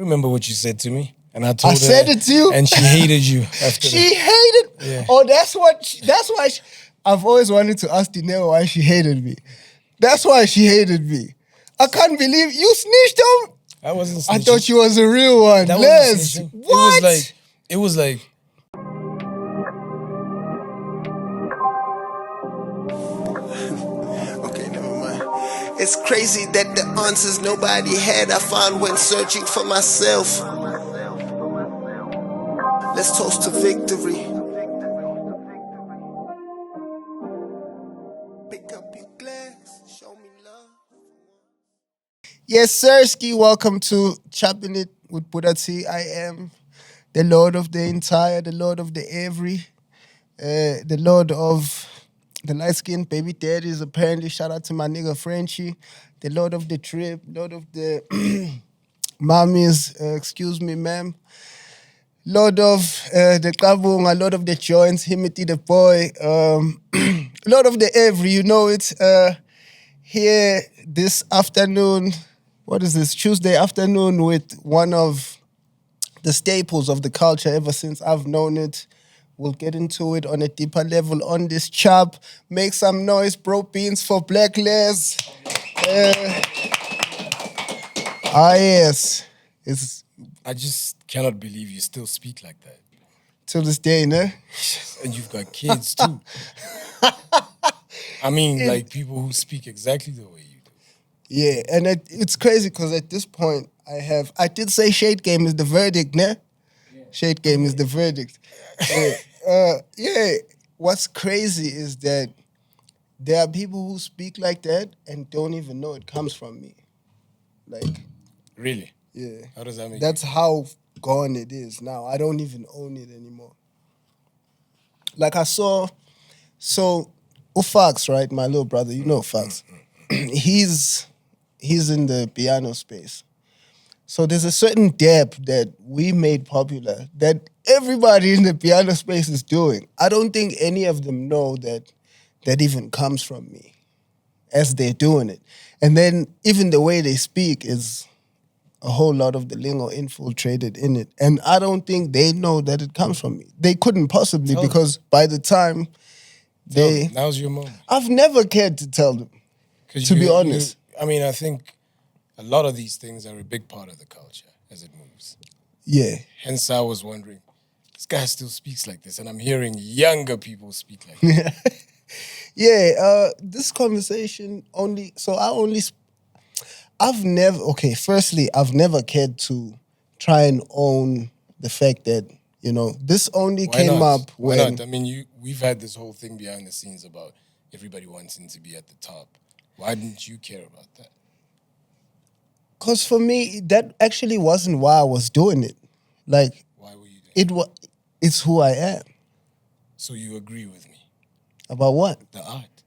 remember what you said to me. And I told her. I said it to you. And she hated you after She hated. Yeah. Oh, that's why I've always wanted to ask Dineo why she hated me. That's why she hated me. I can't believe you snitched on. I wasn't snitching. I thought you was a real one. That Les, wasn't snitching. what? It was like. Okay, never mind. It's crazy that the answers nobody had I found when searching for myself. Let's toast to victory. Pick up your glass, show me love. Yes, Sirski, welcome to Choppin It with Bhuda T. I am the Lord of the entire, the Lord of the every, the Lord of the light-skinned baby daddies, apparently. Shout out to my nigga Frenchie, the Lord of the trip, Lord of the mommies, excuse me, ma'am. Lord of the Kabunga, Lord of the joints, Himity the boy, Lord of the every, you know it. Here this afternoon, what is this, Tuesday afternoon with one of the staples of the culture ever since I've known it. We'll get into it on a deeper level on this chop. Make some noise, bro, beans for Blaklez. Yes. I just cannot believe you still speak like that. Till this day, ne? And you've got kids too. I mean, like people who speak exactly the way you do. Yeah, and it's crazy because at this point, I did say Shade Game is the verdict, ne? Yeah. Shade Game is the verdict. What's crazy is that there are people who speak like that and don't even know it comes from me. Like, really? Yeah. How does that make That's how gone it is now. I don't even own it anymore. Like I saw, so Ufax, right, my little brother, you know Ufax. He's in the piano space. So there's a certain depth that we made popular that everybody in the piano space is doing. I don't think any of them know that even comes from me as they're doing it. And then even the way they speak is a whole lot of the lingo infiltrated in it. And I don't think they know that it comes from me. They couldn't possibly because by the time now's your moment. I've never cared to tell them, to be honest. I think a lot of these things are a big part of the culture as it moves. Yeah. Hence I was wondering, this guy still speaks like this and I'm hearing younger people speak like this. This conversation I've never cared to try and own the fact that, this only came up when... Why not? I mean, we've had this whole thing behind the scenes about everybody wanting to be at the top. Why didn't you care about that? Because for me, that actually wasn't why I was doing it. Like, why were you doing it? It's who I am. So you agree with me? About what? The art.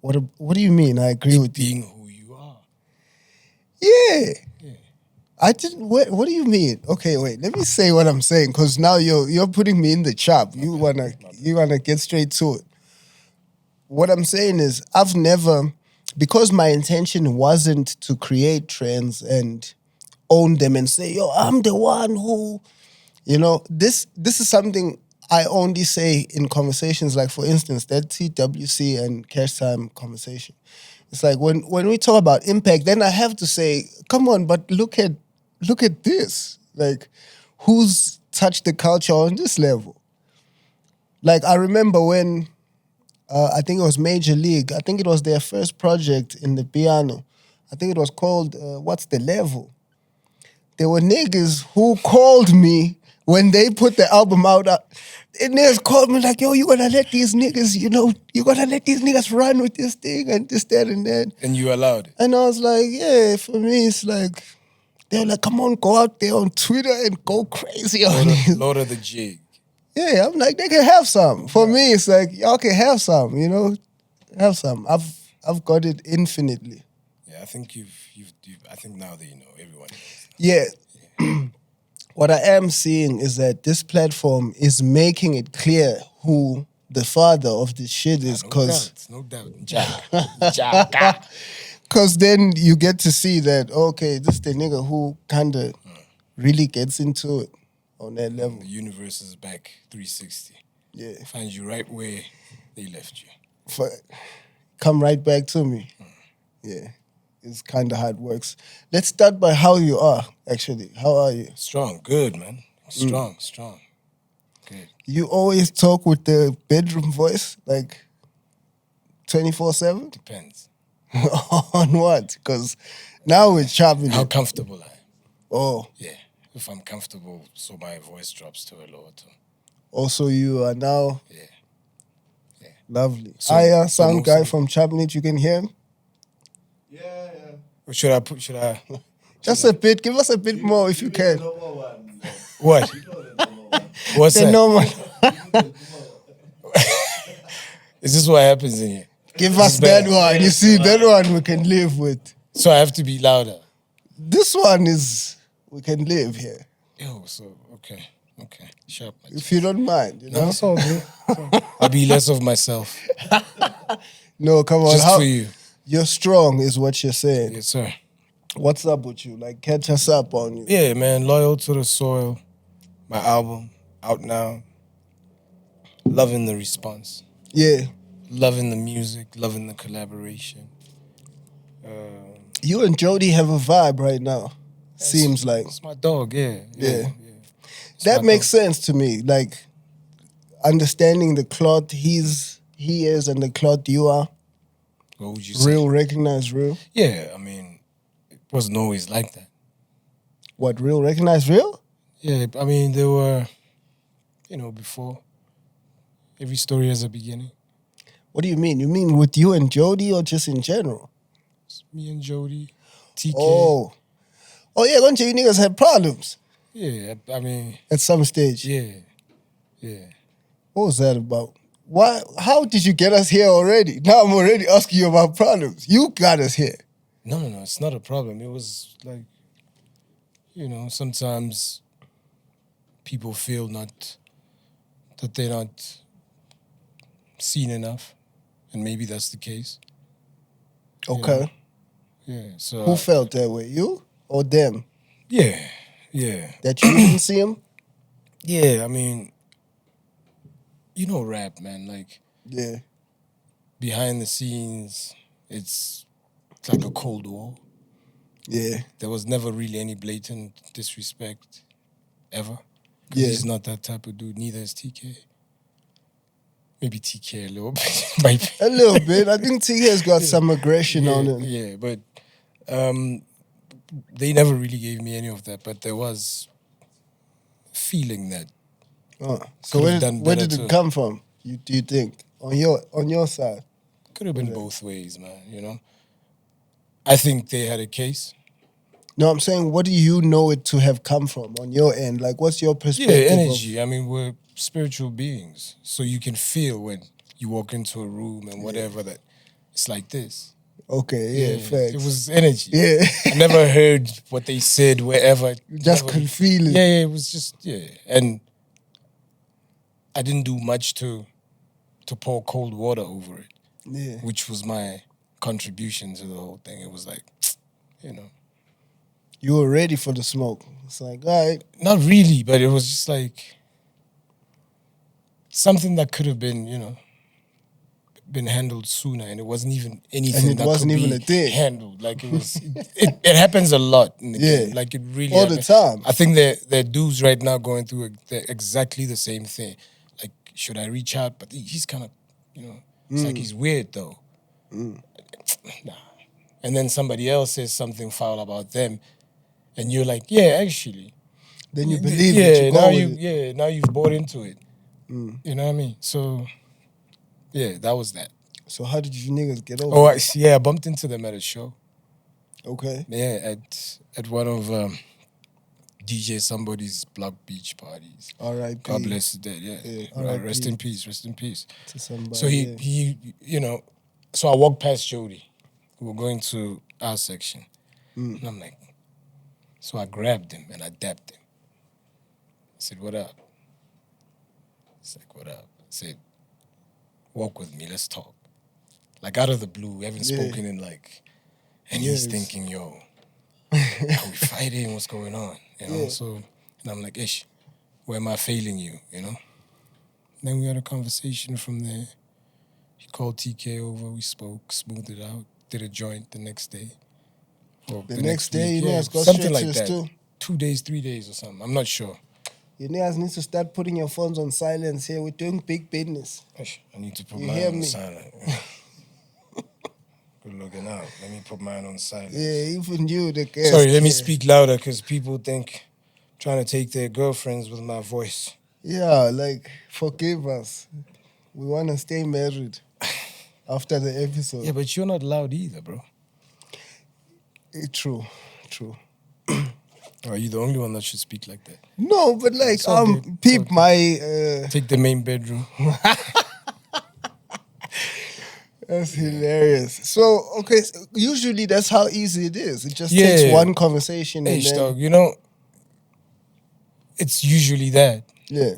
What do you mean I agree with you? Being who you are. Yeah. I didn't. What do you mean? Okay, wait. Let me say what I'm saying, because now you're putting me in the chop. You wanna get straight to it. What I'm saying is, I've never, because my intention wasn't to create trends and own them and say, yo, I'm the one who, this is something I only say in conversations. Like, for instance, that TWC and Cash Time conversation. It's like when we talk about impact, then I have to say, come on, but look at this. Like, who's touched the culture on this level? Like, I remember when, I think it was Major League, I think it was their first project in the piano. I think it was called, What's the Level? There were niggas who called me when they put the album out. And niggas called me like, yo, you gotta let these niggas, you gotta let these niggas run with this thing and this, that, and that. And you allowed it? And I was like, yeah, for me, it's like, they're like, come on, go out there on Twitter and go crazy on it. Lord of the jig. Yeah, I'm like, they can have some. For me, it's like, y'all can have some, have some. I've got it infinitely. Yeah, I think I think now that you know, everyone knows. Yeah. What I am seeing is that this platform is making it clear who the father of this shit is. No doubt. Jack. Because then you get to see that, okay, this is the nigga who kind of really gets into it on that level. The universe is back 360. Yeah. Finds you right where they left you. Come right back to me. Yeah. It's kind of how it works. Let's start by how you are, actually. How are you? Strong, good, man. Strong. Good. You always talk with the bedroom voice, like 24/7? Depends. On what? Because now we're chopping How it. comfortable I am. Oh, Yeah. If I'm comfortable, so my voice drops to a lower tone. also you are now Yeah. lovely. So- Aya, so sound most guy of- from Choppin It, you can hear him? Or should I? Just a bit. Give us a bit more if you can. What? What's The that? normal. Is this what happens in here? Give This us is that better. one. You see, that one we can live with. So I have to be louder. This one is, we can live here. Yo, so okay. Sharp. If you don't mind, you No, know? it's all good. I'll be less of myself. No, come on. Just for you. You're strong is what you're saying. Yes, sir. What's up with you? Like, catch us up on you. Yeah, man. Loyal to the soil. My album out now. Loving the response. Yeah. Loving the music. Loving the collaboration. You and Jody have a vibe right now. Seems like. It's my dog. Yeah. It's That my makes dog. sense to me. Like, understanding the cloth he is and the cloth you are. What would you say? Real, recognize real. Yeah, I mean, it wasn't always like that. What, real, recognize real? Yeah, I mean, there were, before. Every story has a beginning. What do you mean? You mean with you and Jody or just in general? It's me and Jody, TK. Oh yeah, don't you niggas had problems Yeah, I mean, at some stage? yeah. What was that about? Why? How did you get us here already? Now I'm already asking you about problems. You got us here. No, it's not a problem. It was like, sometimes people feel that they're not seen enough, and maybe that's the case. Okay. Yeah, so. Who felt that way? You or them? Yeah. That you didn't see them? Yeah, I mean, rap, man, like, Yeah. behind the scenes, it's like a Cold War. Yeah. There was never really any blatant disrespect, ever. 'Cause Yeah. he's not that type of dude, neither is TK. Maybe TK a little bit. Might be. A little bit. I think T has got some aggression on him. Yeah, but they never really gave me any of that, but there was feeling that. So Could've where done did better it too. come from? Do you think on your side? Could have been both ways, man, I think they had a case. No, I'm saying, what do you know it to have come from on your end? Like, what's your perspective? Yeah, of- energy. I mean, we're spiritual beings. So you can feel when you walk into a room and whatever that it's like this. Okay, yeah, facts. It was energy. Yeah. I never heard what they said wherever. You just Never- could feel it. Yeah, it was just, And I didn't do much to pour cold water over it, Yeah. which was my contribution to the whole thing. It was like, You were ready for the smoke. It's like, all right. not really, but it was just like something that could have been, been handled sooner, and it wasn't even anything And it that wasn't could even be a thing. handled. Like it was, it happens a lot in the Yeah. game. Like it really All the happens. time. I think there are dudes right now going through exactly the same thing. Like, should I reach out? But he's kind of, it's like he's weird though. Nah. And then somebody else says something foul about them, and you're like, yeah, actually. Then you believe it. You go with it. Now you've bought into it. You know what I mean? So, yeah, that was that. So how did you niggas get over Oh, it? I bumped into them at a show. Okay. Yeah, at one of DJ somebody's Block Beach parties. R.I.P. God bless his dead. Yeah. Yeah, Right, rest R.I.P. in peace. Rest in peace. To somebody. So he, so I walked past Jody. We were going to our section, and I'm like, so I grabbed him and I dapped him. I said, "What up?" He's like, "What up?" I said, "Walk with me. Let's talk." Like out of the blue, we haven't Yeah. spoken in like, and Yes. he's thinking, "Yo, are we fighting? What's going on?" you know. Yeah. So, and I'm like, ish, where am I failing you, you know? Then we had a conversation from there. He called TK over, we spoke, smoothed it out, did a joint the next day. Or The next day, week, you yeah, niggas go something straight to like the that. stool. 2 days, 3 days or something. I'm not sure. You niggas need to start putting your phones on silence here. We're doing big business. Ish, I need to put You mine hear on me? silent. Good looking out. Let me put mine on silent. Yeah, even you, the guest. Sorry, let me yeah. speak louder because people think I'm trying to take their girlfriends with my voice. Yeah, like, forgive us. We want to stay married after the episode. Yeah, but you're not loud either, bro. True, true. Or are you the only one that should speak like that? No, but like, It's all good. It's peep all good. my... Take the main bedroom. That's hilarious. So, okay, so usually that's how easy it is. It just Yeah. takes one conversation and Hey, then... dog, you know, it's usually that. Yeah.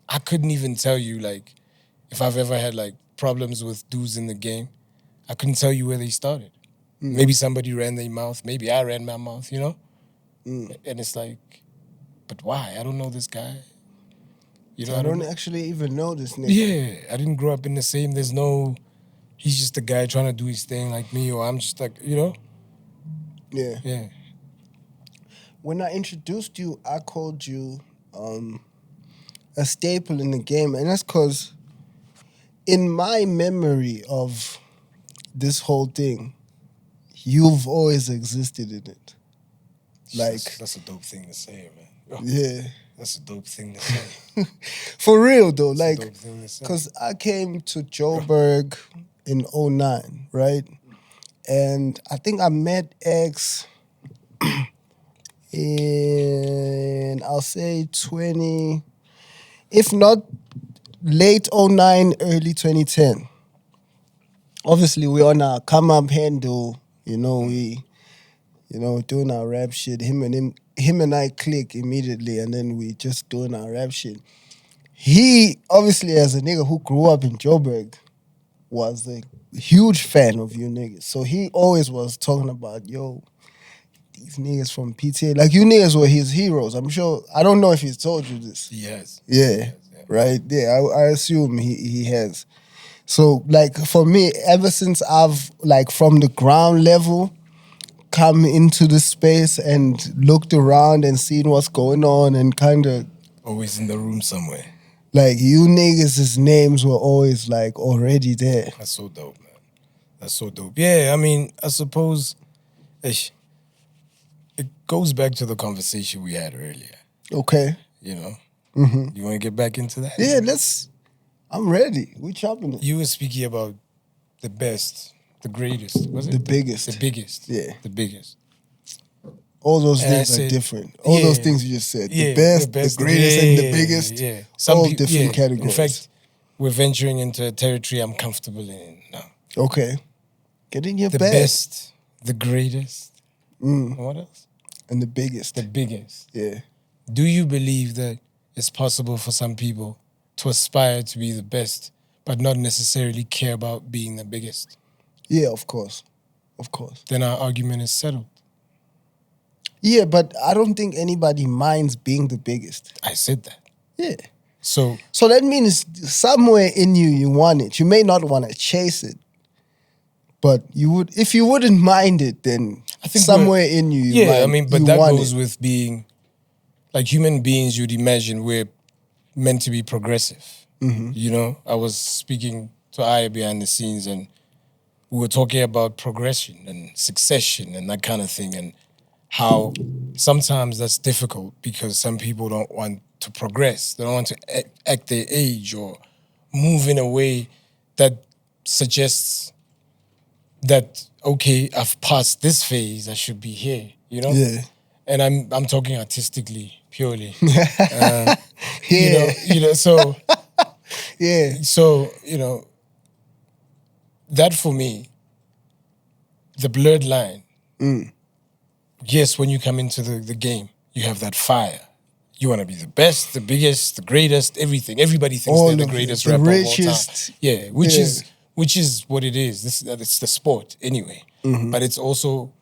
I couldn't even tell you, like, if I've ever had, like, problems with dudes in the game. I couldn't tell you where they started. Maybe somebody ran their mouth. Maybe I ran my mouth, you know? And it's like, but why? I don't know this guy. You know, I don't actually even know this nigga. Yeah, I didn't grow up in the same. There's no, he's just a guy trying to do his thing like me, or I'm just like, you know? Yeah. Yeah. When I introduced you, I called you a staple in the game. And that's because in my memory of this whole thing, you've always existed in it. Like, That's a dope thing to say, man. Oh, yeah. that's a dope thing to say. For real, though. That's a Like, dope thing to say. because I came to Joburg in 2009, right? And I think I met X in, I'll say 20, if not late 2009, early 2010. Obviously, we're on our come up handle, you know, doing our rap shit. Him and I click immediately, and then we just doing our rap shit. He, obviously, as a nigga who grew up in Joburg, was a huge fan of you niggas. So he always was talking about, yo, these niggas from PTA. Like, you niggas were his heroes. I'm sure, I don't know if he's told you this. Yes. Yeah, right? Yeah, I assume he has. So, like, for me, ever since I've, like, from the ground level, come into the space and looked around and seen what's going on and kind of, Always in the room somewhere. like, you niggas' names were always, like, already there. That's so dope, man. That's so dope. Yeah, I mean, I suppose it goes back to the conversation we had earlier. Okay. You know? Mm-hmm. You want to get back into that? Yeah, I'm ready. We chopping it. You were speaking about the best, the greatest. Was it? The biggest. The biggest. Yeah. The biggest. All those And I things are said, different. All those yeah, things you just said. yeah, The best, the greatest, and the biggest. Yeah. All peop- different yeah. categories. In fact, we're venturing into a territory I'm comfortable in now. Okay. Get in your The bag. best, the greatest. What else? And the biggest. The biggest. Yeah. Do you believe that it's possible for some people to aspire to be the best, but not necessarily care about being the biggest? Yeah, of course. Of course. Then our argument is settled. Yeah, but I don't think anybody minds being the biggest. I said that. Yeah. So So that means somewhere in you want it. You may not want to chase it, but you would. If you wouldn't mind it, then I think somewhere in you, yeah, might, I mean, but you that want goes it. with being, like, human beings, you'd imagine we're meant to be progressive. You know, I was speaking to Aya behind the scenes and we were talking about progression and succession and that kind of thing, and how sometimes that's difficult because some people don't want to progress. They don't want to act their age or move in a way that suggests that, okay, I've passed this phase, I should be here, you know? Yeah. And I'm talking artistically, purely. Yeah. You know, so Yeah. you know, that for me, the blurred line. Yes, when you come into the game, you have that fire. You want to be the best, the biggest, the greatest, everything. Everybody thinks All they're the of it. greatest The rapper richest. of all time. Yeah, which Yeah. is what it is. It's the sport anyway. But it's also,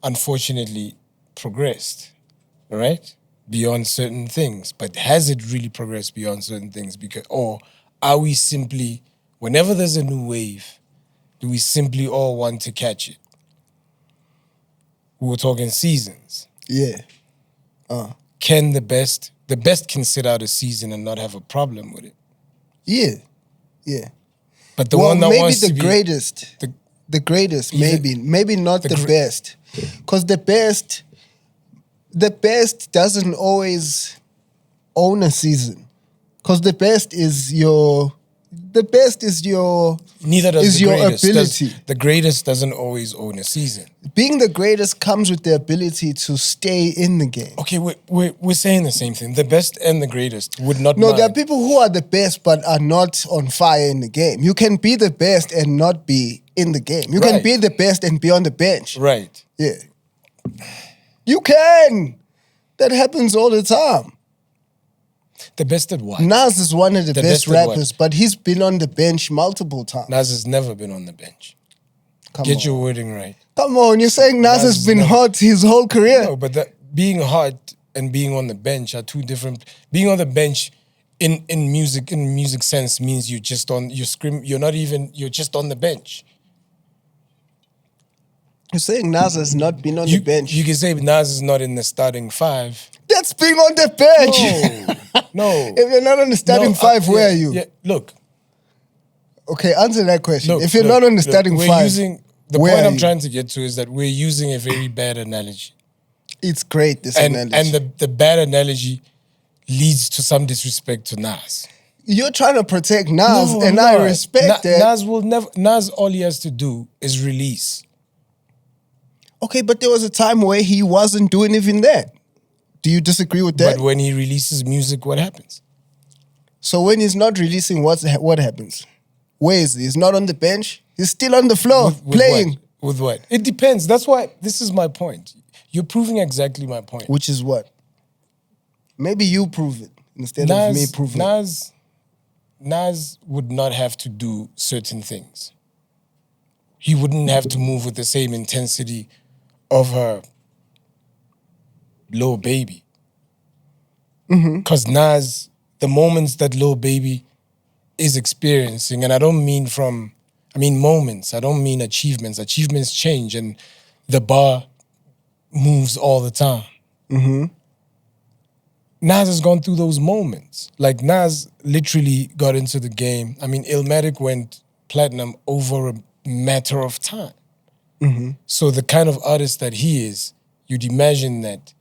unfortunately, progressed. right? Beyond certain things. But has it really progressed beyond certain things? Or are we simply, whenever there's a new wave, do we simply all want to catch it? We were talking seasons. Yeah. Can the best can sit out a season and not have a problem with it? Yeah. Yeah. But the one that maybe wants the to be greatest. The greatest, maybe not the best. Because the best doesn't always own a season. Because the best is your Neither does the your greatest. ability. The greatest doesn't always own a season. Being the greatest comes with the ability to stay in the game. Okay, we're saying the same thing. The best and the greatest would not No, mind. there are people who are the best but are not on fire in the game. You can be the best and not be in the game. You can Right. be the best and be on the bench. Right. Yeah. You can. That happens all the time. The best at what? Nas is one of the best best at what? rappers, but he's been on the bench multiple times. Nas has never been on the bench. Come Get on. your wording right. Come on, you're saying Nas has has been never- hot his whole career. No, but being hot and being on the bench are two different. Being on the bench in music sense means you're just on the bench. You're saying Nas has not been on the bench. You can say Nas is not in the starting five. That's being on the bench. No. If you're not on the starting five, where are you? Yeah, look. Okay, answer that question. Look, if you're look, not on the look, starting we're five, the where point are I'm you? trying to get to is that we're using a very bad analogy. It's great, this analogy. And the bad analogy leads to some disrespect to Nas. You're trying to protect Nas, No, and I'm I not. respect that. Nas will never. Nas, all he has to do is release. Okay, but there was a time where he wasn't doing even that. Do you disagree with that? But when he releases music, what happens? So when he's not releasing, what happens? Where is he? He's not on the bench. He's still on the floor With playing. What? With what? It depends. That's why this is my point. You're proving exactly my point. Which is what? Maybe you prove it instead of me proving it. Nas would not have to do certain things. He wouldn't have to move with the same intensity of her Lil Baby. Because Nas, the moments that Lil Baby is experiencing, and I mean moments, I don't mean achievements. Achievements change and the bar moves all the time. Nas has gone through those moments. Like Nas literally got into the game. I mean, Illmatic went platinum over a matter of time. So the kind of artist that he is, you'd imagine that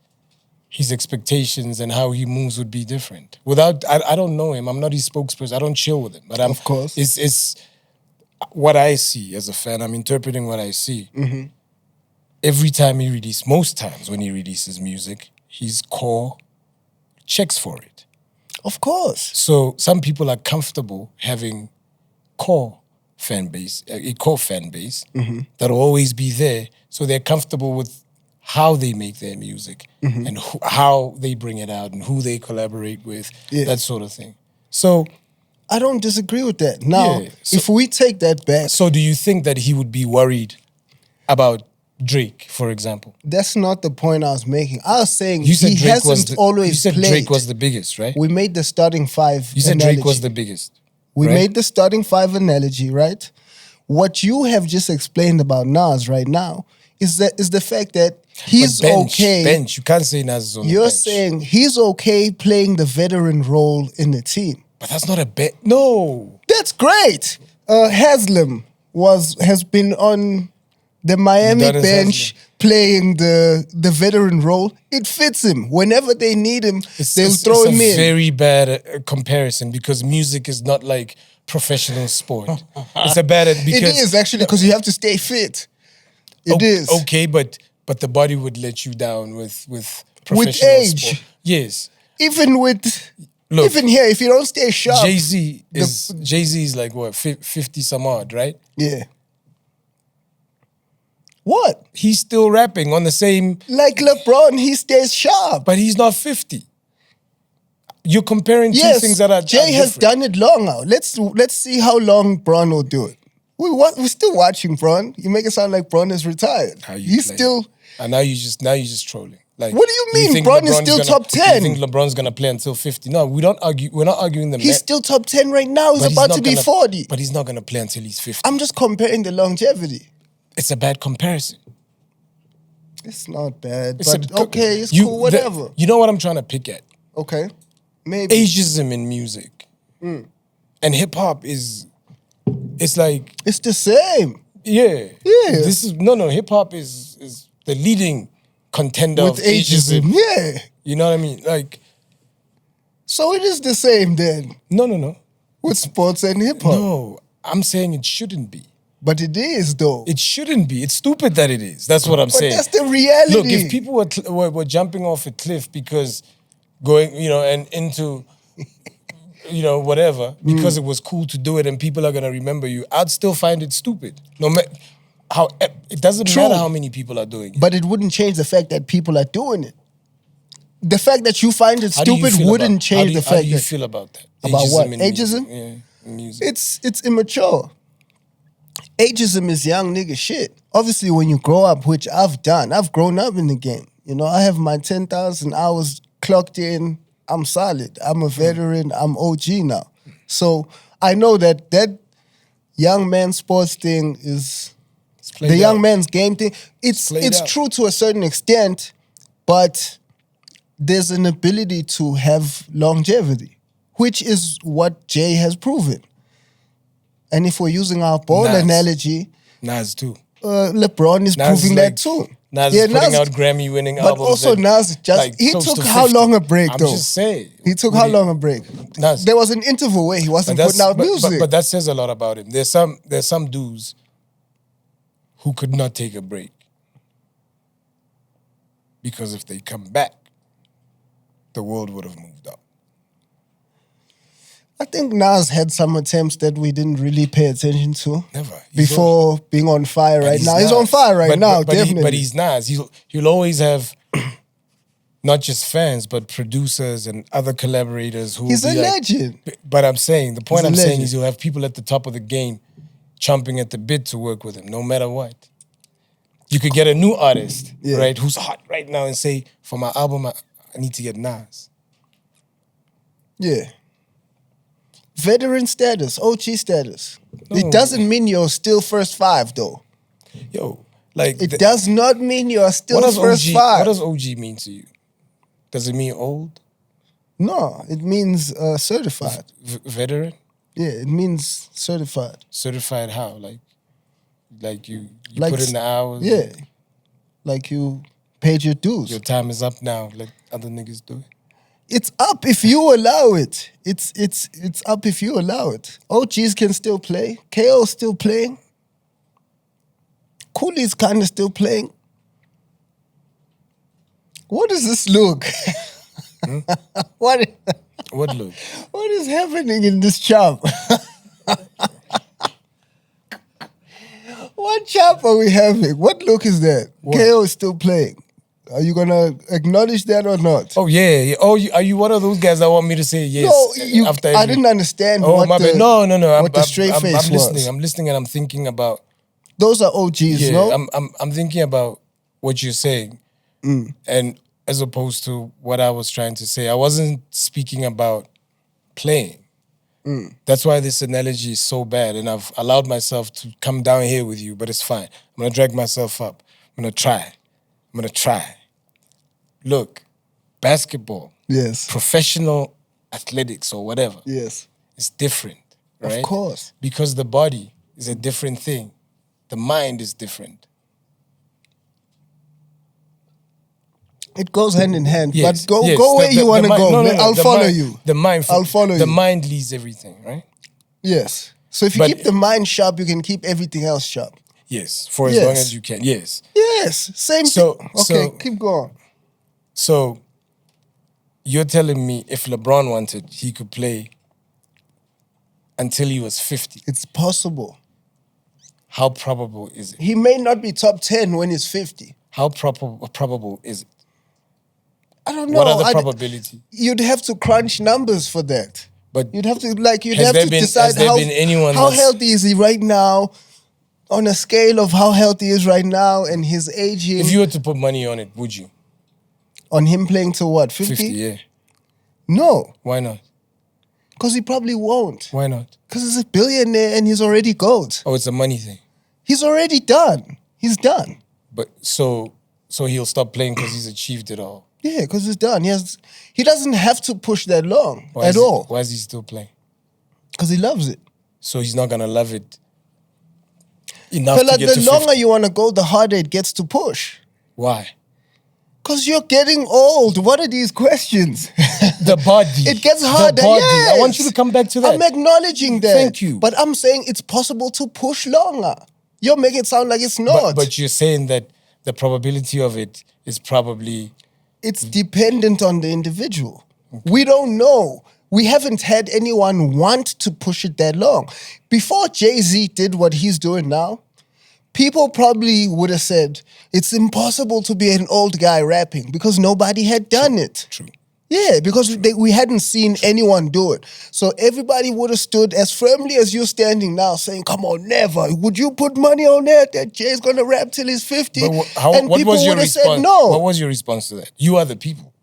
his expectations and how he moves would be different. I don't know him. I'm not his spokesperson. I don't chill with him. But Of course. It's what I see as a fan. I'm interpreting what I see. Every time most times when he releases music, his core checks for it. Of course. So some people are comfortable having a core fan base that'll always be there. So they're comfortable with how they make their music and how they bring it out and who they collaborate with, that sort of thing. So I don't disagree with that. Now, Yeah, so- if we take that back, do you think that he would be worried about Drake, for example? that's not the point I was making. I was saying You said he Drake hasn't always you said played. Drake was the biggest, right? We made the starting five You said analogy. Drake was the biggest. We right? made the starting five analogy, right? What you have just explained about Nas right now is the fact that he's But bench, okay. Bench. You can't say Nas is on the You're bench. saying he's okay playing the veteran role in the team. But that's not a bet. No. That's great. Haslam has been on the Miami That is bench playing the veteran role. It fits him. Whenever they need him, they'll throw him it's a in. very bad comparison because music is not like professional sport. It's a bad because It is actually because you have to stay fit. It is. okay, but the body would let you down with professional age. sport. Yes. Even with Look, even here, if you don't stay sharp, Jay-Z is like what 50 some odd, right? yeah. What? He's still rapping on the same, Like LeBron, he stays sharp. but he's not 50. You're comparing two Yes, things that are Jay has different. done it long now. Let's see how long Bron will do it. We're still watching Bron. You make it sound like Bron is retired. How you He's play. still And now you're just trolling. Like, What do you mean? Bron is still top 10. You think LeBron's gonna play until 50? No, we don't argue. We're not arguing the. He's still top 10 right now. He's about to be 40. But he's not gonna play until he's 50. I'm just comparing the longevity. It's a bad comparison. It's not bad, but okay, it's cool, whatever. You know what I'm trying to pick at? Okay, maybe. Ageism in music. And hip-hop is, it's like... It's the same. Yeah. Yeah. Hip-hop is the leading contender with of ageism. Yeah. You know what I mean? Like... So it is the same then? No. With sports and hip-hop? No, I'm saying it shouldn't be. But it is, though. It shouldn't be. It's stupid that it is. That's what I'm saying. But that's the reality. Look, if people were jumping off a cliff because going, and into, whatever, because it was cool to do it and people are going to remember you, I'd still find it stupid. No matter how, it doesn't matter how many people are doing it. But it wouldn't change the fact that people are doing it. The fact that you find it stupid wouldn't change the fact that... How do you feel about that? About what? Ageism? Yeah, in music. It's immature. Ageism is young nigga shit. Obviously, when you grow up, which I've done, I've grown up in the game. I have my 10,000 hours clocked in. I'm solid. I'm a veteran. I'm OG now. So I know that young man sports thing is the young man's game thing. It's true to a certain extent, but there's an ability to have longevity, which is what Jay has proven. And if we're using our ball analogy... Nas too. LeBron is proving that too. Nas is putting out Grammy-winning albums. But also Nas, he took how long a break though? I'm just saying. He took how long a break? Nas. There was an interval where he wasn't putting out music. But that says a lot about him. There's some dudes who could not take a break. Because if they come back, the world would have moved on. I think Nas had some attempts that we didn't really pay attention to. Never. Before being on fire right now. He's on fire right now, definitely. But he's Nas. He'll always have not just fans, but producers and other collaborators who He's a legend. But I'm saying, the point I'm saying is you'll have people at the top of the game chomping at the bit to work with him, no matter what. You could get a new artist, right, who's hot right now and say, for my album, I need to get Nas. Yeah. Veteran status, OG status. No. It doesn't mean you're still first five, though. Yo, like... It does not mean you're still first five. What does OG mean to you? Does it mean old? No, it means certified. Veteran? Yeah, it means certified. Certified how? Like you put in the hours? Yeah. Like you paid your dues. Your time is up now, like other niggas do it. It's up if you allow it. It's up if you allow it. OGs can still play. KO's still playing. Cooley's kind of still playing. What does this look? What look? What is happening in this chop? What chop are we having? What look is that? KO is still playing. Are you gonna acknowledge that or not? Oh yeah. Oh, are you one of those guys that want me to say yes? No, I didn't understand. Oh my bad. No. What the straight face was. I'm listening, and I'm thinking about. Those are OGs, no? I'm thinking about what you're saying, and as opposed to what I was trying to say, I wasn't speaking about playing. That's why this analogy is so bad, and I've allowed myself to come down here with you, but it's fine. I'm gonna drag myself up. I'm gonna try. Look, basketball, yes, professional athletics or whatever, yes, it's different, right? Of course. Because the body is a different thing. The mind is different. It goes hand in hand, but go where you want to go. I'll follow you. I'll follow you. The mind leads everything, right? Yes. So if you keep the mind sharp, you can keep everything else sharp. Yes, for as long as you can. Yes. Yes, same thing. Okay, keep going. So, you're telling me if LeBron wanted, he could play until he was 50. It's possible. How probable is it? He may not be top 10 when he's 50. How probable is it? I don't know. What are the probability? You'd have to crunch numbers for that. But you'd have to decide how healthy is he right now, on a scale of how healthy he is right now and his aging. If you were to put money on it, would you? On him playing to what, 50? 50, yeah. No, Why not? because he probably won't. Why not? Because he's a billionaire and he's already GOAT. Oh, it's a money thing. He's already done. He's done. But so he'll stop playing because he's achieved it all. Yeah, because he's done. He doesn't have to push that long at Why all. Why is he still playing? Because he loves it. So he's not gonna love it enough But to like get to the longer 50. you want to go, the harder it gets to push. Why? Because you're getting old. What are these questions? The body. It gets harder. The body. Yes. I want you to come back to that. I'm acknowledging that. Thank you. But I'm saying it's possible to push longer. You're making it sound like it's not. But you're saying that the probability of it is probably... It's dependent on the individual. We don't know. We haven't had anyone want to push it that long. Before Jay-Z did what he's doing now, people probably would have said, it's impossible to be an old guy rapping because nobody had done it. True. Yeah, because we hadn't seen anyone do it. So everybody would have stood as firmly as you're standing now saying, come on, never. Would you put money on that Jay's going to rap till he's 50? But and what people was your would have response? said no. What was your response to that? You are the people.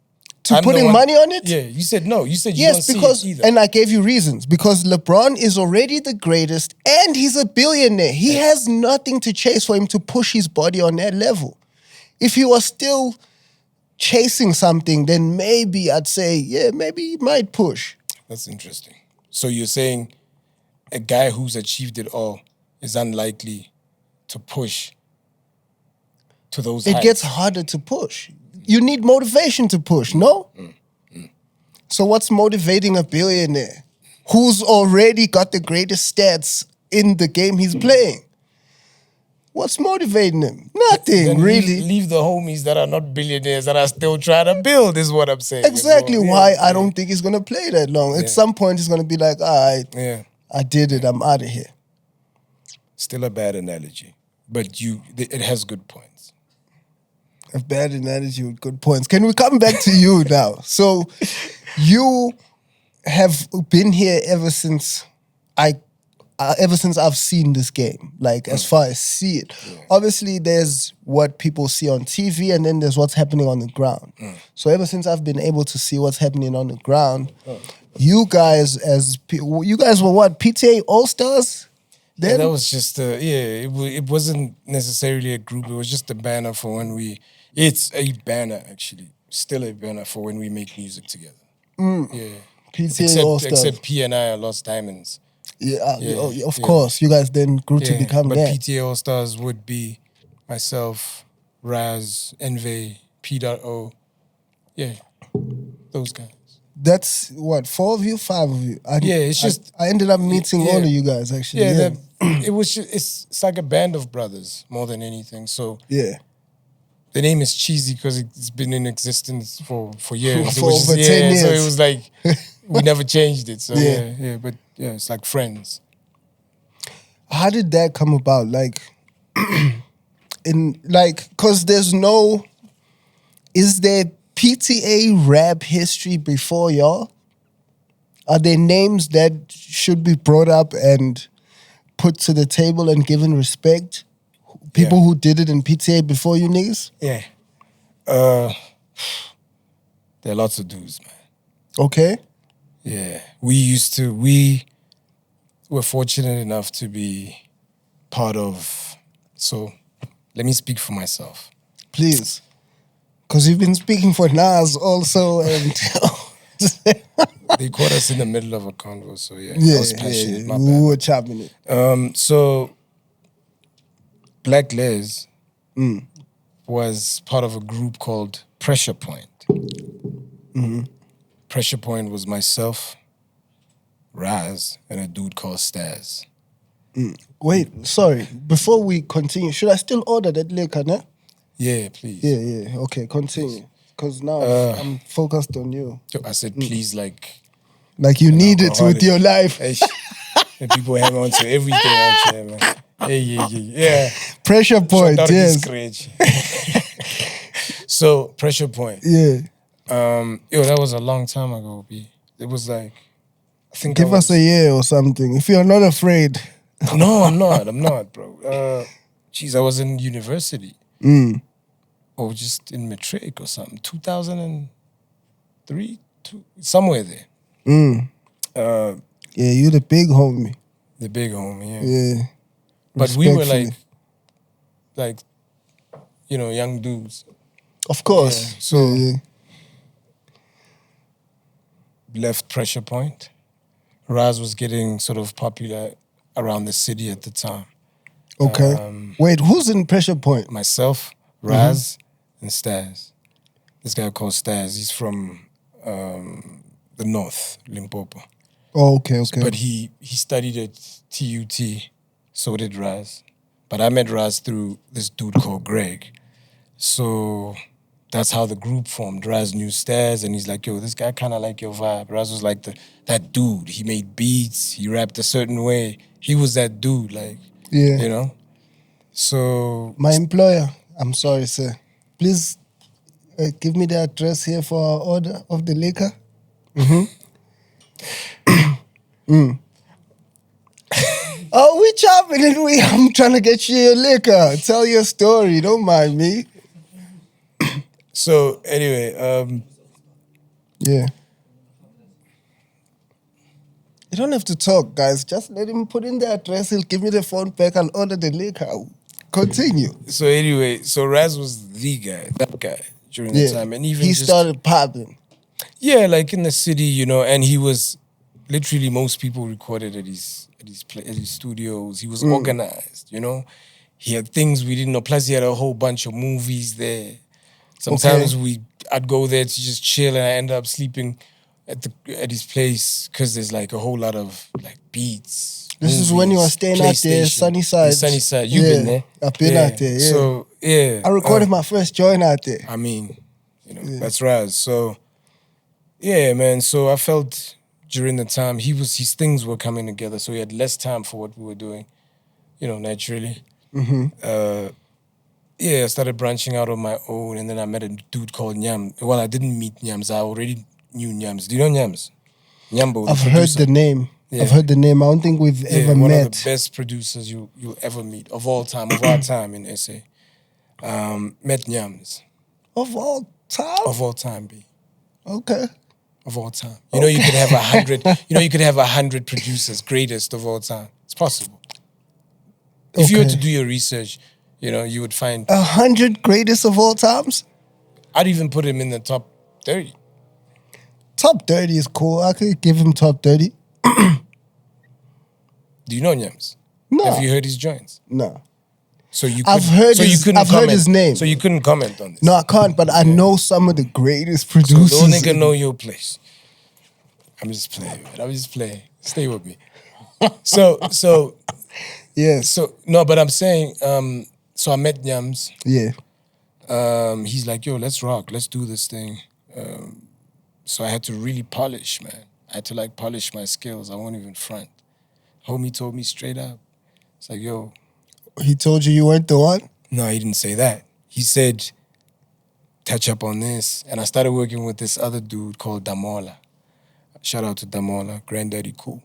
To I'm the putting one- money on it? Yeah, you said no. You said you don't Yes, see because, it either. and I gave you reasons. Because LeBron is already the greatest and he's a billionaire. He has nothing to chase for him to push his body on that level. If he was still chasing something, then maybe I'd say, yeah, maybe he might push. That's interesting. So you're saying a guy who's achieved it all is unlikely to push to those It heights. gets harder to push. You need motivation to push, no? So what's motivating a billionaire who's already got the greatest stats in the game he's playing? What's motivating him? Nothing, Then really. leave the homies that are not billionaires that are still trying to build is what I'm saying. Exactly as well. why Yeah, I don't think he's going to play that long. At Yeah. some point, he's going to be like, all right, Yeah. I did it. I'm out of here. Still a bad analogy, but it has good points. A bad analogy with good points. Can we come back to you now? So you have been here ever since I've seen this game, like as far as see it. Obviously, there's what people see on TV and then there's what's happening on the ground. So ever since I've been able to see what's happening on the ground, you guys were what, PTA All-Stars? Yeah, Then? that was just it wasn't necessarily a group. It was just a banner for when it's a banner actually, still a banner for when we make music together. Yeah. PTA All-Stars. Except P and I are Lost Diamonds. Of course. You guys then grew to become but that. PTA All Stars would be myself, Raz, Envy, P.O. Yeah, those guys. That's what, 4 of you, 5 of you? I ended up meeting all of you guys actually. Yeah, it's like a band of brothers more than anything. So yeah. the name is cheesy because it's been in existence for years. For over 10 years. So it was like we never changed it. So Yeah. but it's like friends. How did that come about? Like, cause is there PTA rap history before y'all? Are there names that should be brought up and put to the table and given respect? People who did it in PTA before you niggas? Yeah. There are lots of dudes, man. Okay. Yeah. We were fortunate enough to be part of, so let me speak for myself. Please. Because you've been speaking for Nas also and... They caught us in the middle of a convo, so I was passionate. My we bad. were chopping it. So Blaklez was part of a group called Pressure Point. Pressure Point was myself, Raz, and a dude called Staz. Wait, sorry. Before we continue, should I still order that liquor, ne? Yeah, please. Yeah. Okay, continue. Because now I'm focused on you. I said, please, like you need it with your life. And people hang on to everything out here, man. Yeah. Pressure point, yes. So, Pressure Point. Yeah. That was a long time ago, B. It was like, I think Give us a year or something. If you're not afraid. No, I'm not, bro. I was in university. or just in matric or something. 2003, somewhere there. Yeah, you the big homie. The big homie, yeah. Yeah. But we were Respectfully. like, young dudes. Of course. Yeah, so- yeah. Left Pressure Point. Raz was getting sort of popular around the city at the time. Okay. Wait, who's in Pressure Point? Myself, Raz, and Staz. This guy called Staz. He's from the north, Limpopo. Oh, okay. But he studied at TUT. So did Raz. But I met Raz through this dude called Greg. So that's how the group formed. Raz knew Staz, and he's like, yo, this guy kind of like your vibe. Raz was like that dude. He made beats. He rapped a certain way. He was that dude, like, Yeah. So My employer, I'm sorry, sir. Please give me the address here for our order of the liquor. Oh, we chopping it. I'm trying to get you your liquor. Tell your story. Don't mind me. So anyway, Yeah. You don't have to talk, guys. Just let him put in the address. He'll give me the phone back. I'll order the liquor. Continue. so anyway, so Raz was that guy during the time, and even he just, started popping. yeah, like in the city, and he was literally most people recorded at his studios. He was organized, He had things we didn't know. Plus, he had a whole bunch of movies there. Sometimes I'd go there to just chill, and I end up sleeping at his place because there's like a whole lot of like beats. This is when you were staying out there, Sunnyside. Sunnyside, you've been there. I've been out there. Yeah. So yeah, I recorded my first joint out there. I mean, that's Raz. So yeah, man. So I felt during the time his things were coming together, so he had less time for what we were doing, naturally. Yeah, I started branching out on my own, and then I met a dude called Nyam. Well, I didn't meet Nyams. I already knew Nyams. Do you know Nyams? Nyambo. I've heard the name. Yeah. I've heard the name. I don't think we've ever one met. of the best producers you'll ever meet of all time, of our time in SA. Met Nyams. Of all time? Of all time, B. Okay. Of all time. You could have 100. You could have 100 producers, greatest of all time. It's possible. If you were to do your research, you would find 100 greatest of all times? I'd even put him in the top 30. Top 30 is cool. I could give him top 30. Do you know Nyams? No. Have you heard his joints? No. So you I've heard his name. So you couldn't comment on this. No, I can't, but I know some of the greatest So producers. no nigga know your place. I'm just playing, man. I'm just playing. Stay with me. So Yes. So no, but I'm saying, so I met Nyams. Yeah. He's like, yo, let's rock, let's do this thing. So I had to really polish, man. I had to polish my skills. I won't even front. Homie told me straight up. It's like, yo. He told you weren't the one? No, he didn't say that. He said, touch up on this. And I started working with this other dude called Damola. Shout out to Damola, Granddaddy Cool.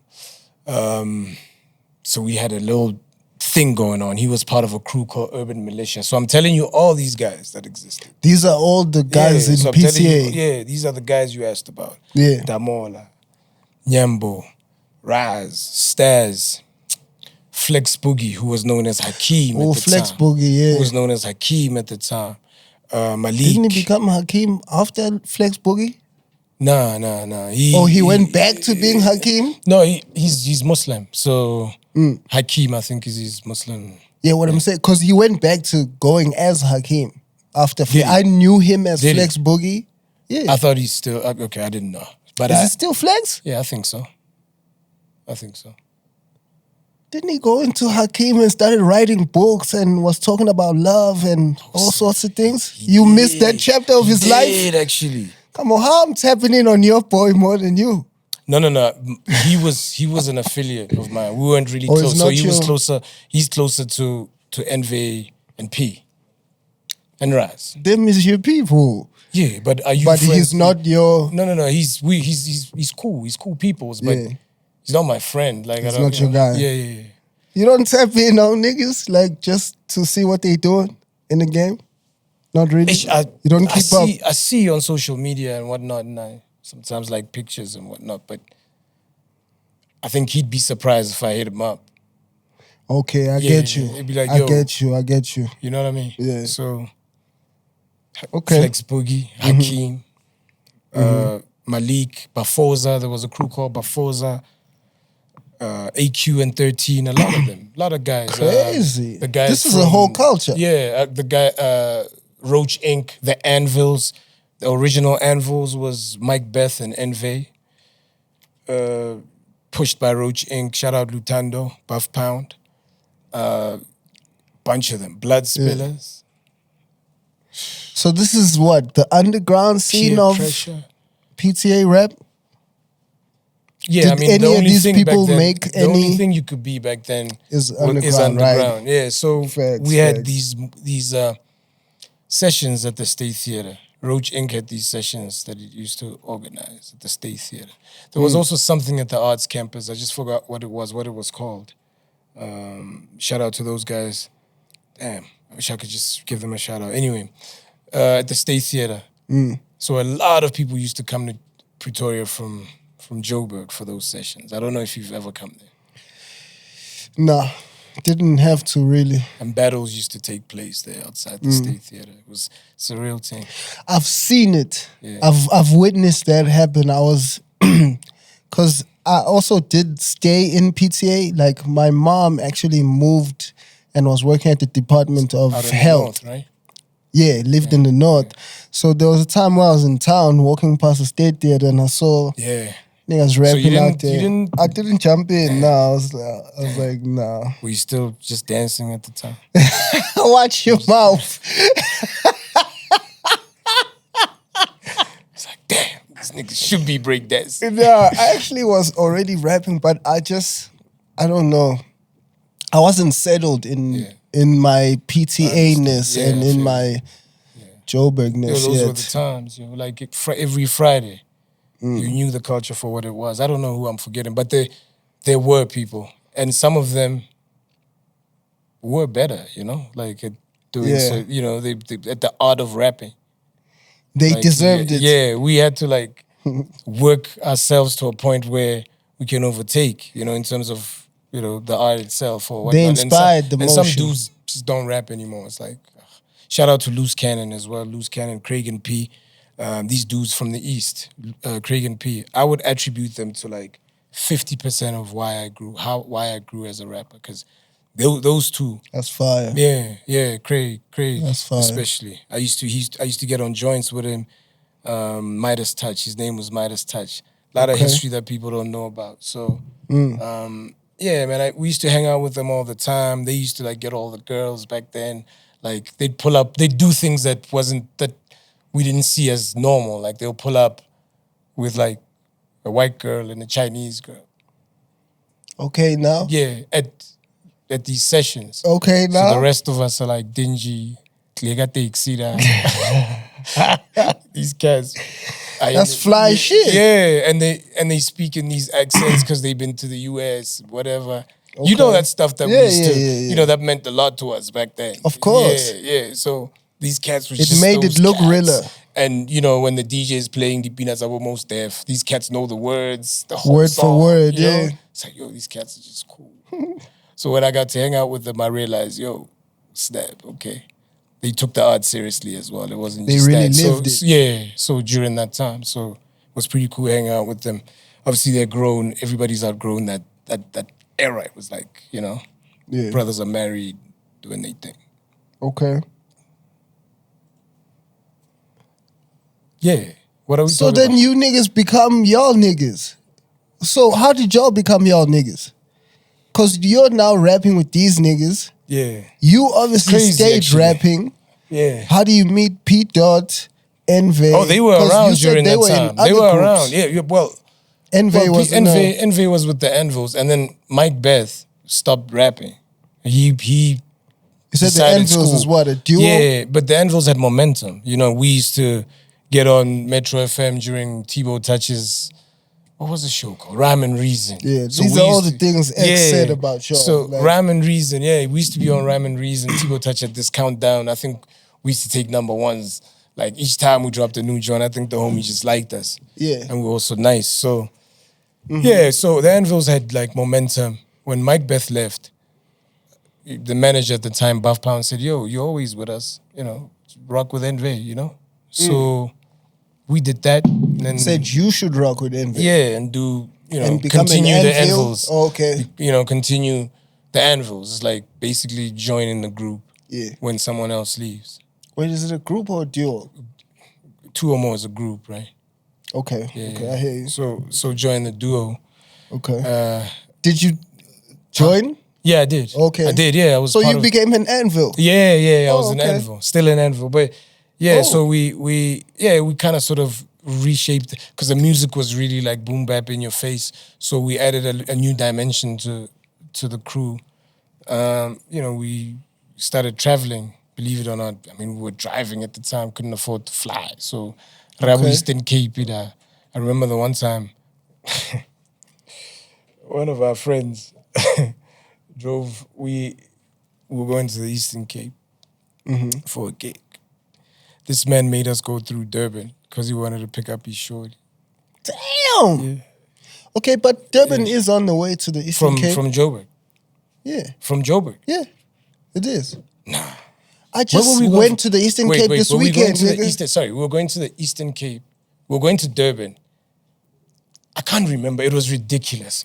So we had a little thing going on. He was part of a crew called Urban Militia. So I'm telling you all these guys that existed. These are all the guys in so I'm PCA. telling you, these are the guys you asked about. Yeah. Damola, Nyambo, Raz, Staz, Flex Boogie, who was known as Hakeem at the Flex time. Boogie, yeah. Who was known as Hakeem at the time. Malik. Didn't he become Hakeem after Flex Boogie? Nah. He went back to being Hakeem? No, he's Muslim. So Hakeem, I think, is his Muslim. Yeah, what I'm saying, because he went back to going as Hakeem after Did he? I knew him as Did he? Flex Boogie. Yeah. I thought he's still, okay, I didn't know. But Is it still Flex? Yeah, I think so. Didn't he go into Hakeem and started writing books and was talking about love and all sorts of things? You missed that chapter of his life? He did, actually. Come on, how I'm tapping in on your boy more than you? No. He was an affiliate of mine. We weren't really Oh, it's close. So not he was your- closer. He's closer to Envy and P and Raz. Them is your people. Yeah, but are you But friends? he's not your... No. He's cool. He's cool peoples, but Yeah. he's not my friend. Like He's I don't, not your guy. Yeah. You don't tap in on niggas, like, just to see what they doing in the game? Not really. You don't keep up. I see on social media and whatnot, and I sometimes like pictures and whatnot, but I think he'd be surprised if I hit him up. Okay, I get you. It'd be like, I yo, get you. You know what I mean? Yeah. So, Okay. Flex Boogie, Hakeem, Malik, Bafoza. There was a crew called Bafoza. AQ and 13, a lot of them, a lot of guys. Crazy. The guys. This is a whole culture. Yeah, the guy Roach Inc. The Anvils, the original Anvils was Mike Beth and Envy. Pushed by Roach Inc. Shout out Lutando, Buff Pound. Bunch of them, Blood Spillers. So this is what the underground scene Peer of Pressure. PTA rap. Yeah, I Did mean, any the of only these thing people back then, make the only any- thing you could be back then Is is underground, right? underground. Yeah, so Facts, we had facts. these sessions at the State Theater. Roach Inc. had these sessions that it used to organize at the State Theater. There was also something at the Arts Campus. I just forgot what it was called. Shout out to those guys. Damn, I wish I could just give them a shout out. Anyway, at the State Theater. So a lot of people used to come to Pretoria from Joburg for those sessions. I don't know if you've ever come there. Nah, didn't have to really. And battles used to take place there outside the State Theater. It's a real thing. I've seen it. Yeah. I've witnessed that happen. I was, because I also did stay in PTA. Like my mom actually moved and was working at the Department of Out in the Health. north, right? Yeah, lived in the north. So there was a time where I was in town walking past the State Theater and I saw Yeah. niggas you rapping out didn't- there. you didn't- I didn't jump in. No, I was like, nah. Were you still just dancing at the time? Watch your mouth. It's like, damn, this nigga should be breakdancing. No, I actually was already rapping, but I don't know. I wasn't settled in my PTA-ness Yeah, and I in feel my Joburg-ness Those were the yet. times, like every Friday, you knew the culture for what it was. I don't know who I'm forgetting, but there were people, and some of them were better, like at doing Yeah. so, they at the art of rapping. They Like, deserved it. Yeah, we had to like work ourselves to a point where we can overtake, in terms of the art itself or whatnot. They And some- inspired the and some motion. dudes just don't rap anymore. It's like, shout out to Loose Cannon as well. Loose Cannon, Craig and P. These dudes from the East, Craig and P. I would attribute them to like 50% of why I grew as a rapper, because those two. That's fire. Yeah, Craig, That's fire. especially. I used to get on joints with him. Midas Touch. His name was Midas Touch. A lot of history that people don't know about. So, yeah, man, we used to hang out with them all the time. They used to like get all the girls back then. Like they'd pull up, they'd do things that we didn't see as normal. Like they'll pull up with like a white girl and a Chinese girl. Okay, now? Yeah, at these sessions. Okay, now? So the rest of us are like dingy, these cats. That's fly shit. Yeah, and they speak in these accents because they've been to the US, whatever. You know Okay. that stuff that Yeah, we used to, yeah. that meant a lot to us back then. Of course. Yeah. So these cats were It just made those it look cats. realer. And when the DJ is playing the Peanuts are almost deaf, these cats know the words, the whole Word for song, word, you know? yeah. It's like, these cats are just cool. So when I got to hang out with them, I realized, snap, okay. They took the art seriously as well. It wasn't They just really that. lived So, it. yeah, so during that time, so it was pretty cool hanging out with them. Obviously, they're grown. Everybody's outgrown that era. It was like, Yeah. brothers are married, doing their thing. Okay. Yeah. What are we So talking then about? you niggas become y'all niggas. So how did y'all become y'all niggas? Because you're now rapping with these niggas. Yeah. You obviously Crazy, stage actually. rapping. Yeah. How do you meet Pete Dot, Envy? Oh, they were 'Cause around you said during they that were in time. They other were groups. around. Yeah, well, Envy was in a- Envy was with the Anvils, and then Mike Beth stopped rapping. He You said the decided Envils school. was what, a duo? Yeah, but the Anvils had momentum. We used to get on Metro FM during Tebow Touch's, what was the show called? Rhyme and Reason. Yeah, So these we are all used the things X said about y'all. So Like- Rhyme and Reason, yeah, we used to be on Rhyme and Reason. Tebow Touch had this countdown. I think we used to take number ones. Like each time we dropped a new joint, I think the homies just liked us. Yeah. And we were also nice. So yeah, so the Anvils had like momentum. When Mike Beth left, the manager at the time, Buff Pound, said, yo, you're always with us, rock with Envy, So we did that. And then, Said you should rock with Envy. yeah, and do, And become an continue the Anvil? Anvils. Oh, okay. Continue the Anvils. It's like basically joining the group when someone else leaves. Wait, is it a group or a duo? Two or more is a group, right? Okay, I hear you. So join the duo. Okay. Did you join? Yeah, I did. Okay. I did, yeah. I was so part you of, became an Anvil? Yeah, I was an okay. Anvil. Still an Anvil. But yeah, so we kind of sort of reshaped, because the music was really like boom bap in your face. So we added a new dimension to the crew. We started traveling, believe it or not. I mean, we were driving at the time, couldn't afford to fly. So Rabu Eastern Cape, I remember the one time one of our friends drove, we were going to the Eastern Cape for a gig. This man made us go through Durban because he wanted to pick up his shorty. Damn! Yeah. Okay, but Durban is on the way to the Eastern Cape. From Joburg. Yeah. From Joburg? Yeah, it is. Nah. I just went to the Eastern Cape this weekend. We were going to the Eastern Cape. We were going to Durban. I can't remember. It was ridiculous.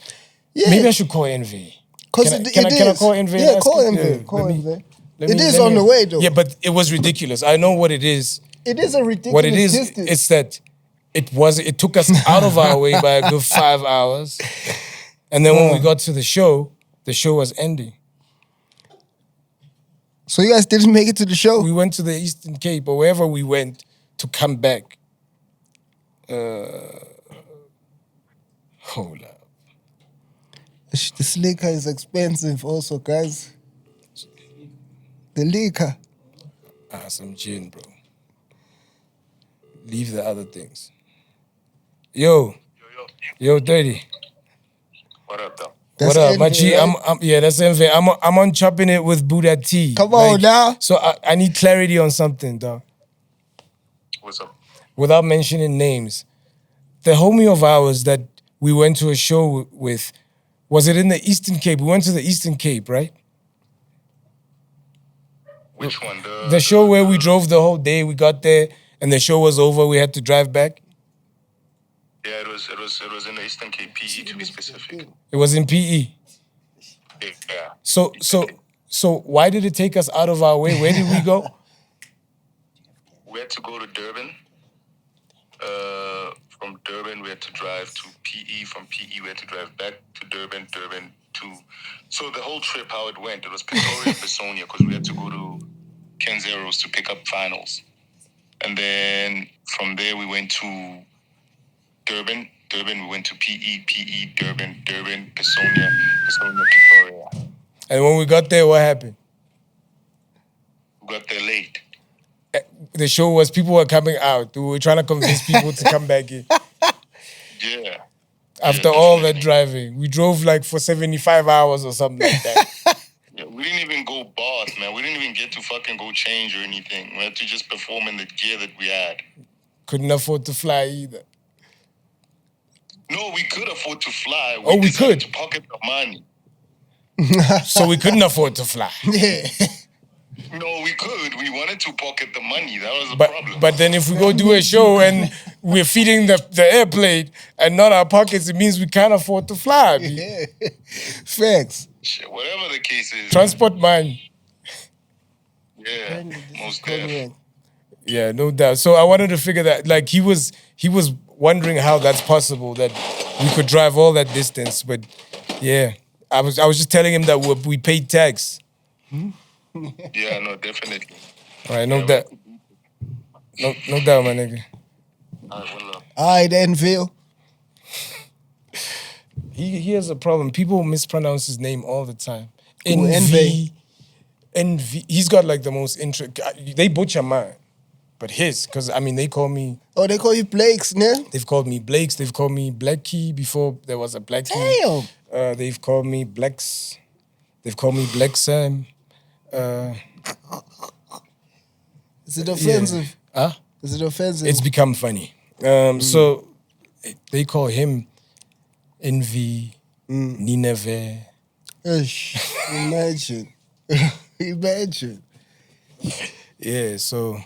Yeah. Maybe I should call Envy. Can I call Envy? Yeah, call Envy. Call Envy. It is on the way, though. Yeah, but it was ridiculous. I know what it is. It is a ridiculous What it is, distance. it's that it took us out of our way by a good 5 hours. And then when we got to the show was ending. So you guys didn't make it to the show? We went to the Eastern Cape or wherever we went to come back. Hold up. This liquor is expensive also, guys. The liquor. Some gin, bro. Leave the other things. Yo, 30. What up, though? That's what up, my G? right? That's Envy. I'm on Choppin It with Bhuda T. Come on now. So I need clarity on something, dog. What's up? Without mentioning names, the homie of ours that we went to a show with, was it in the Eastern Cape? We went to the Eastern Cape, right? Which one? The show where we drove the whole day. We got there and the show was over. We had to drive back. Yeah, it was in the Eastern Cape, PE to be specific. It was in PE. Yeah. So why did it take us out of our way? Where did we go? We had to go to Durban. From Durban, we had to drive to PE. From PE, we had to drive back to Durban. Durban to... So the whole trip, how it went, it was Pretoria, Pesonia, because we had to go to Kenzeros to pick up finals. And then from there, we went to Durban. Durban, we went to PE, Durban, Pesonia, Pretoria. And when we got there, what happened? We got there late. The show was, people were coming out. We were trying to convince people to come back in. Yeah. After all that driving, we drove like for 75 hours or something like that. Yeah, we didn't even go bath, man. We didn't even get to fucking go change or anything. We had to just perform in the gear that we had. Couldn't afford to fly either. No, we could afford to fly. We decided could. to pocket the money. So we couldn't afford to fly. Yeah. No, we could. We wanted to pocket the money. That was the But problem. but then if we go do a show and we're feeding the airplane and not our pockets, it means we can't afford to fly. Yeah. Facts. Shit, whatever the case is. Transport money. Yeah, most definitely. Yeah, no doubt. So I wanted to figure that, like, he was wondering how that's possible that we could drive all that distance. But yeah, I was just telling him that we paid tax. Yeah, no, definitely. All right, no doubt. No doubt, my nigga. All right, one love. All right, Enville. He has a problem. People mispronounce his name all the time. Envy. NV. He's got like the most they butcher mine. But his, because I mean, they call me... Oh, they call you Blakes, né? They've called me Blakes. They've called me Black Key before there was a Black Key. Damn. They've called me Blacks. They've called me Black Sam. Is it offensive? Huh? Is it offensive? It's become funny. So they call him Envy, Nineveh. Imagine. Imagine. Yeah, so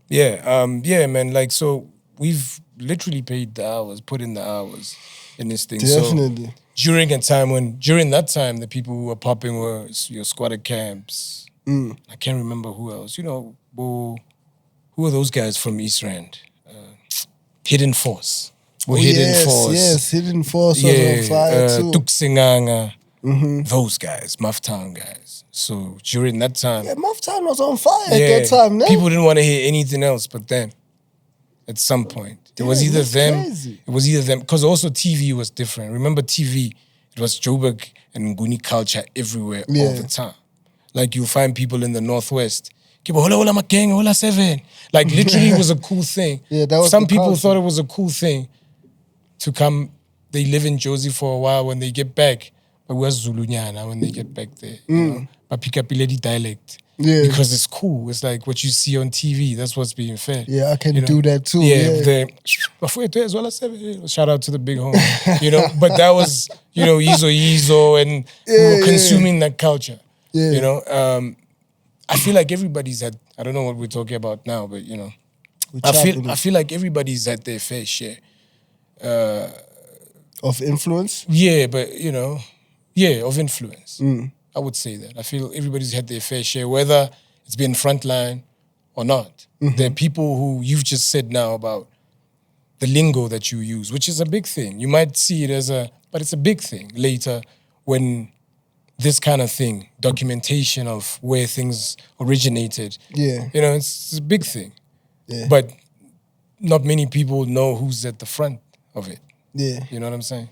yeah, man. Like, so we've literally paid the hours, put in the hours in this thing. Definitely. So during that time, the people who were popping were your squatter camps. I can't remember who else. You know, who are those guys from East Rand? Hidden Force. Hidden Force. Yes, Hidden Force was on fire too. Tuksinganga. Those guys, Maftown guys. So during that time, Yeah, Maftown was on fire at that time, no? people didn't want to hear anything else but them. At some point, it was either that's them. crazy. It was either them, because also TV was different. Remember TV? It was Joburg and Nguni culture everywhere all the time. Like you find people in the Northwest. Hola, hola, gang, hola, 7. Like literally, it was a cool thing. Yeah, that was some the people culture. thought it was a cool thing to come. They live in Jozi for a while. When they get back, but we're Zulunyana when they get back there. You know, but pick up Iledi dialect. Yeah. Because it's cool. It's like what you see on TV. That's what's being fed. Yeah, I can you know? do that too. Yeah, Yeah. as well as 7. Shout out to the big home. You know, but that was, you know, Yizo, and we were consuming that culture. Yeah. You know, I feel like everybody's had, I don't know what we're talking about now, but you know, I feel like everybody's had their fair share. Of influence? Yeah, but you know, of influence. I would say that. I feel everybody's had their fair share, whether it's been frontline or not. There are people who you've just said now about the lingo that you use, which is a big thing. You might see it but it's a big thing later when this kind of thing, documentation of where things originated. Yeah. You know, it's a big thing. Yeah. But not many people know who's at the front of it. Yeah. You know what I'm saying?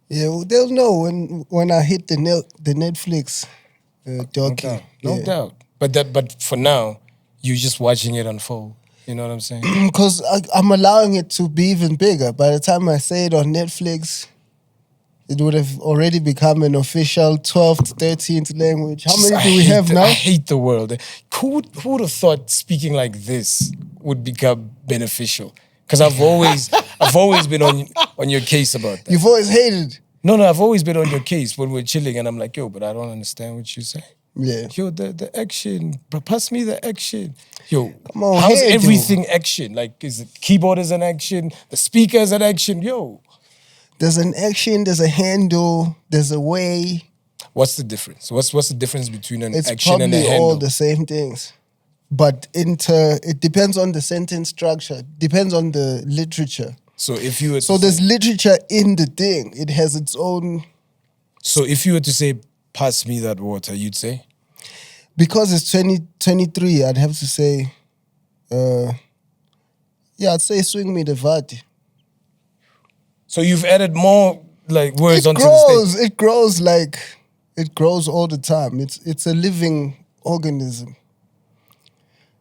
Yeah, well, they'll know when I hit the Netflix docu. No doubt. But for now, you're just watching it unfold. You know what I'm saying? Because I'm allowing it to be even bigger. By the time I say it on Netflix, it would have already become an official 12th, 13th language. How many do we have now? I hate the world. Who would have thought speaking like this would become beneficial? Because I've always been on your case about that. You've always hated. No, I've always been on your case when we're chilling and I'm like, yo, but I don't understand what you say. Yeah. Yo, the action, pass me the action. Yo, Come on, how's hey, everything action? Like, is the keyboard is an action? The speaker is an action? Yo. There's an action, there's a handle, there's a way. What's the difference? What's the difference between an It's action and a probably handle? all the same things. But it depends on the sentence structure, depends on the literature. So if you were So there's literature in the thing. It has its own. So if you were to say, pass me that water, you'd say? Because it's 2023, I'd have to say, I'd say swing me the vati. So you've added more like words It onto the stage. It grows all the time. It's a living organism.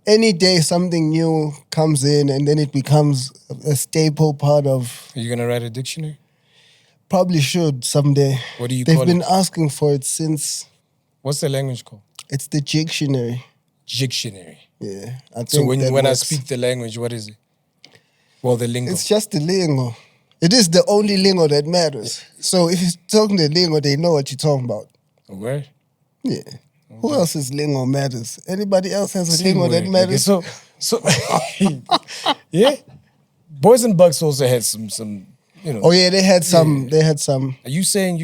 Any day something new comes in and then it becomes a staple part of. Are you gonna write a dictionary? Probably should someday. What do you They've call been it? asking for it since. What's the language called? It's the dictionary. Dictionary. Yeah, I think So when that I works. speak the language, what is it? Well, the lingo. It's just the lingo. It is the only lingo that matters. So if you're talking the lingo, they know what you're talking about. A word? Yeah. Who else's lingo matters? Anybody else has a Same lingo that word, matters? nigga. So yeah. Boys and Bucks also had some you know. Oh yeah, they had some. They had some. Are you saying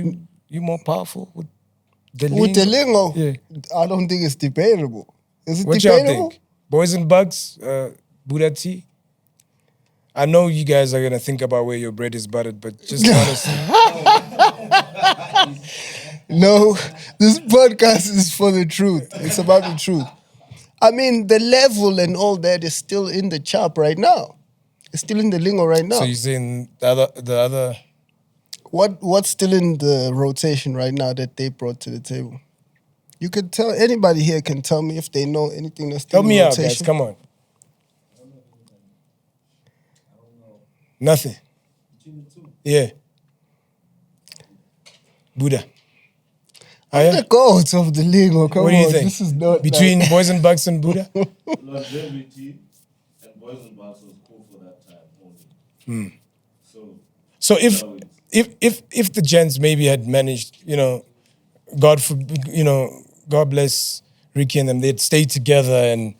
you more powerful with the lingo? With the lingo, Yeah. I don't think it's debatable. Is it What y'all debatable? think? Boys and Bucks, Bhuda T. I know you guys are gonna think about where your bread is buttered, but just honestly. No, this podcast is for the truth. It's about the truth. I mean, the level and all that is still in the chop right now. It's still in the lingo right now. So you're saying the other What's still in the rotation right now that they brought to the table? You could tell, anybody here can tell me if they know anything that's still help in me out, rotation. guys. Come on. Nothing. Yeah. Buddha. I'm the goat of the lingo. Come What do you on, think? this is not Between like, Boys and Bucks and Bhuda? Longevity and Boys and Bucks was cool for that time only. So if the gents maybe had managed, God bless Ricky and them, they'd stayed together and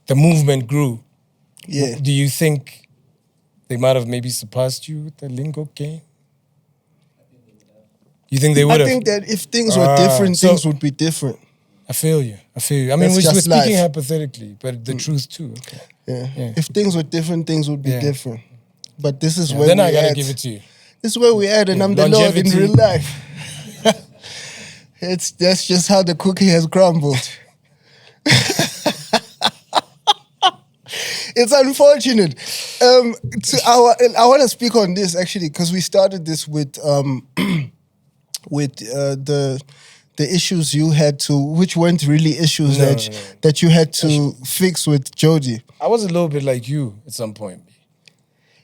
the movement grew. yeah. Do you think they might have maybe surpassed you with the lingo game? You think they would I have? think that if things were different, so- things would be different. I feel you. I mean, That's we're just speaking life. hypothetically, but the truth too. Okay. Yeah. If things were different, things would be Yeah. different. But this is Yeah, where then we I gotta at. give it to you. This is where we at, and Yeah, I'm the Lord in longevity. real life. That's just how the cookie has crumbled. It's unfortunate. I want to speak on this actually because we started this with the issues you had to, which weren't really issues No, that you had to fix with Jody. I was a little bit like you at some point.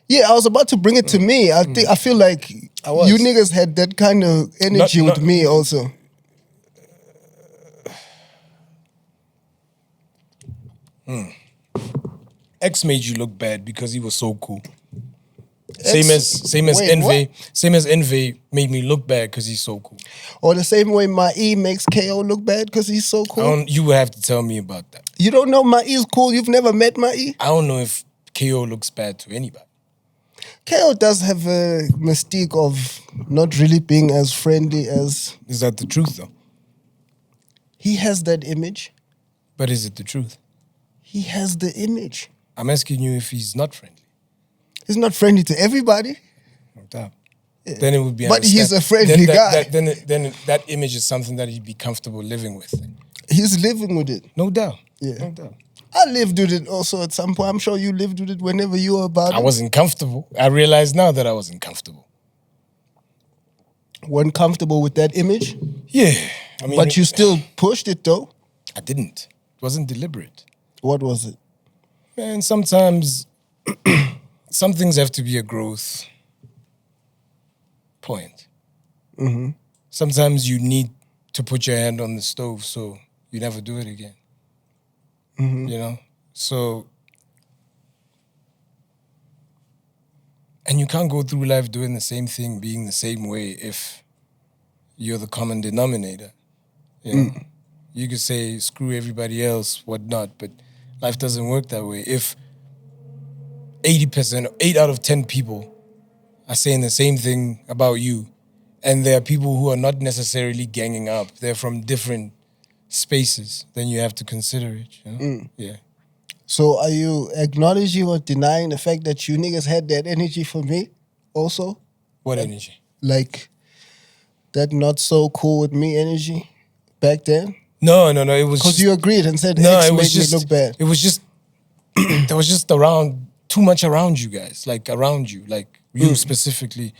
Yeah, I was about to bring it to me. I feel like I was. you niggas had that kind of energy Not- with me also. X made you look bad because he was so cool. X- Same as wait, Envy. what? Same as Envy made me look bad because he's so cool. Or the same way my E makes KO look bad because he's so cool. You would have to tell me about that. You don't know my E's cool? You've never met my E? I don't know if KO looks bad to anybody. KO does have a mystique of not really being as friendly as... Is that the truth though? He has that image. But is it the truth? He has the image. I'm asking you if he's not friendly. He's not friendly to everybody. No doubt. Then it would be. But he's a friendly then guy. Then that image is something that he'd be comfortable living with. He's living with it. No doubt. Yeah. No doubt. I lived with it also at some point. I'm sure you lived with it whenever you were about I it. wasn't comfortable. I realize now that I wasn't comfortable. Weren't comfortable with that image. Yeah. I mean, But you still pushed it though. I didn't. It wasn't deliberate. What was it? Man, sometimes some things have to be a growth point. Mm-hmm. Sometimes you need to put your hand on the stove so you never do it again. Mm-hmm. You know? So, and you can't go through life doing the same thing, being the same way if you're the common denominator. You know? You could say, screw everybody else, whatnot, but life doesn't work that way. If 80%, 8 out of 10 people are saying the same thing about you, and there are people who are not necessarily ganging up, they're from different spaces, then you have to consider it. You know? Yeah. So are you acknowledging or denying the fact that you niggas had that energy for me also? What energy? Like that not so cool with me energy back then? No, it was Because just, you agreed and said no, X it made was just me look bad. It was just there was just too much around you guys, like around you, like you specifically.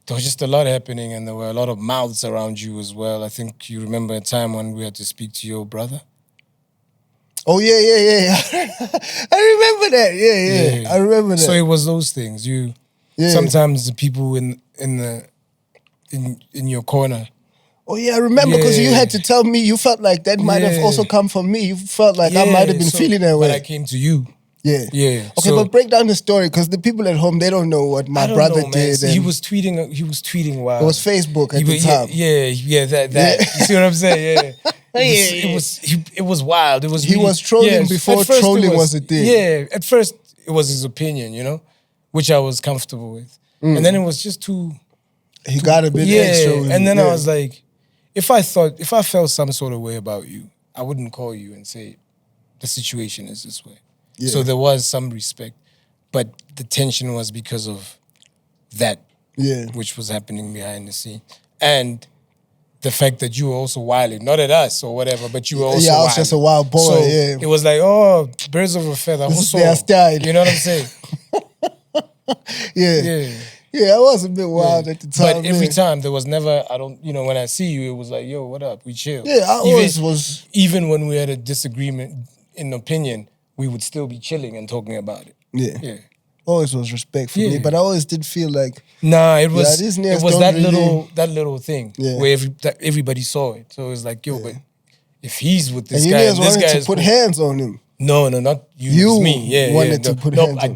There was just a lot happening, and there were a lot of mouths around you as well. I think you remember a time when we had to speak to your brother. Oh yeah. I remember that. Yeah. I remember that. So it was those things. Sometimes the people in your corner. Oh yeah, I remember because you Yeah. had to tell me you felt like that might have Yeah. also come from me. You felt like I might have been feeling that way. But I came to you. Yeah. Yeah. Okay, so- but break down the story because the people at home, they don't know what my I don't brother know, man. did. So and he was tweeting while it was Facebook at He the was- time. Yeah, that. You see what I'm saying? Yeah. It was wild. It was. He really- was trolling yeah, before at first it trolling was a thing. Yeah, at first it was his opinion, you know, which I was comfortable with, and then it was just too. He got a bit extra. with and it, then yeah. I was like, if I felt some sort of way about you, I wouldn't call you and say the situation is this way. Yeah. So there was some respect, but the tension was because of that, Yeah. which was happening behind the scene, and the fact that you were also wilding, not at us or whatever, but you were also Yeah, I was wilding. just a wild boy, So yeah. it was like, oh, birds of a feather. This is also. their style. You know what I'm saying? Yeah. Yeah. I was a bit wild at the time. But every yeah. time there was never, when I see you, it was like, yo, what up? We chill. Yeah, I always was. Even when we had a disagreement in opinion, we would still be chilling and talking about it. Yeah. Yeah. always was respect for me, Yeah. but I always did feel like, Nah, it was these it niggas was don't that really- little thing Yeah. where everybody saw it. So it was like, yo, but if he's with this and you guy, niggas and this wanted guy to is put cool. hands on him. No, not you. You It's me. Yeah, wanted yeah. to put no, hands I on.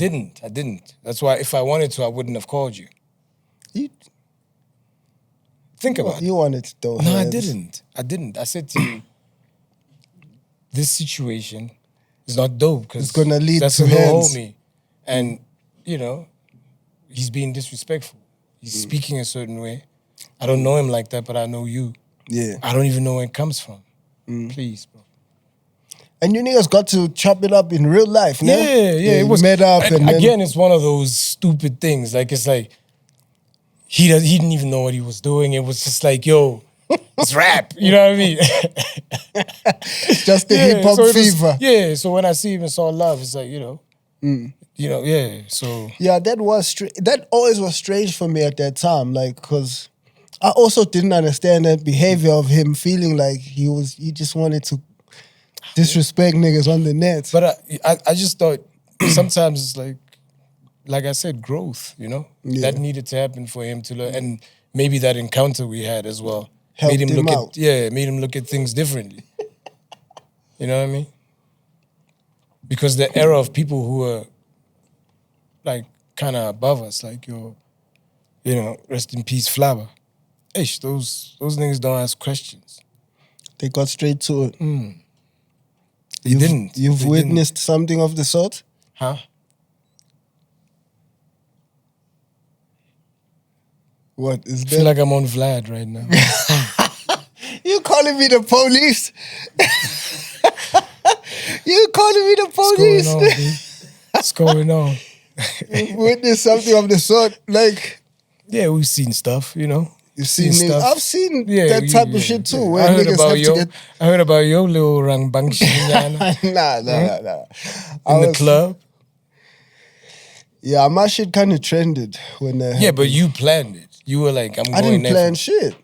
didn't. That's why if I wanted to, I wouldn't have called you. You, Think about it. you wanted to throw No, hands. I didn't. I said to you, this situation is not dope because It's gonna lead that's to a little hands. homie, and you know, he's being disrespectful. He's speaking a certain way. I don't know him like that, but I know you. Yeah. I don't even know where it comes from. Please, bro. And you niggas got to chop it up in real life, no? Yeah, it you was met up and then again. It's one of those stupid things. Like it's like he didn't even know what he was doing. It was just like, yo, it's rap. You know what I mean? just the hip hop so it was- fever. yeah. So when I see him and saw love, it's like yeah. So Yeah, that was that always was strange for me at that time, like because I also didn't understand that behavior of him feeling like he just wanted to disrespect niggas on the net. but I just thought sometimes it's like I said, growth. You know, Yeah. that needed to happen for him to learn, and maybe that encounter we had as well Helped made him him look out. made him look at things differently. You know what I mean? Because the era of people who are like kind of above us, like you know, rest in peace, Flower. Ish, those niggas don't ask questions. They got straight to it. They didn't. You've They witnessed something of the sort? didn't. Huh? What is I feel that? like I'm on Vlad right now. You calling me the police? You calling me the What's police? going on, dude? What's going on? You've witnessed something of the sort? Like, Yeah, we've seen stuff, you know. you've seen niggas. I've seen that type of shit too, where I heard niggas about have yo. to get... I heard about your little rangbang shinyana Nah. in the club. Yeah, my shit kind of trended when that Yeah, but happened. you planned it. You were like, I'm I going didn't there. plan shit.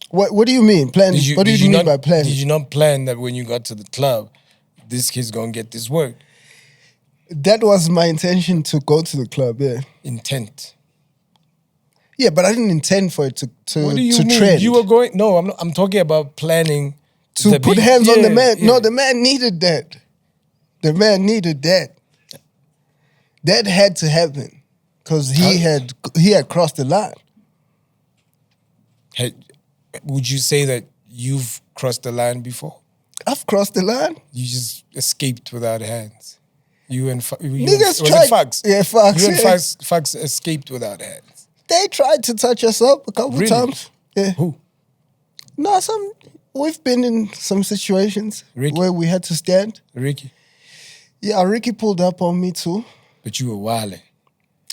What do you mean? Plan? What do you mean not, by plan? Did you not plan that when you got to the club, this kid's gonna get this work? That was my intention to go to the club, yeah. Intent. Yeah, but I didn't intend for it to What do you to mean? trend. You were going? No, I'm talking about planning to the put big- hands on the yeah, man. yeah. No, the man needed that. The man needed that. That had to happen because he had crossed the line. Would you say that you've crossed the line before? I've crossed the line. You just escaped without hands. You and Niggas was it tried- Fox? Yeah, Fox, You and yeah. Fox escaped without hands. They tried to touch us up a couple Really? times. Yeah. Who? No, we've been in some situations Ricky? where we had to stand. Ricky. Yeah, Ricky pulled up on me too. But you were wilding.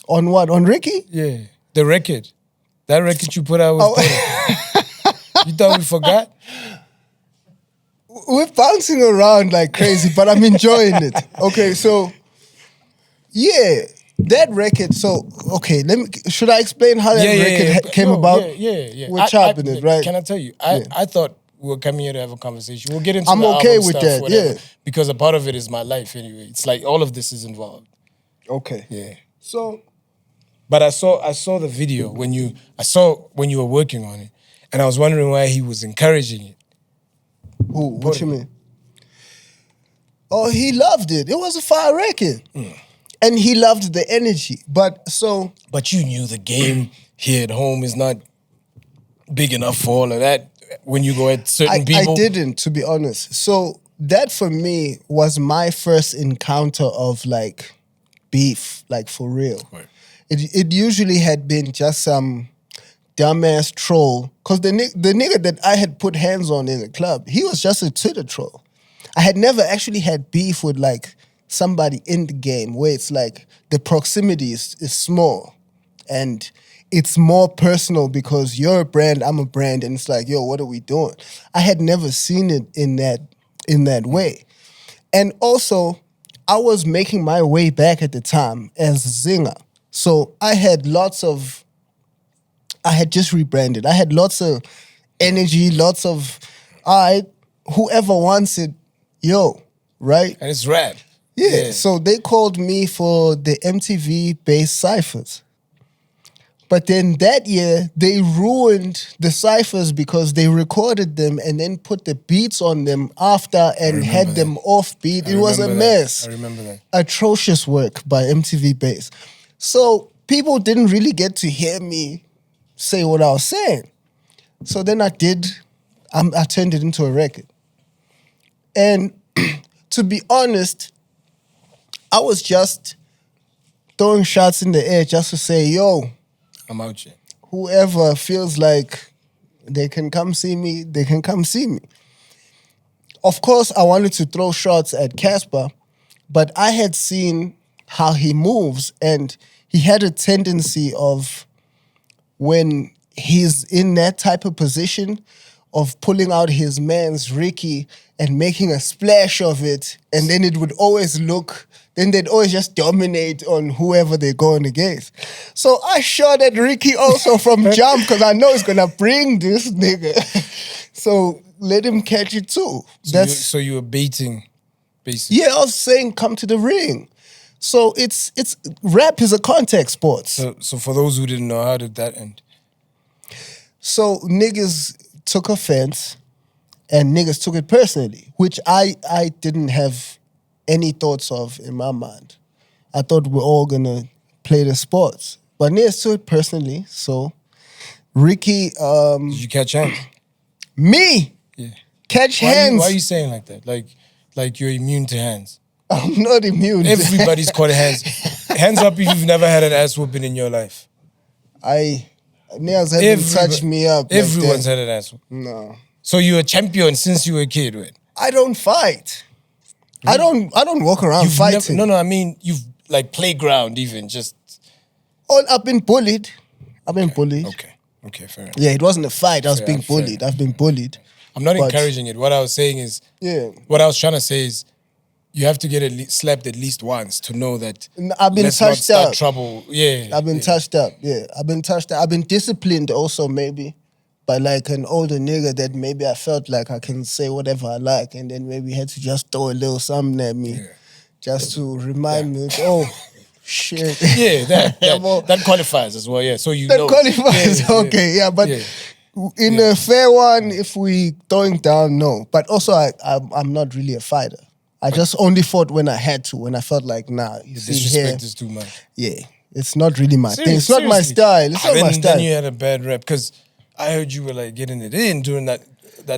On what? On Ricky? Yeah. The record. That record you put out was funny. You thought we forgot? We're bouncing around like crazy, but I'm enjoying it. Okay, so yeah, that record. So okay, should I explain how that record came No, about? Yeah. We're chopping it, right? Can I tell you? Yeah. I thought we were coming here to have a conversation. We'll get into I'm the okay album with stuff, that, whatever, yeah. because a part of it is my life anyway. It's like all of this is involved. Okay. Yeah. So But I saw the video when you were working on it, and I was wondering why he was encouraging it. who? What you mean? Oh, he loved it. It was a fire record. And he loved the energy. But you knew the game here at home is not big enough for all of that. When you go at certain people, I didn't, to be honest. So that for me was my first encounter of like beef, like for real. Right. It usually had been just some dumbass troll. Cause the nigga that I had put hands on in the club, he was just a Twitter troll. I had never actually had beef with like somebody in the game where it's like the proximity is small and it's more personal because you're a brand, I'm a brand, and it's like, yo, what are we doing? I had never seen it in that way. And also, I was making my way back at the time as a singer. So I had just rebranded. I had lots of energy, lots of, all right, whoever wants it, yo, right? and it's rap. Yeah, so they called me for the MTV-based ciphers. But then that year, they ruined the ciphers because they recorded them and then put the beats on them after and had remember them off beat. I It was a remember that. mess. I remember that. Atrocious work by MTV Base. So people didn't really get to hear me say what I was saying. So then I turned it into a record. And to be honest, I was just throwing shots in the air just to say, yo, I'm out here. whoever feels like they can come see me, they can come see me. Of course, I wanted to throw shots at Casper, but I had seen how he moves, and he had a tendency of, when he's in that type of position, of pulling out his man's Ricky and making a splash of it, and then it would always look, then they'd always just dominate on whoever they're going against. So I shot at Ricky also from jump because I know it's gonna bring this nigga. So let him catch it too. So you were baiting, basically. Yeah, I was saying come to the ring. So it's rap is a contact sport. So for those who didn't know, how did that end? So niggas took offense and niggas took it personally, which I didn't have any thoughts of in my mind. I thought we're all gonna play the sports. But niggas took it personally, so Ricky, Did you catch hands? me, Yeah. catch Why hands. are you saying like that? Like you're immune to hands. I'm not immune. Everybody's caught hands. Hands up if you've never had an ass whooping in your life. Niggas haven't touched me up. Like Everyone's that. had an ass whooping. No. So you're a champion since you were a kid, right? I don't fight. I don't walk around fighting. I mean you've like playground even just. Oh, I've been bullied. Bullied. Okay, fair enough. Yeah, it wasn't a fight. I was Fair, being fair. bullied. I've been bullied. I'm not But- encouraging it. What I was saying is, what I was trying to say is, you have to get slapped at least once to know that. I've been let's not touched start up. trouble. Yeah, I've been touched up. Yeah, I've been touched up. I've been disciplined also maybe by like an older nigga that maybe I felt like I can say whatever I like, and then maybe had to just throw a little something at me just to remind me, oh, shit. Yeah, Well, that qualifies as well. Yeah, so you that know. qualifies. Yeah, Okay, yeah, but yeah. in a fair one, if we throwing down, no. But also, I'm not really a fighter. I just only fought when I had to, when I felt like, nah, you The see disrespect here, is too much. yeah, it's not really my thing. It's not my Seriously. style. It's not my style. Then you had a bad rep because I heard you were like getting it in during that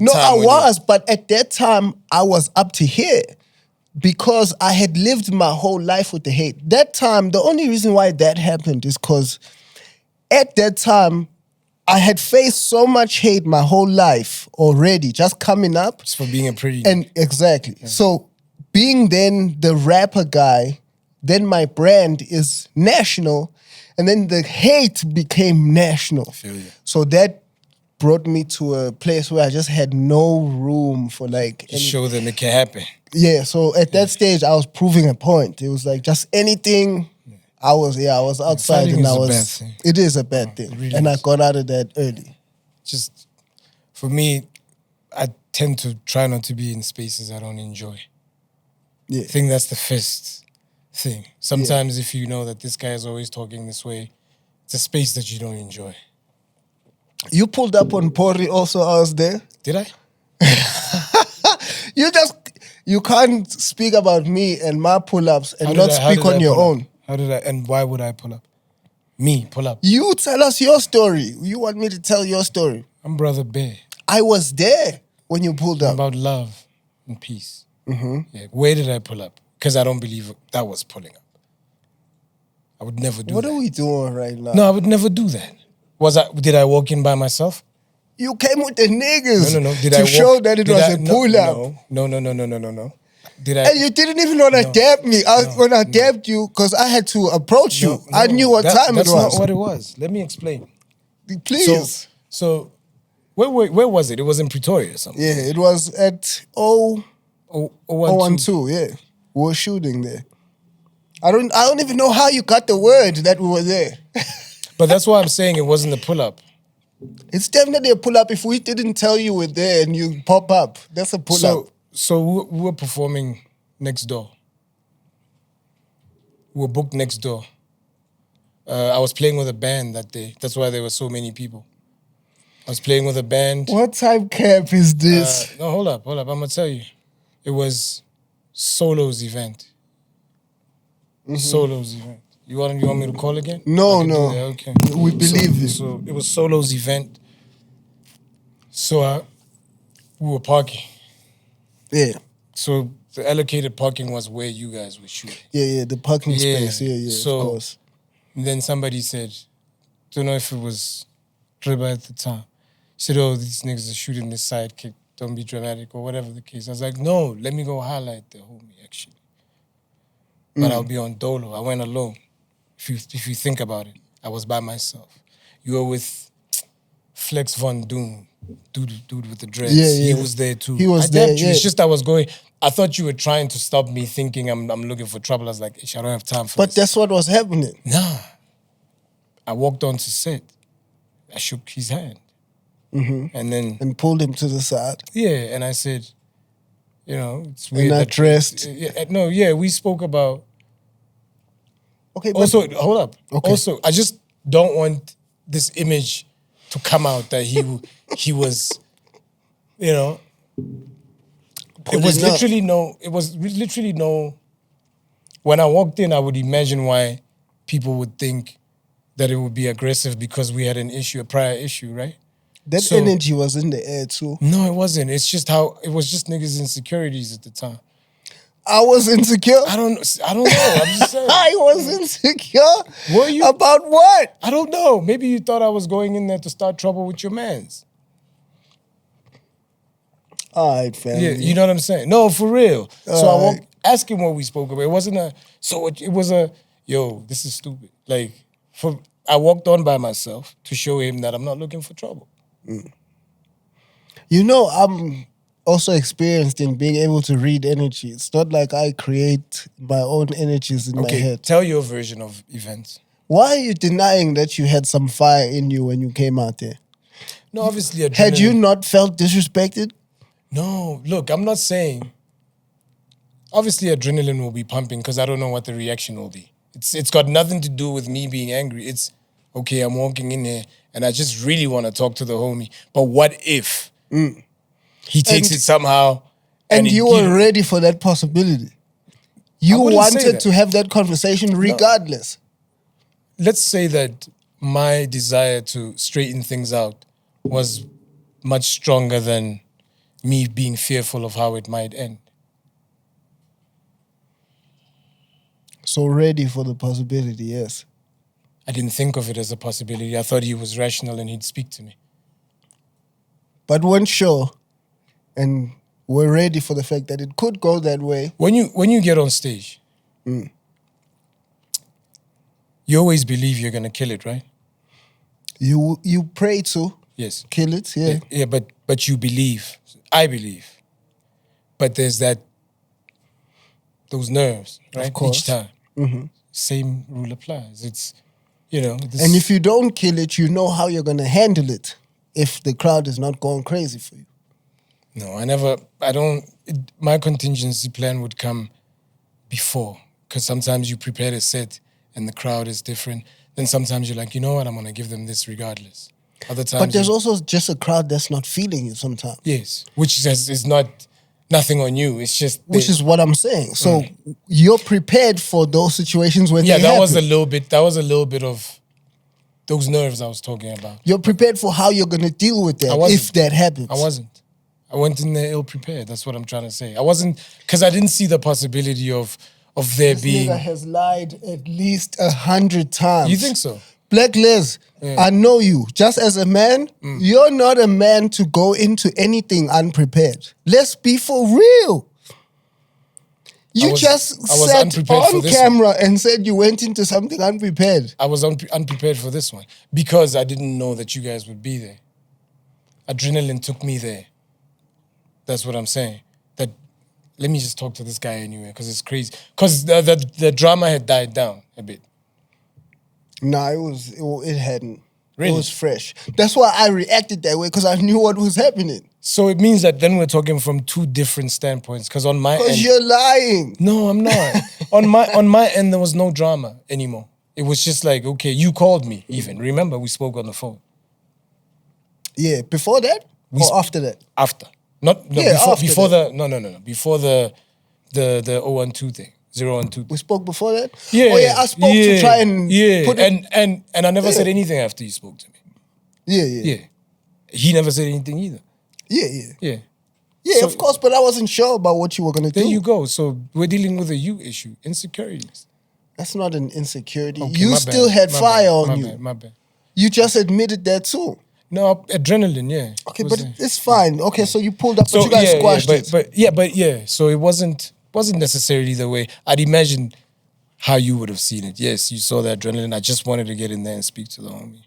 No, time. I when you- was, but at that time, I was up to here because I had lived my whole life with the hate. That time, the only reason why that happened is because at that time, I had faced so much hate my whole life already, just coming up. Just for being a pretty. And exactly. So being then the rapper guy, then my brand is national, and then the hate became national. feel you. So that brought me to a place where I just had no room for like Just show them it can happen. yeah. So at that stage, I was proving a point. It was like just anything. I was outside fighting and is I a was. bad thing. It is a bad thing, it really and I is. got out of that early. Just for me, I tend to try not to be in spaces I don't enjoy. Yeah. I think that's the first thing. Sometimes if you know that this guy is always talking this way, it's a space that you don't enjoy. You pulled up on Pori also. I was there. Did I? You can't speak about me and my pull-ups and How not did I- how speak did I on your pull up? own. How did I? And why would I pull up? Me pull up. You tell us your story. You want me to tell your story. I'm Brother Bear. I was there when you pulled up. About love and peace. Yeah. Where did I pull up? Because I don't believe that was pulling up. I would never do What that. are we doing right now? No, I would never do that. Did I walk in by myself? You came with the niggas No. Did to I walk, show that it did was I- a pull-up. No. Did I? And you didn't even want to dab me. When I dabbed you, because I had to approach you. I knew what time it was. That's not what it was. Let me explain. Please. So where was it? It was in Pretoria or something. Yeah, it was at 012. 012, yeah. We were shooting there. I don't even know how you got the word that we were there. But that's why I'm saying it wasn't a pull-up. It's definitely a pull-up. If we didn't tell you we're there and you pop up, that's a pull-up. So we were performing next door. We were booked next door. I was playing with a band that day. That's why there were so many people. I was playing with a band. What type cap is this? No, hold up. I'm gonna tell you. It was Solo's event. Solo's event. You want me to call again? No, I can do no. that, okay. We believe you. So it was Solo's event. So we were parking. Yeah. So the allocated parking was where you guys were shooting. Yeah, the parking space. Yeah, So, of course. Then somebody said, don't know if it was Reba at the time. He said, oh, these niggas are shooting this sidekick. Don't be dramatic or whatever the case. I was like, no, let me go highlight the homie, actually. But I'll be on Dolo. I went alone. If you think about it, I was by myself. You were with Flex Von Doom, dude with the dreads. Yeah. He was there too. He was I there, dabbed you. yeah. It's just I thought you were trying to stop me thinking I'm looking for trouble. I was like, I don't have time for But this. that's what was happening. Nah. I walked onto set. I shook his hand. And then, And pulled him to the side. yeah, and I said, it's weird. And I that- dressed. We spoke about. Okay, but Also, hold up. Okay. Also, I just don't want this image to come out that he was, it was Pulling up. literally no. When I walked in, I would imagine why people would think that it would be aggressive because we had a prior issue, right? that So- energy was in the air too. No, it wasn't. It's just it was just niggas' insecurities at the time. I was insecure. I don't know. I'm just saying. I was insecure. Were you? About what? I don't know. Maybe you thought I was going in there to start trouble with your mans. All right, family. Yeah, you know what I'm saying? No, for real. So I Alright. walked, ask him what we spoke about. It wasn't it was yo, this is stupid. Like, I walked on by myself to show him that I'm not looking for trouble. I'm also experienced in being able to read energy. It's not like I create my own energies in my Okay, head. tell your version of events. Why are you denying that you had some fire in you when you came out there? No, obviously adrenaline. Had you not felt disrespected? No, look, I'm not saying. Obviously, adrenaline will be pumping because I don't know what the reaction will be. It's got nothing to do with me being angry. It's okay. I'm walking in here and I just really want to talk to the homie. But what if he takes And- it somehow? And he- you were ready for that possibility. You wouldn't say wanted that. to have that conversation regardless. Let's say that my desire to straighten things out was much stronger than me being fearful of how it might end. So ready for the possibility, yes. I didn't think of it as a possibility. I thought he was rational and he'd speak to me. But weren't sure and were ready for the fact that it could go that way. When you get on stage, you always believe you're gonna kill it, right? You pray to Yes. kill it, yeah. Yeah, but you believe. I believe. But there's those nerves, right? course. Each time. Same rule applies. It's, this, And if you don't kill it, you know how you're going to handle it if the crowd is not going crazy for you. No, my contingency plan would come before. Because sometimes you prepare a set and the crowd is different. Then sometimes you're like, you know what, I'm going to give them this regardless. Other times. But there's also just a crowd that's not feeling you sometimes. Yes, which is not nothing on you. It's just. Which is what I'm saying. So you're prepared for those situations when Yeah, they that happen. was a little bit of those nerves I was talking about. You're prepared for how you're going to deal with that I wasn't. if that happens. I wasn't. I went in there ill prepared. That's what I'm trying to say. I wasn't, because I didn't see the possibility of there This being. nigga has lied at least 100 times. You think so? Blaklez, I know you. Just as a man, you're not a man to go into anything unprepared. Let's be for real. You was just unprepared sat for on this camera and said you went into something unprepared. I was unprepared for this one because I didn't know that you guys would be there. Adrenaline took me there. That's what I'm saying. That let me just talk to this guy anyway because it's crazy. Because the drama had died down a bit. Nah, it hadn't. Really? It was fresh. That's why I reacted that way, because I knew what was happening. So it means that then we're talking from two different standpoints. Because on my end, Because you're lying. no, I'm not. on my end, there was no drama anymore. It was just like, okay, you called me. Even remember, we spoke on the phone Yeah, before that or after that? after. Not no, Yeah, before, after before that. the no before the 012 thing 012. We spoke before that? Yeah. Oh, yeah, I spoke to try and put it... and I never said anything after you spoke to me. Yeah, yeah. Yeah. He never said anything either. Yeah, yeah. Yeah. Yeah, So- of course, but I wasn't sure about what you were going to do. There you go. So we're dealing with a you issue, insecurities. That's not an insecurity. Okay, You my still bad, had my fire bad, on my you. Bad, my bad. You just admitted that too. No, adrenaline, yeah. Okay, Was but there. it's fine. Okay, so you pulled up, but you guys squashed it. But yeah. So it wasn't necessarily the way I'd imagined how you would have seen it. Yes, you saw the adrenaline. I just wanted to get in there and speak to the homie,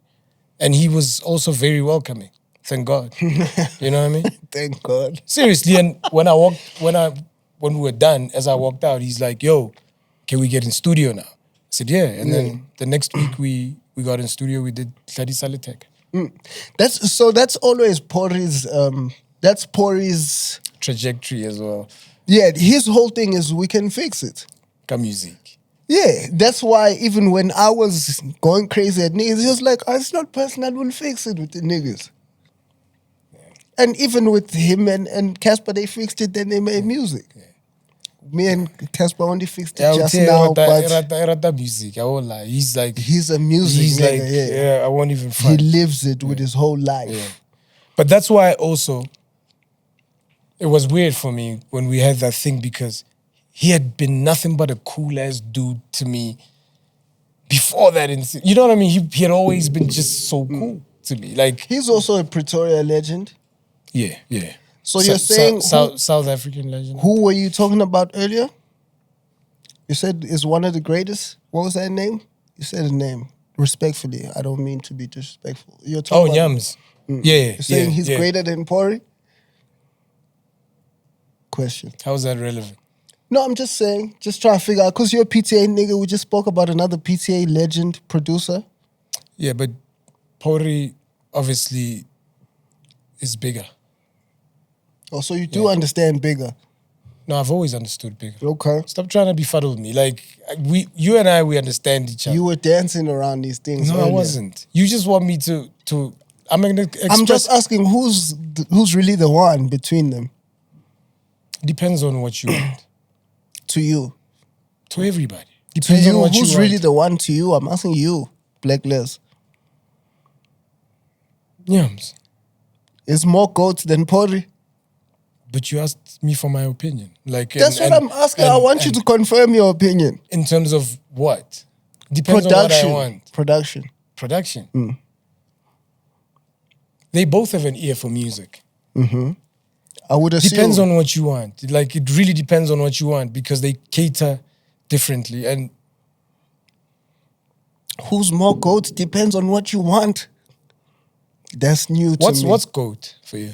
and he was also very welcoming. Thank God. You know what I mean? Thank God. Seriously, and when we were done, as I walked out, he's like, "Yo, can we get in studio now?" I said, "Yeah." And then the next week we got in studio. We did Tladi Salitek. That's always Pori's. That's Pori's. Trajectory as well. Yeah, his whole thing is we can fix it. Ka music. Yeah, that's why even when I was going crazy at niggas, he was like, "Oh, it's not personal, we'll fix it with the niggas." And even with him and Casper, they fixed it, then they made music. Me and Casper only fixed it I would just say now, but Erata music. I won't lie. He's like, he's a music he's nigga, like, yeah. I won't even He front. lives it with his whole life. Yeah. But that's why also it was weird for me when we had that thing because he had been nothing but a cool ass dude to me before that. You know what I mean? He had always been just so cool to me. Like, He's also a Pretoria legend. yeah. So you're saying South African legend. who were you talking about earlier? You said is one of the greatest. What was that name? You said a name. Respectfully, I don't mean to be disrespectful. You're talking about Nyams. Yeah. You're saying he's greater than Pori? Question. How is that relevant? No, I'm just saying, just trying to figure out, because you're a PTA nigga, we just spoke about another PTA legend producer. Yeah, but Pori obviously is bigger. Oh, so you do understand bigger. No, I've always understood bigger. Okay. Stop trying to befuddle me. Like, you and I, we understand each other. You were dancing around these things No, earlier. I wasn't. You just want me to I'm gonna express. I'm just asking who's really the one between them Depends on what you want. to you. To everybody. To Depends you, on what who's you really want. the one to you? I'm asking you, Blaklez. Nyams. Is more goats than Pori? But you asked me for my opinion. Like That's what I'm asking. I want you to confirm your opinion. In terms of what? Depends on what I Production. want. Production. Production. They both have an ear for music. I would assume. Depends on what you want. Like, it really depends on what you want because they cater differently. And who's more goats depends on what you want. That's new to me. what's GOAT for you?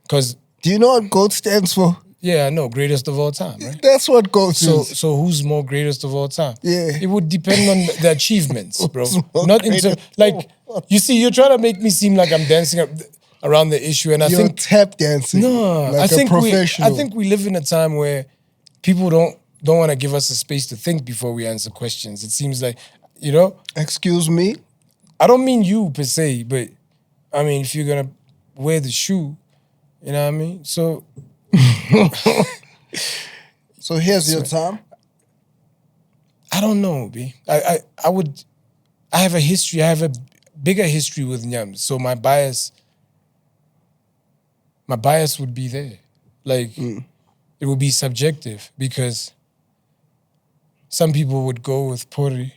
Because, Do you know what GOAT stands for? yeah, I know, greatest of all time, right? That's what GOAT is. So who's more greatest of all time? Yeah. It would depend on the achievements, bro. Who's more Not in greatest terms, like, you see, you're trying to make me seem like I'm dancing around the issue, and I You're think tap dancing. no, like I think a professional. I think we live in a time where people don't want to give us a space to think before we answer questions. It seems like, you know, Excuse me? I don't mean you per se, but I mean if you're gonna wear the shoe, you know what I mean. So So here's your time. I don't know, B. I have a history. I have a bigger history with Nyams. So my bias would be there. Like, it would be subjective because some people would go with Pori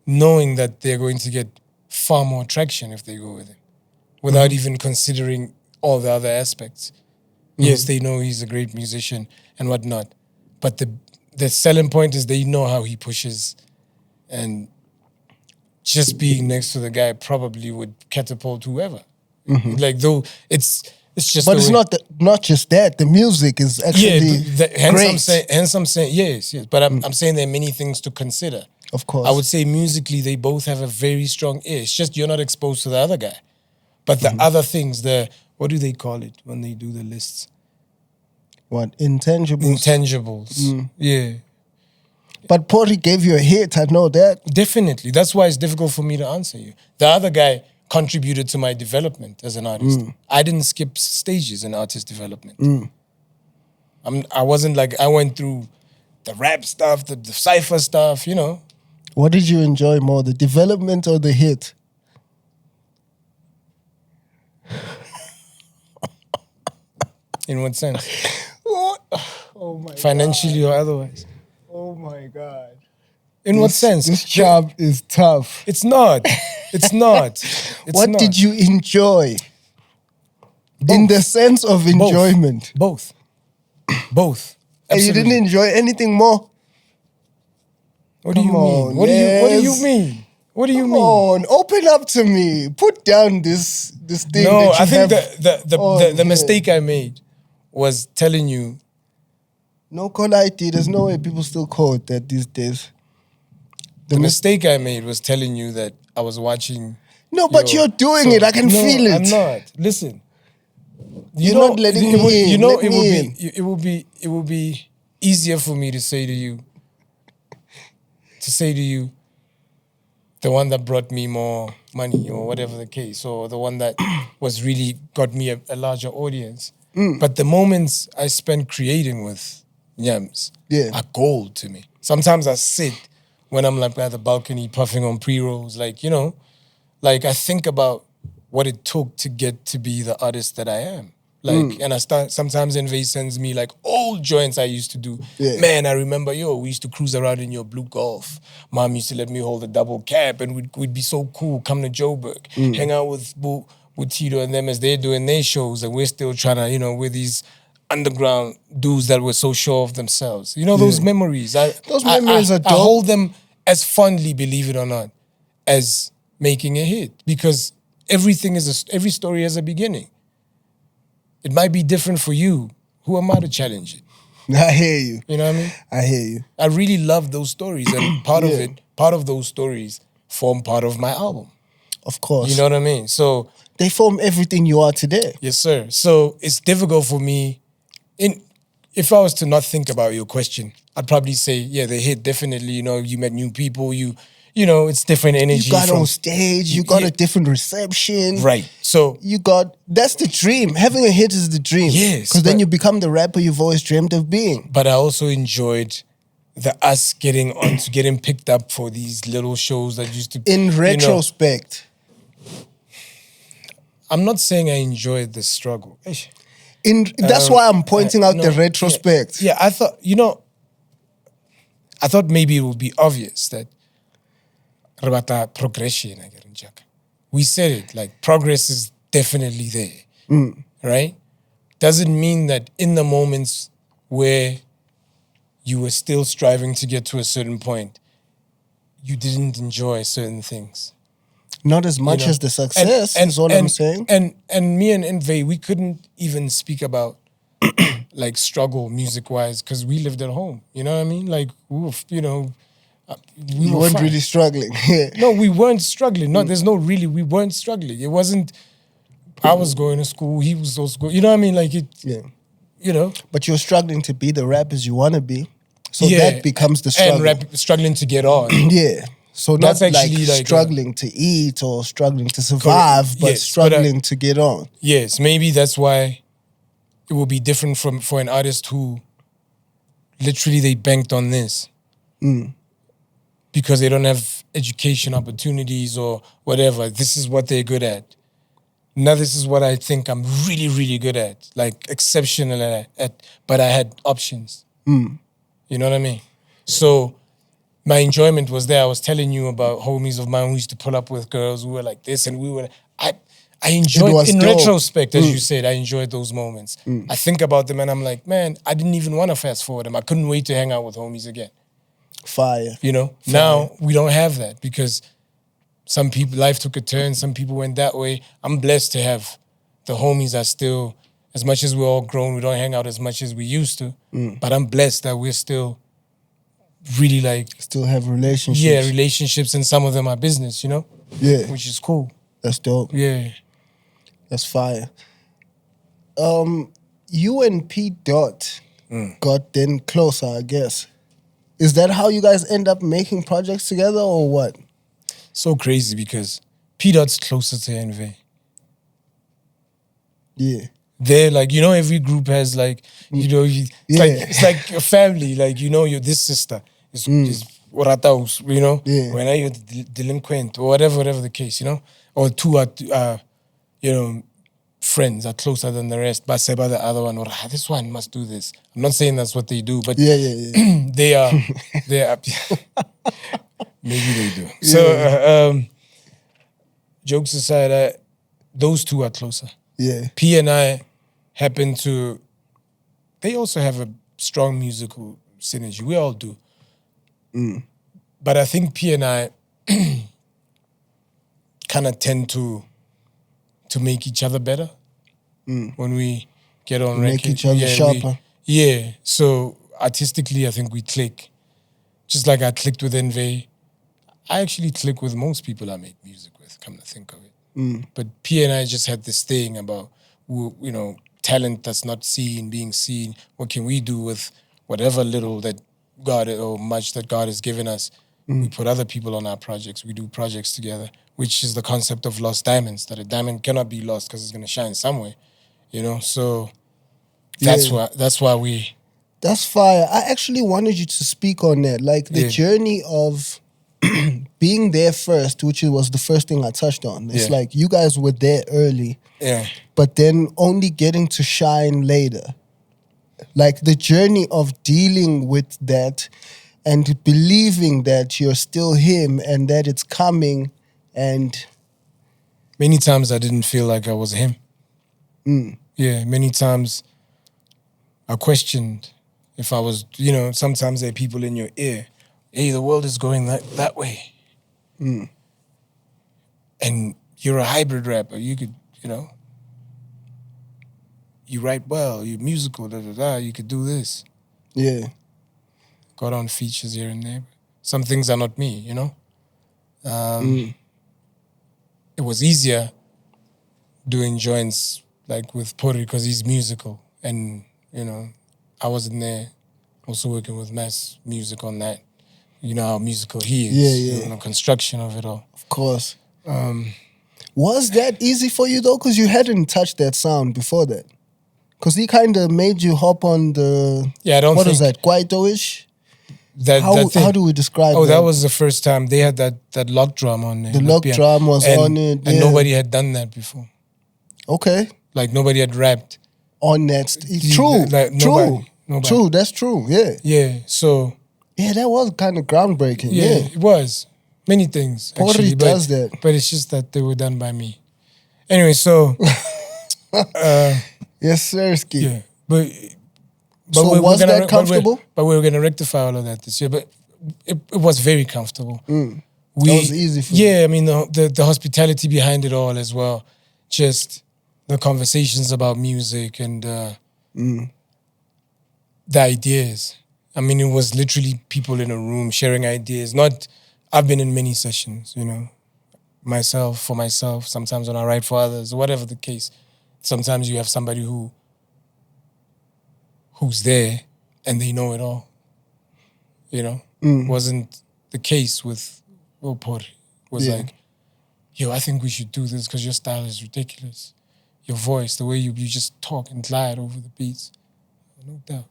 knowing that they're going to get far more traction if they go with him without even considering all the other aspects. Yes, they know he's a great musician and whatnot, but the selling point is they know how he pushes, and just being next to the guy probably would catapult whoever. Like, though it's just. But the it's way- not just that. The music is actually hence I'm saying yes. But I'm saying there are many things to consider. Of course. I would say musically they both have a very strong ear. It's just you're not exposed to the other guy. But the other things, the what do they call it when they do the lists? What, intangibles? Intangibles. Yeah. But Pori gave you a hit, I know that. Definitely. That's why it's difficult for me to answer you. The other guy contributed to my development as an artist. I didn't skip stages in artist development. I wasn't like, I went through the rap stuff, the cypher stuff, you know. What did you enjoy more, the development or the hit? In what sense? What? Oh my Financially or otherwise. Oh my God. In what sense? This job is tough. It's not. It's not. It's What not. did you enjoy? Both. In the sense of enjoyment. Both. Both. And you Absolutely. didn't enjoy anything more? What do you Come mean? on, What do you Les. mean? What do you Come mean? on, open up to me. Put down this thing No, that you I think have. the mistake I made was telling you. No call ID. There's no way people still call it that these days. The mistake I made was telling you that I was watching. No, but you're doing it. I can feel it. I'm not. Listen. You're not letting me in. You know, Let me in. it will be easier for me to say to you, the one that brought me more money or whatever the case, or the one that was really got me a larger audience. But the moments I spent creating with Nyams are gold to me. Sometimes I sit when I'm like by the balcony puffing on pre-rolls, like, you know, like I think about what it took to get to be the artist that I am. Like, and sometimes Envy sends me like old joints I used to do. Yeah. Man, I remember, we used to cruise around in your blue Golf. Mom used to let me hold a double cab and we'd be so cool, come to Joburg, hang out with Tito and them as they're doing their shows and we're still trying to, we're these underground dudes that were so sure of themselves. You know, those memories. Those memories are dope. I hold them as fondly, believe it or not, as making a hit because every story has a beginning. It might be different for you. Who am I to challenge it? I hear you. You know what I mean? I hear you. I really love those stories, and part of those stories form part of my album. Of course. You know what I mean? So they form everything you are today. yes, sir. So it's difficult for me. If I was to not think about your question, I'd probably say, yeah, they hit definitely. You met new people. It's different energy. You got on stage. You got a different reception. Right. So that's the dream. Having a hit is the dream. Yes. Because then you become the rapper you've always dreamed of being. But I also enjoyed us getting picked up for these little shows that used to. In retrospect. I'm not saying I enjoyed the struggle. That's why I'm pointing out the retrospect. Yeah, I thought maybe it would be obvious that progression. We said it, like progress is definitely there, right? Doesn't mean that in the moments where you were still striving to get to a certain point, you didn't enjoy certain things. Not as much as the success is what I'm saying. And me and Envy, we couldn't even speak about like struggle music-wise because we lived at home. You know what I mean? Like, we weren't really struggling. No, we weren't struggling. No, we weren't struggling. It wasn't, I was going to school, he was also going, you know what I mean? Like But you're struggling to be the rappers you want to be. So that becomes the struggle. And struggling to get on. Yeah. So That's not actually like struggling to eat or struggling to survive, but struggling to get on. Yes, maybe that's why it will be different for an artist who literally they banked on this. Because they don't have education opportunities or whatever. This is what they're good at. Now this is what I think I'm really, really good at. Like exceptional at, but I had options. You know what I mean? So my enjoyment was there. I was telling you about homies of mine who used to pull up with girls who were like this and I enjoyed, in retrospect, as you said, I enjoyed those moments. I think about them and I'm like, man, I didn't even want to fast forward them. I couldn't wait to hang out with homies again. Fire. Now we don't have that because some people, life took a turn, some people went that way. I'm blessed to have the homies are still, as much as we're all grown, we don't hang out as much as we used to, but I'm blessed that we're still really like... Still have relationships. Yeah, relationships, and some of them are business, Yeah. which is cool. That's dope. Yeah. That's fire. you and P. Dot got then closer, I guess. Is that how you guys end up making projects together or what? So crazy because P Dot's closer to NV. Yeah. They're like, every group has like, it's Yeah. like a family. Like, you're this sister. It's Orataus, Yeah. when you're the delinquent or whatever the case, or two are, friends are closer than the rest. But say about the other one, or this one must do this. I'm not saying that's what they do, but Yeah. they are, maybe they do. So, jokes aside, those two are closer. Yeah. P and I happen to, they also have a strong musical synergy. We all do. But I think P and I kind of tend to make each other better when we get on record. Make each other sharper. So artistically, I think we click. Just like I clicked with Envy, I actually click with most people I make music with, come to think of it. But P and I just had this thing about, talent that's not seen, being seen. What can we do with whatever little that God or much that God has given us? We put other people on our projects. We do projects together, which is the concept of lost diamonds, that a diamond cannot be lost because it's going to shine somewhere, So that's why we... That's fire. I actually wanted you to speak on that. Like the journey of being there first, which was the first thing I touched on. It's like you guys were there early, but then only getting to shine later. Like the journey of dealing with that and believing that you're still him and that it's coming and... Many times I didn't feel like I was him. Yeah, many times I questioned if I was, sometimes there are people in your ear, hey, the world is going that way. And you're a hybrid rapper. You could, you write well, you're musical, you could do this. Yeah. Got on features here and there. Some things are not me, It was easier doing joints like with Pori because he's musical. And, I wasn't there also working with mass music on that. You know how musical he is. Yeah. The construction of it all. Of course. Was that easy for you though? Because you hadn't touched that sound before that. Because he kind of made you hop on the... Yeah, I don't what think... was that, Kwaito-ish? That thing. How do we describe that? Oh, that was the first time. They had that lock drum on there. The lock drum was on it. And nobody had done that before. Okay. Like nobody had rapped. On that. True. Nobody. True, that's true, yeah. Yeah, so... Yeah, that was kind of groundbreaking, yeah. It was. Many things, actually. Pori does that. But it's just that they were done by me. Anyway, so... yes, sir, Ski. Yeah, but so was that comfortable? But we were going to rectify all of that this year. But it was very comfortable. That was easy for you. Yeah, I mean, the hospitality behind it all as well. Just the conversations about music and the ideas. I mean, it was literally people in a room sharing ideas. I've been in many sessions, for myself. Sometimes when I write for others, whatever the case. Sometimes you have somebody who's there and they know it all. Wasn't the case with Pori. It was like, yo, I think we should do this because your style is ridiculous. Your voice, the way you just talk and glide over the beats. No doubt.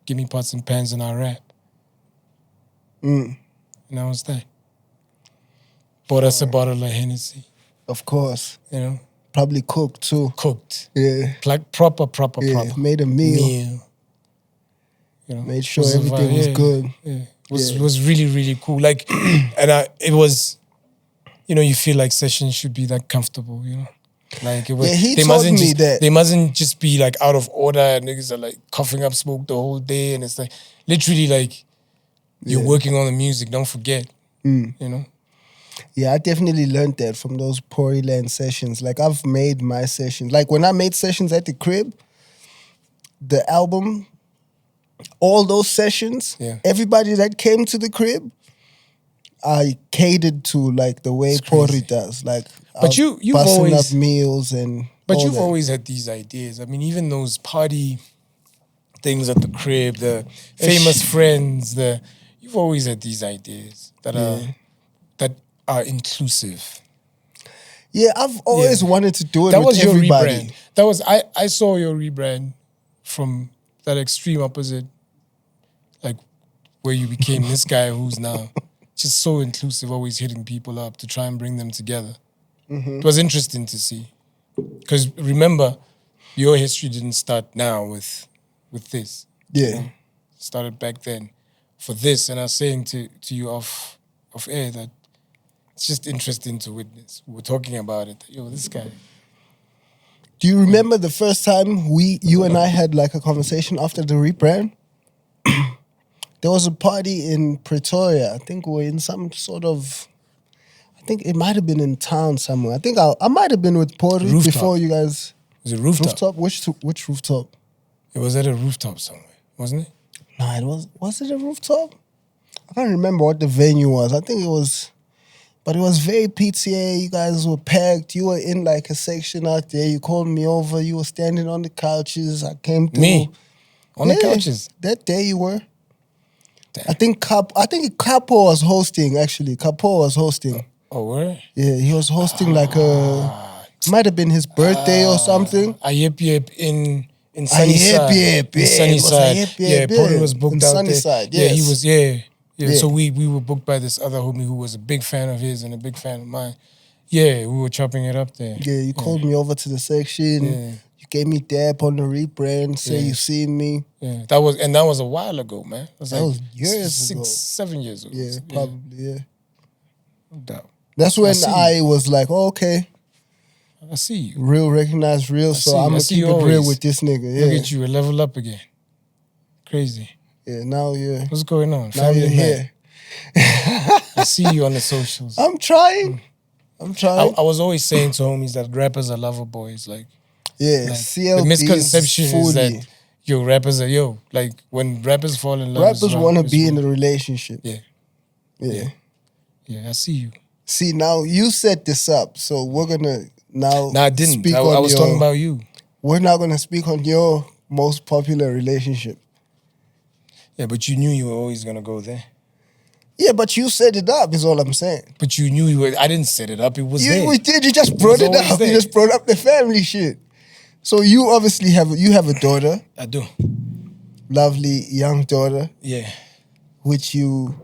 Give me pots and pans and I rap. And that was that. Bought us a bottle of Hennessy. Of course. Probably cooked too. Cooked. Yeah. Like proper. Made a meal. Made sure everything was good. Yeah. It was really, really cool. Like, and it was, you feel like sessions should be like comfortable, Like it was. Yeah, he told me that. They mustn't just be like out of order and niggas are like coughing up smoke the whole day and it's like literally like you're working on the music, don't forget. Yeah, I definitely learned that from those Pori Land sessions. Like I've made my sessions. Like when I made sessions at the crib, the album, all those sessions, everybody that came to the crib, I catered to like the way Pori does. Like but you've busting always up meals and But all you've that. always had these ideas. I mean, even those party things at the crib, the famous friends, you've always had these ideas that are inclusive. Yeah, I've always wanted to do it That with was your everybody. rebrand. That was I saw your rebrand from that extreme opposite, like where you became this guy who's now just so inclusive, always hitting people up to try and bring them together. It was interesting to see. Because remember, your history didn't start now with this. Yeah. You know? It started back then for this. And I was saying to you off air that it's just interesting to witness. We were talking about it. Yo, this guy. Do you remember the first time you and I had like a conversation after the rebrand? There was a party in Pretoria. I think we were in some sort of, I think it might have been in town somewhere. I think I might have been with Pori Rooftop. before you guys. Was it rooftop? Which rooftop? It was at a rooftop somewhere, wasn't it? No, was it a rooftop? I can't remember what the venue was. I think it was, but it was very PTA. You guys were packed. You were in like a section out there. You called me over. You were standing on the couches. I came through. Me? On the couches? That day you were. Damn. I think Capo was hosting, actually. Capo was hosting. Oh, where? Yeah, he was hosting like might have been his birthday or something. A yep in Sunnyside. Yep. In Sunnyside. Yep. Pori was booked In out Sunnyside, there. Yeah, he yes. was, yeah. Yeah. So we were booked by this other homie who was a big fan of his and a big fan of mine. Yeah, we were chopping it up there. Yeah, you called me over to the section. Yeah. You gave me dap on the rebrand, say you seen me. Yeah, that was a while ago, man. That was years ago. 7 years ago. Yeah, probably, yeah. No doubt. That's when see I was like, oh, okay, I see you. real recognize real, so see you. I'm I going to see keep you it real always. with this nigga. Yeah, Look at you, a level up again. Crazy. yeah, now yeah. What's going on? Now Family you're man. here. I see you on the socials. I'm trying. I was always saying to homies that rappers are lover boys. Like Yeah, the CLB misconception is fully. that rappers are like when rappers fall in love. Rappers want to be in a relationship. Yeah, Yeah. I see you. See, now you set this up, so we're gonna now. No, I didn't. Speak I on was your, talking about you. We're not gonna speak on your most popular relationship. Yeah, but you knew you were always gonna go there. Yeah, but you set it up. Is all I'm saying. But you knew you were. I didn't set it up. It was there. We did. You just brought was it always up. there. You just brought up the family shit. So you obviously have a daughter, I do. lovely young daughter, Yeah. which you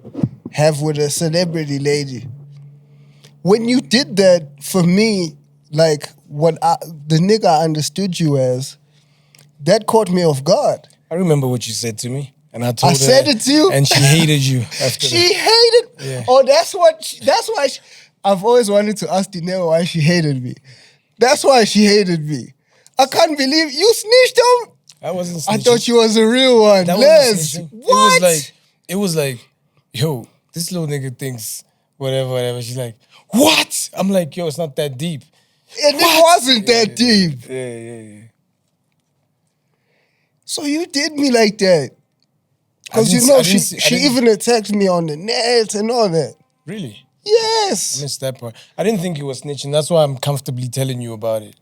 have with a celebrity lady. When you did that, for me, like the nigga I understood you as, that caught me off guard. I remember what you said to me, and I told her. said it to you? and she hated you after She that. hated. Yeah. Oh, that's why. I've always wanted to ask Dineo why she hated me. That's why she hated me. I can't believe you snitched on. I wasn't I snitching. thought you was a real one. That Les, wasn't snitching. what? It was like, yo, this little nigga thinks whatever. She's like, what? I'm like, yo, it's not that deep. And it wasn't that deep. Yeah. So you did me like that. Because you didn't- know, I she didn't- I didn't- even attacked me on the net and all that. Really? I Yes. missed that part. I didn't think you were snitching. That's why I'm comfortably telling you about it.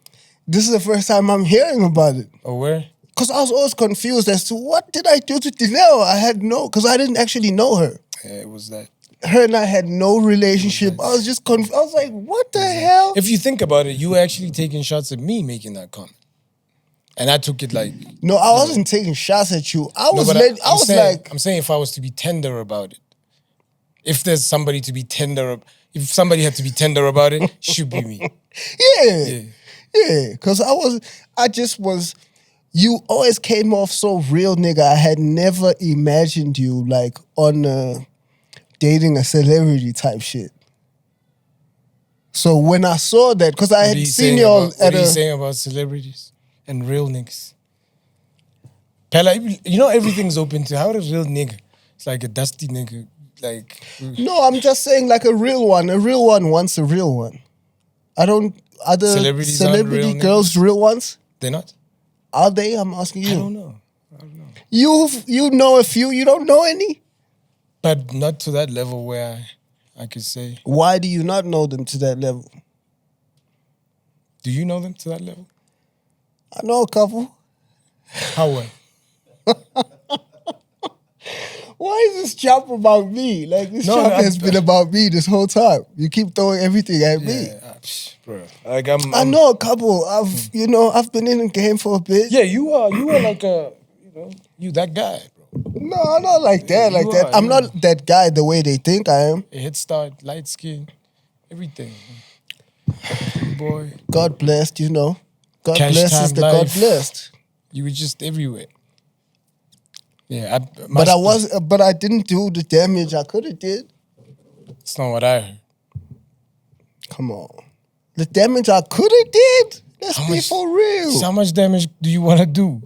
This is the first time I'm hearing about it. Oh, where? Because I was always confused as to what did I do to Dineo? Because I didn't actually know her. Yeah, it was that. Her and I had no relationship. I was just confused. I was like, what the hell? If you think about it, you were actually taking shots at me making that comment. And I took it like... No, I wasn't taking shots at you. I was, but I'm saying if I was to be tender about it, if there's somebody to be tender, if somebody had to be tender about it, should be me. Yeah. Because you always came off so real, nigga. I had never imagined you like on dating a celebrity type shit. So when I saw that, because I had seen you all What are you saying about celebrities and real niggas? Pella, you know everything's open to how does real nigga? It's like a dusty nigga. Like No, I'm just saying like a real one. A real one wants a real one. Other Celebrities aren't celebrity real girls real ones? they're not? Are they? I'm asking you. I don't know. You know a few, you don't know any? But not to that level where I could say. Why do you not know them to that level? Do you know them to that level? I know a couple. How well? Why is this chop about me? Like, this No, chop no, has been about me this whole time. You keep throwing everything at me. Yeah, bro. Like I'm I know a couple. I've been in the game for a bit. Yeah, you are like you that guy, bro. No, not like that. You Like that. are, I'm you not that guy the way they think I am. A head start, light skin, everything. Boy, God blessed, God Cash blessed time is the God life. blessed. you were just everywhere. Yeah, But I didn't do the damage I could have did. It's not what I heard. Come on. The damage I could have did? Let's How be much- for real. So how much damage do you want to do?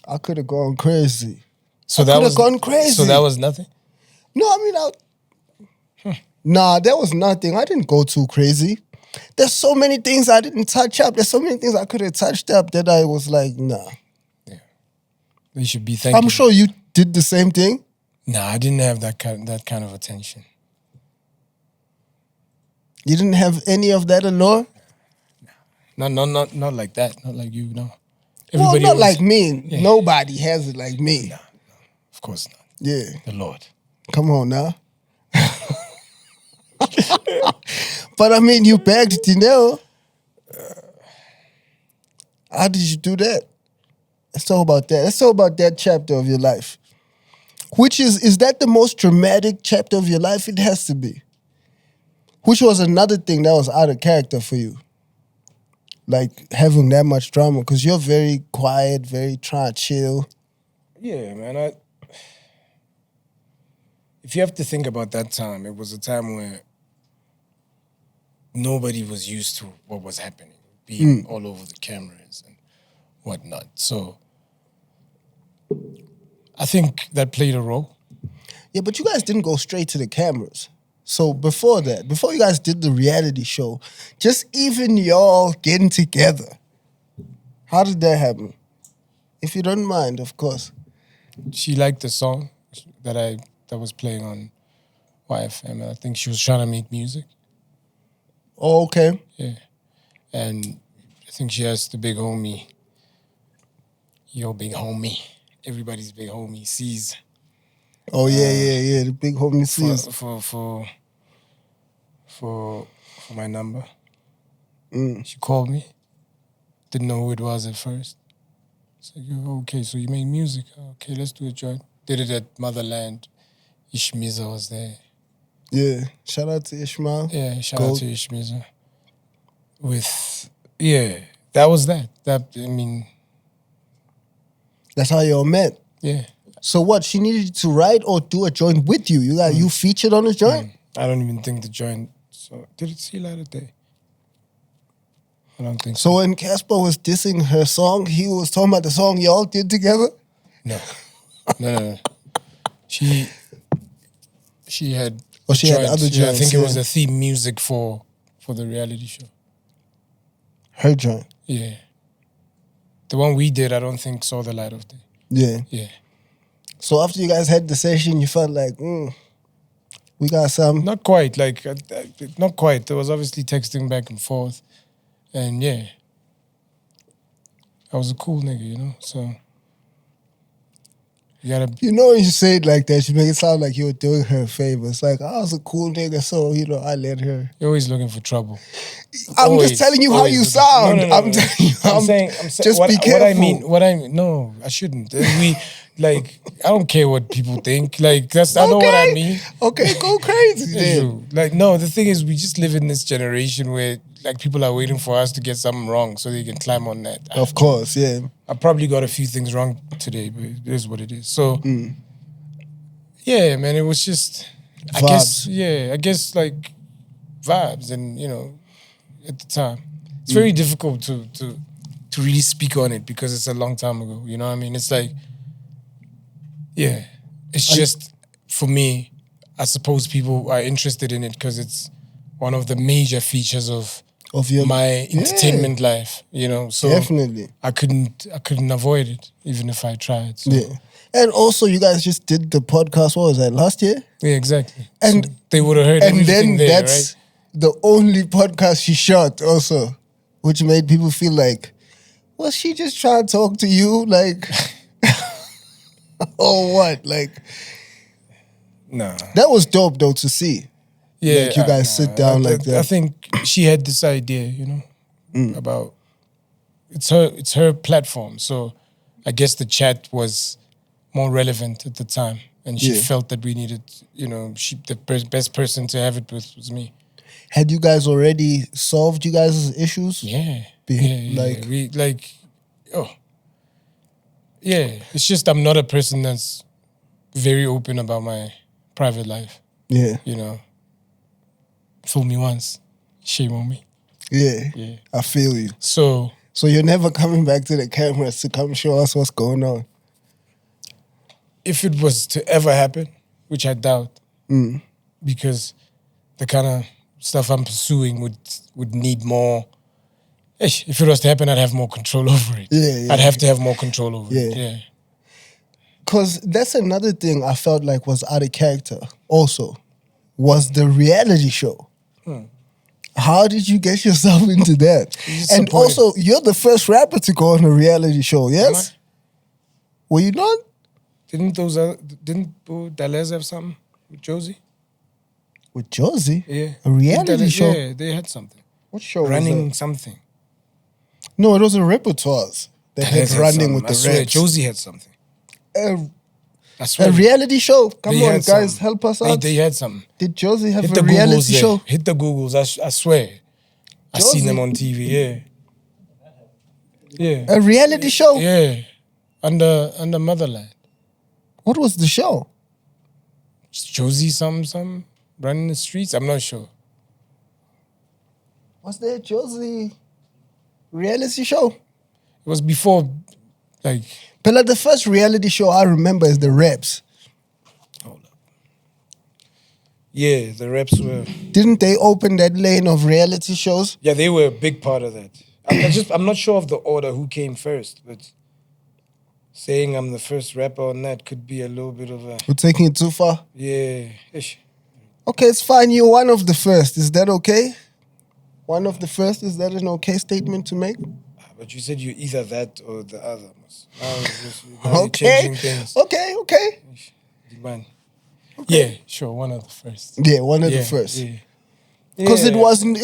I could have gone crazy. So I that coulda was gone crazy. So that was nothing. No, I mean, nah, that was nothing. I didn't go too crazy. There's so many things I didn't touch up. There's so many things I could have touched up that I was like, nah. They should be thanking. I'm sure you did the same thing. Nah, I didn't have that kind of attention. You didn't have any of that allure? Not like that. Not like you. No. Well, not was- like me. Yeah. Nobody has it like me. Nah, of course not. Yeah. The Lord. Come on now. But I mean, you bagged dinero. How did you do that? Let's talk about that. Let's talk about that chapter of your life. Which is that the most dramatic chapter of your life? It has to be. Which was another thing that was out of character for you. Like having that much drama, because you're very quiet, very trying to chill. Yeah, man. If you have to think about that time, it was a time where nobody was used to what was happening, being all over the cameras and whatnot. So I think that played a role. Yeah, but you guys didn't go straight to the cameras. So before that, before you guys did the reality show, just even y'all getting together, how did that happen? If you don't mind, of course. She liked the song that was playing on YFM, and I think she was trying to make music. Oh, okay. Yeah. And I think she asked the big homie, your big homie, everybody's big homie, sees Oh, yeah. The big homie sees. for my number. She called me. Didn't know who it was at first. So okay, so you make music. Okay, let's do a joint. Did it at Motherland. Ishmiza was there. Yeah. Shout out to Ishmael. Yeah, shout Gold. out to Ishmiza. That was that. That's how y'all met. Yeah. So what? She needed you to write or do a joint with you. You featured on the joint? I don't even think the joint. So did it see light of day? I don't think so. So when Casper was dissing her song, he was talking about the song y'all did together? No. She had. Oh, she had joint. other Yeah, I joints, think it was yeah. the theme music for the reality show. Her joint. Yeah. The one we did, I don't think saw the light of day. Yeah. Yeah. So after you guys had the session, you felt like, we got some. Not quite. Not quite. There was obviously texting back and forth. And yeah. I was a cool nigga, So you gotta. When you say it like that, you make it sound like you were doing her a favor. It's like, I was a cool nigga, so, I let her. You're always looking for trouble. I'm just telling you how Always you looking- sound. No. I'm telling you. I'm saying just what, be careful. what I mean, no, I shouldn't. I don't care what people think. I know what I mean. Okay, go crazy It's then. true. No, the thing is, we just live in this generation where people are waiting for us to get something wrong so they can climb on that. Of course, yeah. I probably got a few things wrong today, but it is what it is. So, yeah, man, it was just, I guess vibes, and at the time, it's very difficult to really speak on it because it's a long time ago. You know what I mean? It's it's just for me. I suppose people are interested in it because it's one of the major features of your my entertainment life, So definitely. I couldn't avoid it, even if I tried. So. Yeah. And also, you guys just did the podcast, what was that, last year? Yeah, exactly. And so they would have heard And everything then there, that's right? the only podcast she shot also, which made people feel like, Was she just trying to talk to you, like, or what? Like, Nah. that was dope though to see. Yeah, Like, you guys sit down like that. I think she had this idea, about it's her platform. So I guess the chat was more relevant at the time, and she Yeah. felt that we needed, best person to have it with was me. Had you guys already solved you guys' issues? Yeah, Like, we yeah. It's just I'm not a person that's very open about my private life. yeah, Fool me once, shame on me. yeah, Yeah. I feel you. So So you're never coming back to the cameras to come show us what's going on. if it was to ever happen, which I doubt, because the kind of stuff I'm pursuing would need more. If it was to happen, I'd have more control over it. Yeah, I'd have to have more control over it. Yeah. Yeah. Because that's another thing I felt like was out of character also, was the reality show. How did you get yourself into that? just And support it. also, you're the first rapper to go on a reality show, yes? Am Were you not? Didn't Bhuda T have something with Josie? With Josie? Yeah. A reality show? Yeah, they had something. What show was Running that? something. No, it was a repertoires. They had Dallas running something. with I the swear, raps. Josie had something. A I swear. reality show? Come They on, had guys, something. help us out. They had something. Did Josie have Hit a the reality Googles there. show? Hit the Googles. I swear. I seen them Josie? on TV. Yeah. Yeah. A reality show? Yeah. Under Motherland. What was the show? Josie some running the streets. I'm not sure. Was there a Josie reality show? It was before, like, But like the first reality show I remember is the Reps. hold up. Yeah, the reps were. Didn't they open that lane of reality shows? Yeah, they were a big part of that. I'm not sure of the order who came first, but saying I'm the first rapper on that could be a little bit of a We're taking it too far. yeah. Ish. Okay, it's fine. You're one of the first. Is that okay? One of the first. Is that an okay statement to make? But you said you're either that or the other. Now you're Okay. changing things. Okay. Man. Yeah, sure. One of the first. Yeah, one of the Yeah, first. yeah. Because Yeah.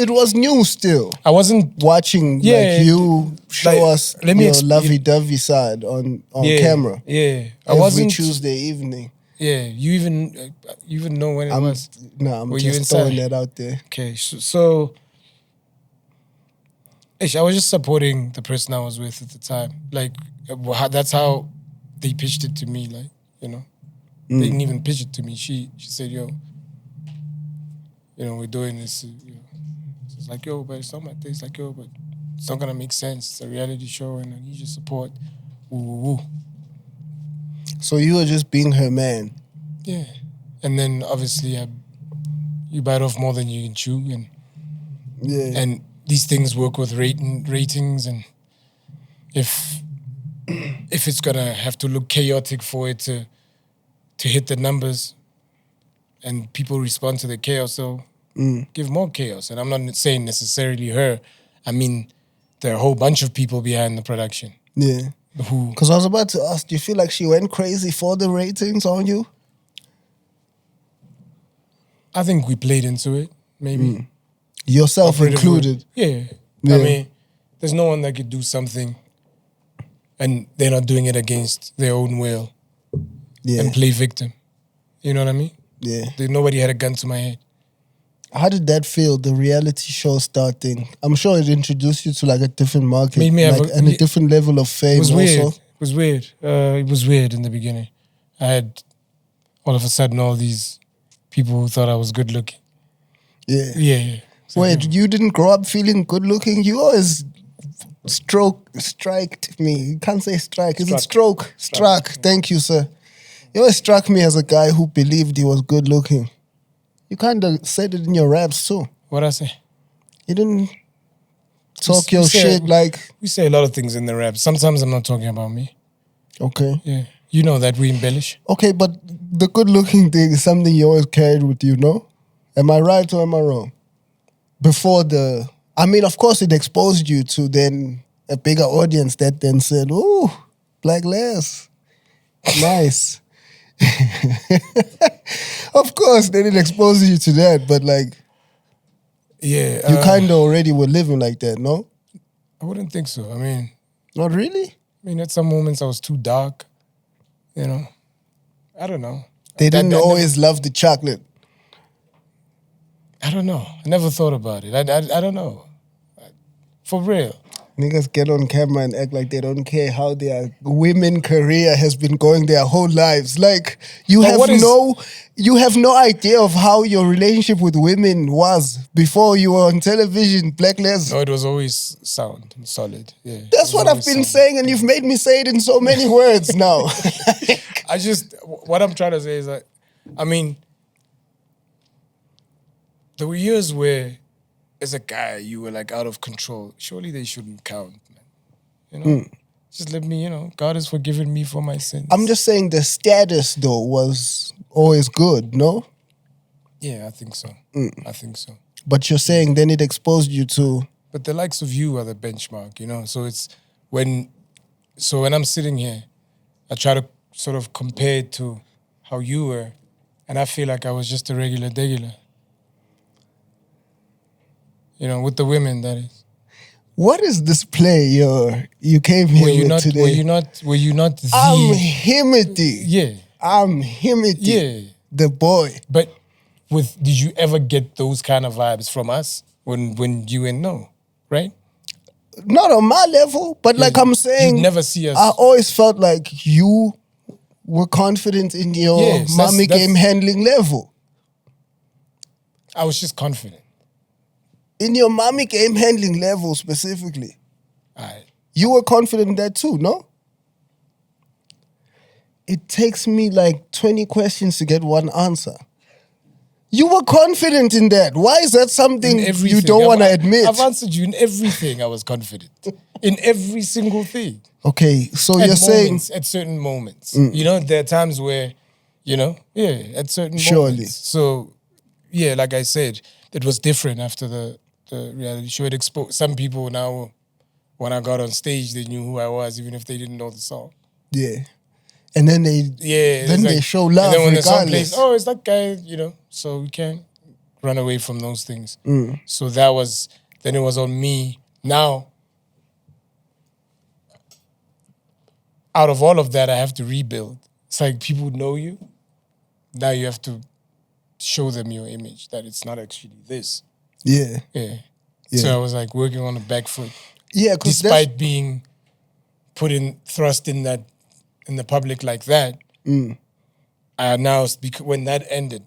it was new still. I wasn't. Watching Yeah, like you show like, us let me your exp- lovey-dovey side on Yeah, camera. Yeah, I Every wasn't. Tuesday evening. Yeah, you even know when it was. I'm Were you just inside? throwing that out there. Okay, so I was just supporting the person I was with at the time. Like, that's how they pitched it to me. Like, they didn't even pitch it to me. She said, "Yo, we're doing this." So it's like, "Yo, but it's not my thing." It's like, "Yo, but it's not gonna make sense. It's a reality show, and I need your support." Woo, woo, woo. So you were just being her man. Yeah, and then obviously you bite off more than you can chew, Yeah. and these things work with ratings, and if it's gonna have to look chaotic for it to hit the numbers, and people respond to the chaos, so give more chaos. And I'm not saying necessarily her. I mean, there are a whole bunch of people behind the production Yeah. who. Because I was about to ask, do you feel like she went crazy for the ratings on you? I think we played into it, maybe. Yourself Operative included. word. Yeah. Yeah. I mean, there's no one that could do something and they're not doing it against their own will Yeah. and play victim. You know what I mean? Yeah. Nobody had a gun to my head. How did that feel, the reality show starting? I'm sure it introduced you to like a different market Made me have like, a- and a yeah. different level of fame It was weird. also. It was weird. It was weird in the beginning. I had all of a sudden all these people who thought I was good looking. Yeah. Yeah. So, Wait, you didn't grow up feeling good looking? You always striked me. You can't say strike. Is it stroke? Struck. Thank you, sir. You always struck me as a guy who believed he was good looking. You kind of said it in your raps too. What'd I say? You didn't talk We your say- shit like, We say a lot of things in the rap. Sometimes I'm not talking about me. okay. Yeah. You know that we embellish. Okay, but the good looking thing is something you always carried with you, no? Am I right or am I wrong? Before I mean, of course it exposed you to then a bigger audience that then said, "Ooh, Blaklez, nice." Of course, they didn't expose you to that, but like Yeah. you kind of already were living like that, no? I wouldn't think so. I mean, Not really. at some moments I was too dark. You know, I don't know. They didn't I always love the chocolate. I don't know. I never thought about it. I don't know. For real. Niggas get on camera and act like they don't care how their women career has been going their whole lives. Like you But have what is- no idea of how your relationship with women was before you were on television, Blaklez. No, it was always sound and solid. Yeah. That's It was what I've always been sound. saying, and you've made me say it in so many words now. What I'm trying to say is that, I mean, there were years where, as a guy, you were like out of control. Surely they shouldn't count, man. You know, just let me. God has forgiven me for my sins. I'm just saying the status though was always good, no? Yeah, I think so. I think so. But you're saying then it exposed you to But the likes of you are the benchmark, So it's when I'm sitting here, I try to sort of compare it to how you were, and I feel like I was just a regular degular. With the women, that is. what is this play you came here Were you with not? today? Were you not the? I'm Himothy. Yeah, I'm Himothy. yeah. The boy. But did you ever get those kind of vibes from us when you went no, right? Not on my level, but like I'm saying, You'd never see us. I always felt like you were confident in your Yes, mommy that's- game handling level. I was just confident. In your mommy game handling level specifically. Alright. You were confident in that too, no? It takes me like 20 questions to get one answer. You were confident in that. Why is that something In you everything. don't want to admit? I've answered you in everything. I was confident in every single thing. Okay, so At you're saying at certain moments. There are times where, at certain Surely. moments. So, yeah, like I said, it was different after the reality show. It exposed some people now. When I got on stage, they knew who I was, even if they didn't know the song. yeah. And then they it's show love and then when the song regardless. plays, it's that guy, So we can't run away from those things. So then it was on me. Now, out of all of that, I have to rebuild. It's like people know you. Now you have to show them your image, that it's not actually this. Yeah. Yeah. Yeah. So I was like working on the back foot. Yeah, because Despite being thrust in the public like that, I now, when that ended,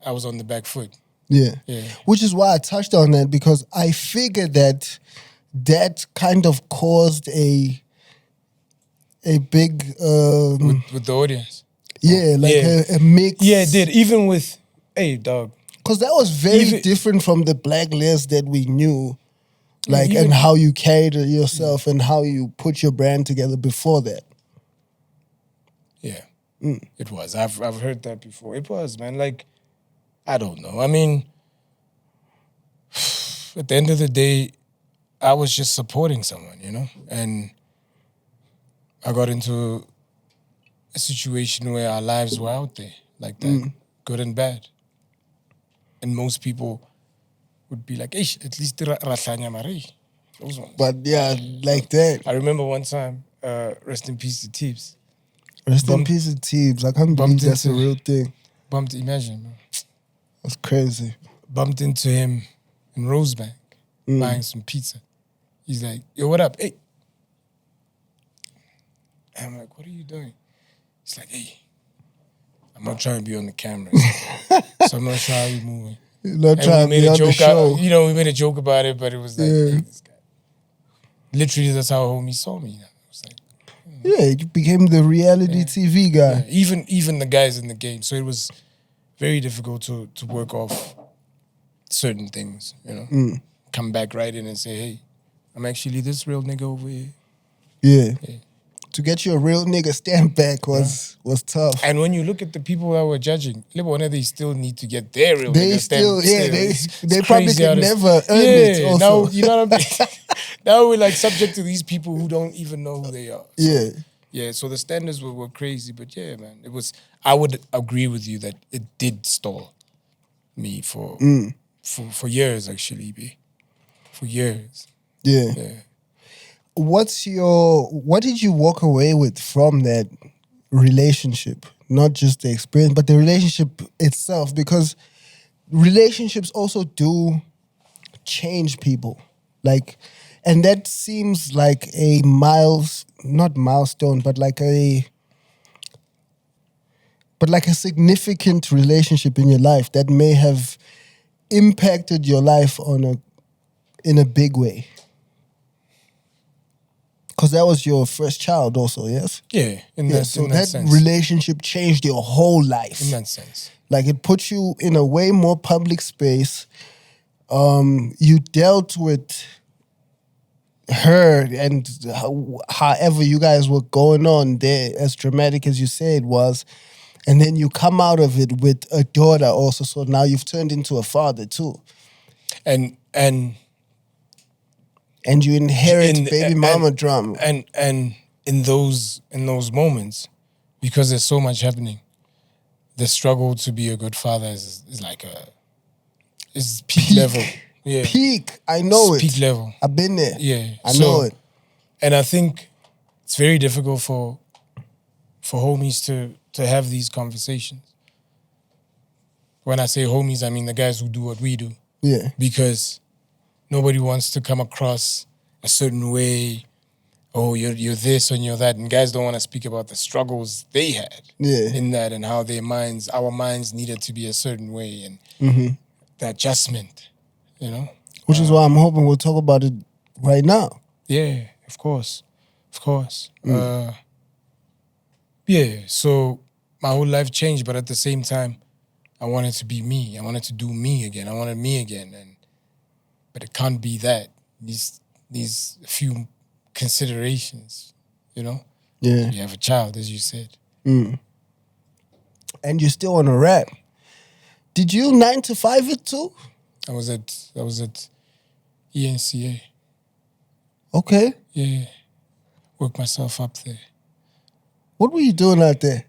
I was on the back foot. Yeah. Yeah. Which is why I touched on that, because I figured that kind of caused a big With the audience. a mix. Yeah, it did. Even with, hey, dog. Because that was very Even- different from the Blaklez that we knew. Like, even- and how you carried yourself and how you put your brand together before that. Yeah, it was. I've heard that before. It was, man. Like, I don't know. I mean, at the end of the day, I was just supporting someone, And I got into a situation where our lives were out there like that, good and bad. And most people would be like, "Eish, at least rahlanya mare." Those ones. But yeah, like that. I remember one time, rest in peace to Tips. Rest in Bump- peace to Teebs. I can't believe bumped that's a into- real thing. Imagine, man. That's crazy. Bumped into him in Rosebank buying some pizza. He's like, "Yo, what up? Hey." And I'm like, "What are you doing?" He's like, "Hey, I'm not trying to be on the camera, so I'm not sure how you're moving." You're not And trying to be on the show. we made a joke about it, but it was like, Yeah. hey, this guy. Literally, that's how homie saw me. It was like, Yeah, you became the reality TV guy. yeah, even the guys in the game. So it was very difficult to work off certain things, Come back right in and say, "Hey, I'm actually this real nigga over here." Yeah. Yeah. To get your real nigga stamp back was tough. And when you look at the people that were judging, they still need to get their real They nigga still, stamp. yeah, It's they probably crazy could how this- never earn it also. Now, you know what I mean? now we're like subject to these people who don't even know who they are. So, Yeah. yeah, so the standards were crazy, but yeah, man, it was. I would agree with you that it did stall me for years, actually, B. For years. Yeah. Yeah. What did you walk away with from that relationship? Not just the experience, but the relationship itself, because relationships also do change people. Like, and that seems like a not milestone, but like a significant relationship in your life that may have impacted your life in a big way. Because that was your first child also, yes? Yeah, So in that that sense. relationship changed your whole life. In that sense. Like, it put you in a way more public space. You dealt with her and however you guys were going on there, as dramatic as you say it was. And then you come out of it with a daughter also. So now you've turned into a father too. And you inherit baby mama drama. And in those moments, because there's so much happening, the struggle to be a good father is like is peak level. Yeah. Peak. I know it. Peak level. I've been there. Yeah. I know it. And I think it's very difficult for homies to have these conversations. When I say homies, I mean the guys who do what we do. Yeah. Because nobody wants to come across a certain way. Oh, you're this and you're that. And guys don't want to speak about the struggles they had in that, and how our minds needed to be a certain way, and the adjustment, you know? Which is why I'm hoping we'll talk about it right now. Yeah, of course. Of course. Yeah, so my whole life changed, but at the same time, I wanted to be me. I wanted to do me again. I wanted me again. But it can't be that. These few considerations, you know? Yeah. You have a child, as you said. And you're still on a rap. Did you 9 to 5 it too? I was at ENCA. Okay. Yeah. Worked myself up there. What were you doing out there?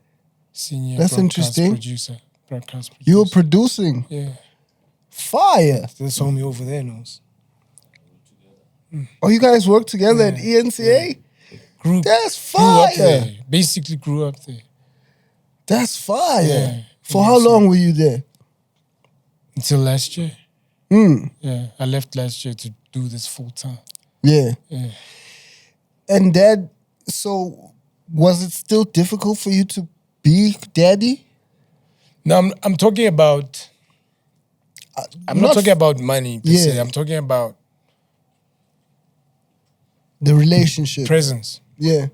Senior That's interesting. Broadcast producer. You were producing? Yeah. Fire. This homie over there knows. Oh, you guys worked together at ENCA? Yeah. That's Grew up fire. there. Basically grew up there. That's fire. Yeah. For how long were you there? Until last year. Yeah. I left last year to do this full time. Yeah. Yeah. And so was it still difficult for you to be daddy? No, I'm talking about. I'm not talking about money per se. Yeah. I'm talking about The relationship. presence. Yeah.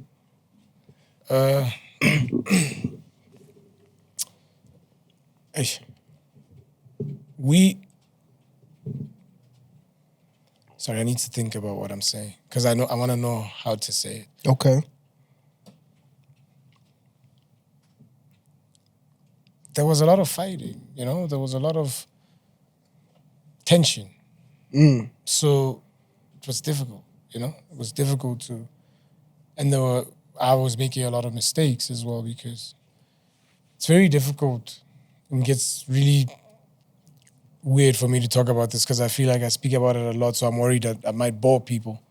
Sorry, I need to think about what I'm saying because I want to know how to say it. Okay. There was a lot of fighting, you know. There was a lot of tension. So it was difficult, you know. It was difficult to, and I was making a lot of mistakes as well because it's very difficult and gets really weird for me to talk about this because I feel like I speak about it a lot, so I'm worried that I might bore people.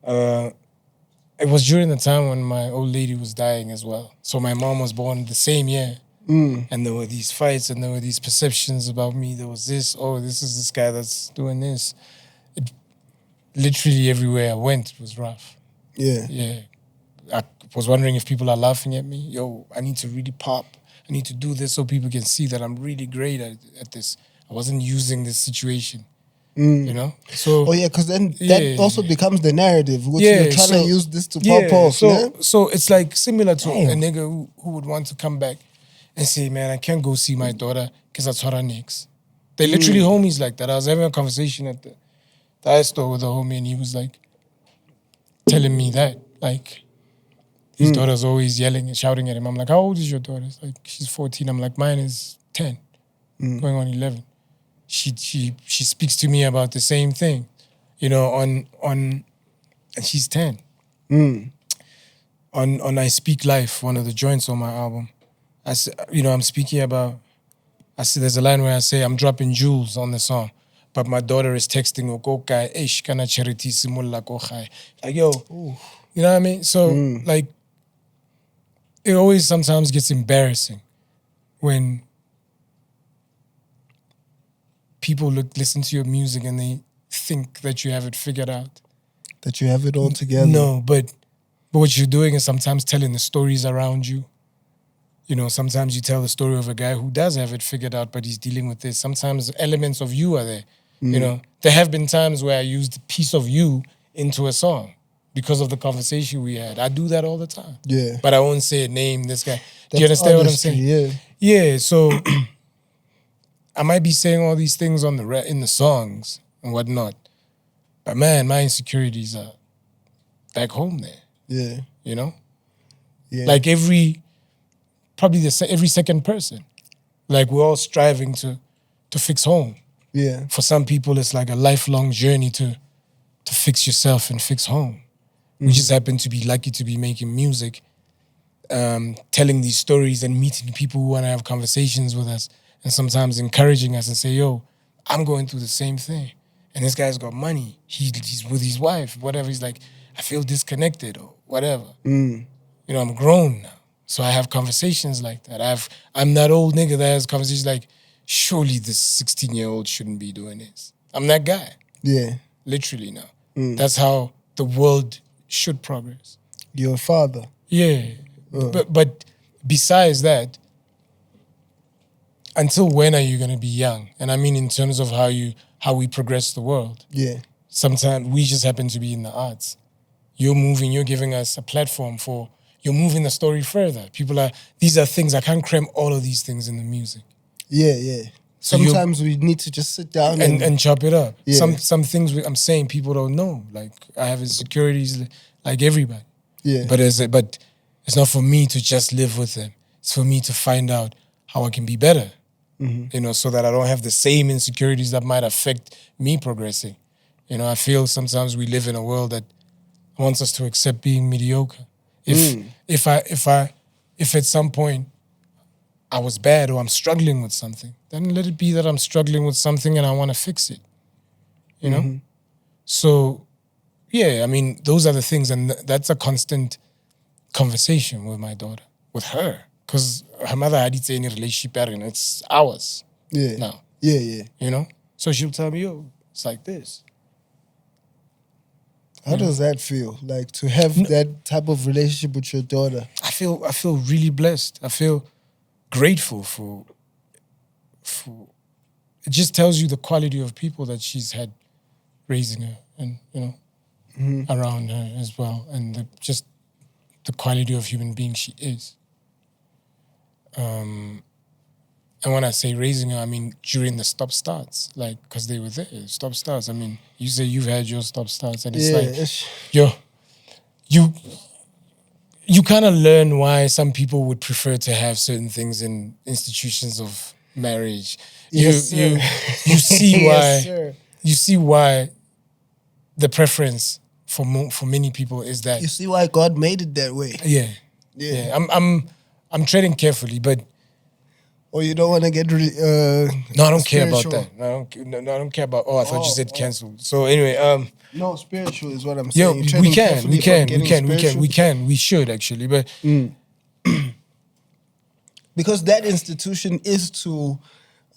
It was during the time when my old lady was dying as well. So my mom was born the same year. And there were these fights and there were these perceptions about me. There was this, this is this guy that's doing this. Literally everywhere I went, it was rough. Yeah. Yeah. I was wondering if people are laughing at me. Yo, I need to really pop. I need to do this so people can see that I'm really great at this. I wasn't using this situation, you know? So, because then that also becomes the narrative, which you're trying to use this to pop off. So it's like similar to a nigga who would want to come back and say, man, I can't go see my daughter because I taught her next. They're literally homies like that. I was having a conversation at the ice store with a homie and he was like telling me that, like, his daughter's always yelling and shouting at him. I'm like, how old is your daughter? It's like, she's 14. I'm like, mine is 10, going on 11. She speaks to me about the same thing, you know, on and she's 10. On I Speak Life, one of the joints on my album, I'm speaking about. I see there's a line where I say I'm dropping jewels on the song, but my daughter is texting Okokai, Eish kana charity simulla kokai. Like, yo, you know what I mean? So like it always sometimes gets embarrassing when people listen to your music and they think that you have it figured out. That you have it all together. No, but what you're doing is sometimes telling the stories around you. You know, sometimes you tell the story of a guy who does have it figured out, but he's dealing with this. Sometimes elements of you are there. You know, there have been times where I used a piece of you into a song because of the conversation we had. I do that all the time. Yeah. But I won't say a name, this guy. Do you That's understand what I'm honesty, saying? Yeah, so I might be saying all these things on in the songs and whatnot. But man, my insecurities are back home there. Yeah. You know? Yeah. Like every second person. Like we're all striving to fix home. Yeah. For some people, it's like a lifelong journey to fix yourself and fix home. We just happen to be lucky to be making music, telling these stories and meeting people who want to have conversations with us and sometimes encouraging us and say, yo, I'm going through the same thing. And this guy's got money. He's with his wife, whatever. He's like, I feel disconnected or whatever. You know, I'm grown now. So I have conversations like that. I'm that old nigga that has conversations like, surely this 16-year-old shouldn't be doing this. I'm that guy. Yeah. Literally now. That's how the world should progress. Your father. Yeah. But besides that, until when are you gonna be young? And I mean in terms of how we progress the world. Yeah. Sometimes we just happen to be in the arts. You're giving us a platform you're moving the story further. These are things, I can't cram all of these things in the music. Yeah, yeah. So Sometimes we need to just sit down and chop it up. Yeah. Some things I'm saying people don't know. Like I have insecurities like everybody. Yeah. But it's not for me to just live with them. It's for me to find out how I can be better. You know, so that I don't have the same insecurities that might affect me progressing. You know, I feel sometimes we live in a world that wants us to accept being mediocre. If at some point I was bad or I'm struggling with something, then let it be that I'm struggling with something and I want to fix it. You know? So, yeah, I mean, those are the things, and that's a constant conversation with my daughter, with her. Because her mother had any relationship and it's ours now. Yeah, yeah. You know? So she'll tell me, yo, it's like this. How does that feel? Like to have that type of relationship with your daughter? I feel really blessed. I feel grateful for it just tells you the quality of people that she's had raising her and, you know, around her as well. And just the quality of human being she is. And when I say raising her, I mean during the stop starts, like, because they were there, stop starts. I mean, you say you've had your stop starts, and it's you kind of learn why some people would prefer to have certain things in institutions of marriage. You see why Yes, sir. you see why the preference for many people is that. You see why God made it that way? Yeah. I'm treading carefully, but. Or you don't want to get no, I don't care about spiritual. that. I don't care about. Oh, I thought you said cancelled. So anyway, no, spiritual is what I'm yo, saying. we Treading can, carefully from getting spiritual. we should actually, but because that institution is to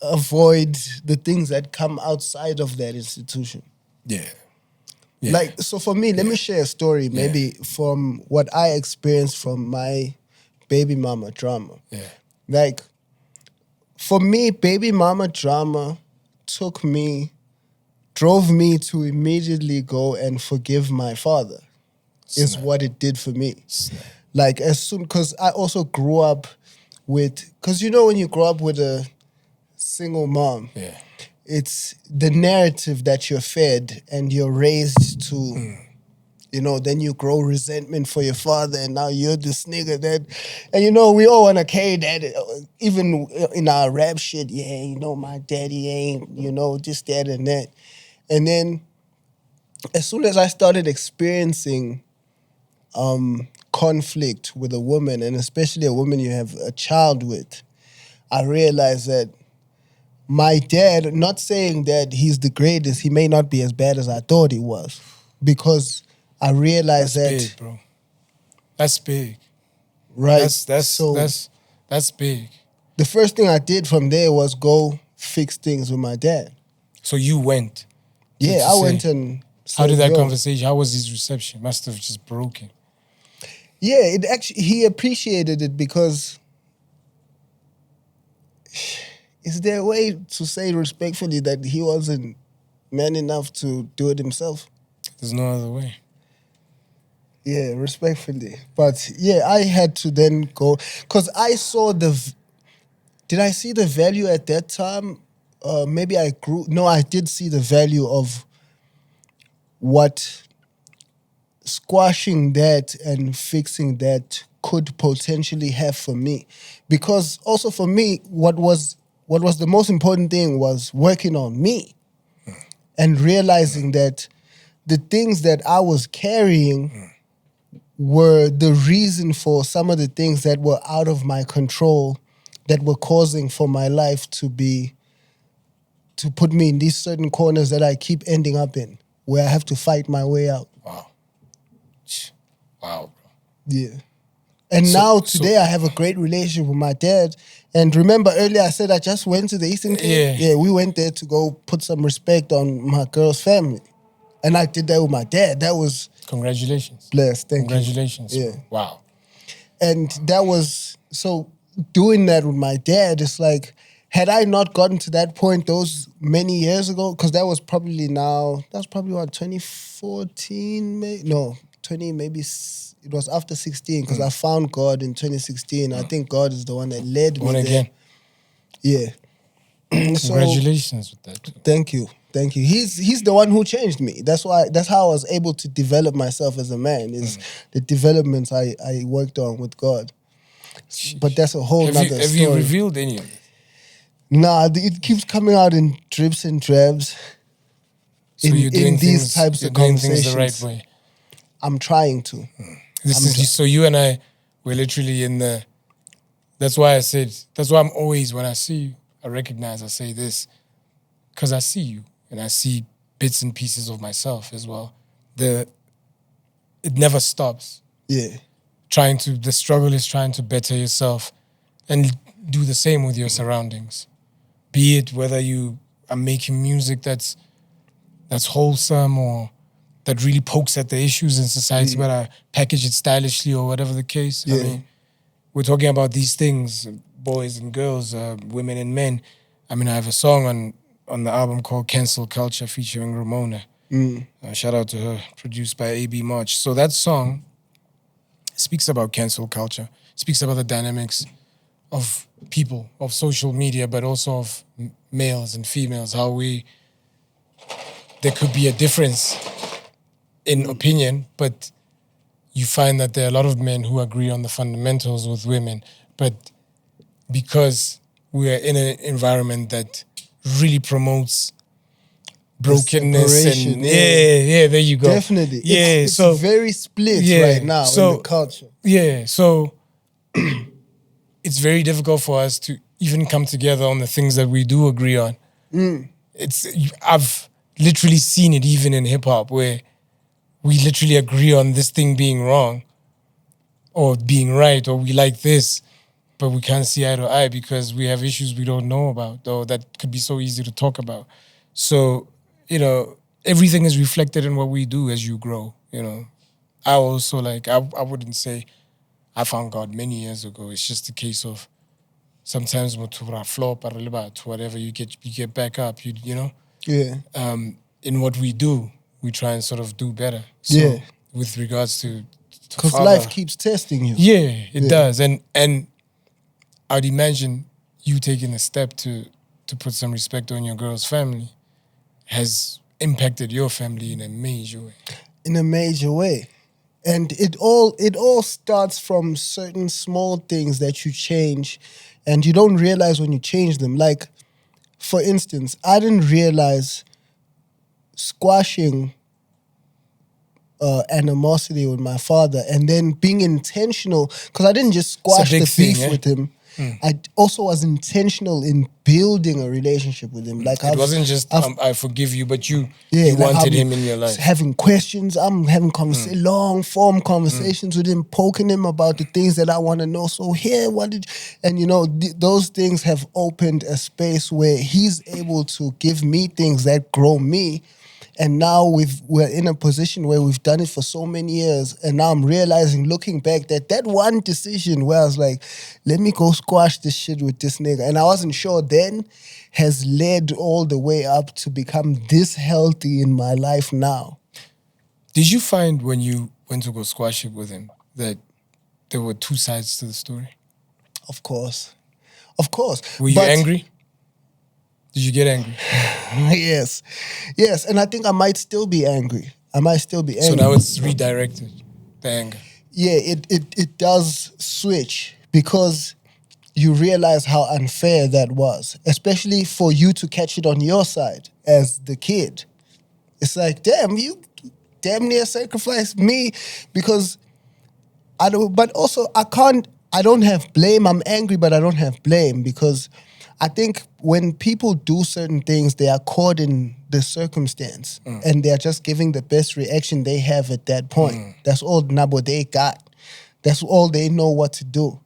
avoid the things that come outside of that institution. yeah. Like, so for me, let me share a story, maybe from what I experienced from my baby mama drama. Yeah. Like, for me, baby mama drama drove me to immediately go and forgive my father. Is what it did for me. Like, as soon, because I also grew up because you know when you grow up with a single mom, it's the narrative that you're fed and you're raised to, you know, then you grow resentment for your father and now you're this nigga that, and you know, we all want to carry that, even in our rap shit, you know, my daddy ain't, you know, this, that, and that. And then as soon as I started experiencing conflict with a woman, and especially a woman you have a child with, I realized that my dad, not saying that he's the greatest, he may not be as bad as I thought he was, because I realized That's that, big, bro. That's big. right? That's big. The first thing I did from there was go fix things with my dad. So you went. Yeah, to I say, went and how said, did that "Yo." conversation? How was his reception? Must have just broken. Yeah, it actually, he appreciated it because is there a way to say respectfully that he wasn't man enough to do it himself? There's no other way. Yeah, respectfully. But yeah, I had to then go because I saw did I see the value at that time? Maybe I grew. No, I did see the value of what squashing that and fixing that could potentially have for me. Because also for me, what was the most important thing was working on me and realizing that the things that I was carrying were the reason for some of the things that were out of my control that were causing for my life to put me in these certain corners that I keep ending up in, where I have to fight my way out. Wow. Wow, bro. Yeah. And So- now so- today I have a great relationship with my dad. And remember earlier I said I just went to the Eastern Cape? Yeah. Yeah, we went there to go put some respect on my girl's family. And I did that with my dad. That was Congratulations. blessed. Thank you. Congratulations. Yeah. Bro. Wow. And that was, so doing that with my dad, it's like, had I not gotten to that point those many years ago, because that was probably what, 2014, no, 20, maybe, it was after 16, because I found God in 2016. I think God is the one that led me Born there. again. Yeah. So, Congratulations with that. Too. thank you. He's the one who changed me. That's how I was able to develop myself as a man, is the developments I worked on with God. But that's a whole nother story. Have you revealed any of it? Nah, it keeps coming out in drips and drabs. So you're doing these types of doing things the right conversations. way. I'm trying to. So you and I were literally in the. That's why I'm always, when I see you, I recognize, I say this, because I see you and I see bits and pieces of myself as well. It never stops. Yeah. The struggle is trying to better yourself and do the same with your surroundings. Be it whether you are making music that's wholesome or that really pokes at the issues in society, but I package it stylishly or whatever the case. Yeah. I mean, we're talking about these things, boys and girls, women and men. I mean, I have a song on the album called Cancel Culture featuring Ramona. Shout out to her, produced by A.B. March. So that song speaks about cancel culture, speaks about the dynamics of people, of social media, but also of males and females, how there could be a difference in opinion, but you find that there are a lot of men who agree on the fundamentals with women, but because we are in an environment that really promotes brokenness separation, and there you go. Definitely. Yeah, it's so very split right now in the culture. Yeah, so it's very difficult for us to even come together on the things that we do agree on. I've literally seen it even in hip hop where we literally agree on this thing being wrong or being right, or we like this, but we can't see eye to eye because we have issues we don't know about, though that could be so easy to talk about. So, everything is reflected in what we do as you grow, I also I wouldn't say I found God many years ago. It's just a case of sometimes whatever you get back up, Yeah. in what we do, we try and sort of do better. So Yeah. with regards to Because father- life keeps testing you. Yeah, it does. And I'd imagine you taking a step to put some respect on your girl's family has impacted your family in a major way. In a major way. And it all starts from certain small things that you change and you don't realize when you change them. Like, for instance, I didn't realize squashing animosity with my father, and then being intentional, because I didn't just squash the big thing, beef eh? with him. I also was intentional in building a relationship with him. Like It wasn't just I forgive you, but you like wanted I'm him in your life. having questions. I'm having long form conversations with him, poking him about the things that I want to know. So here, and those things have opened a space where he's able to give me things that grow me. And now we're in a position where we've done it for so many years, and now I'm realizing, looking back, that one decision where I was like, let me go squash this shit with this nigga, and I wasn't sure then, has led all the way up to become this healthy in my life now. Did you find when you went to go squash it with him that there were two sides to the story? Of course. Were you angry? Did you get angry? Yes. And I think I might still be angry. So now it's redirected, the anger. Yeah, it does switch, because you realize how unfair that was, especially for you to catch it on your side as the kid. It's like, damn, you damn near sacrificed me, because I don't, but also I don't have blame. I'm angry, but I don't have blame, because I think when people do certain things, they are caught in the circumstance, and they're just giving the best reaction they have at that point. That's all Nabo they got. That's all they know what to do.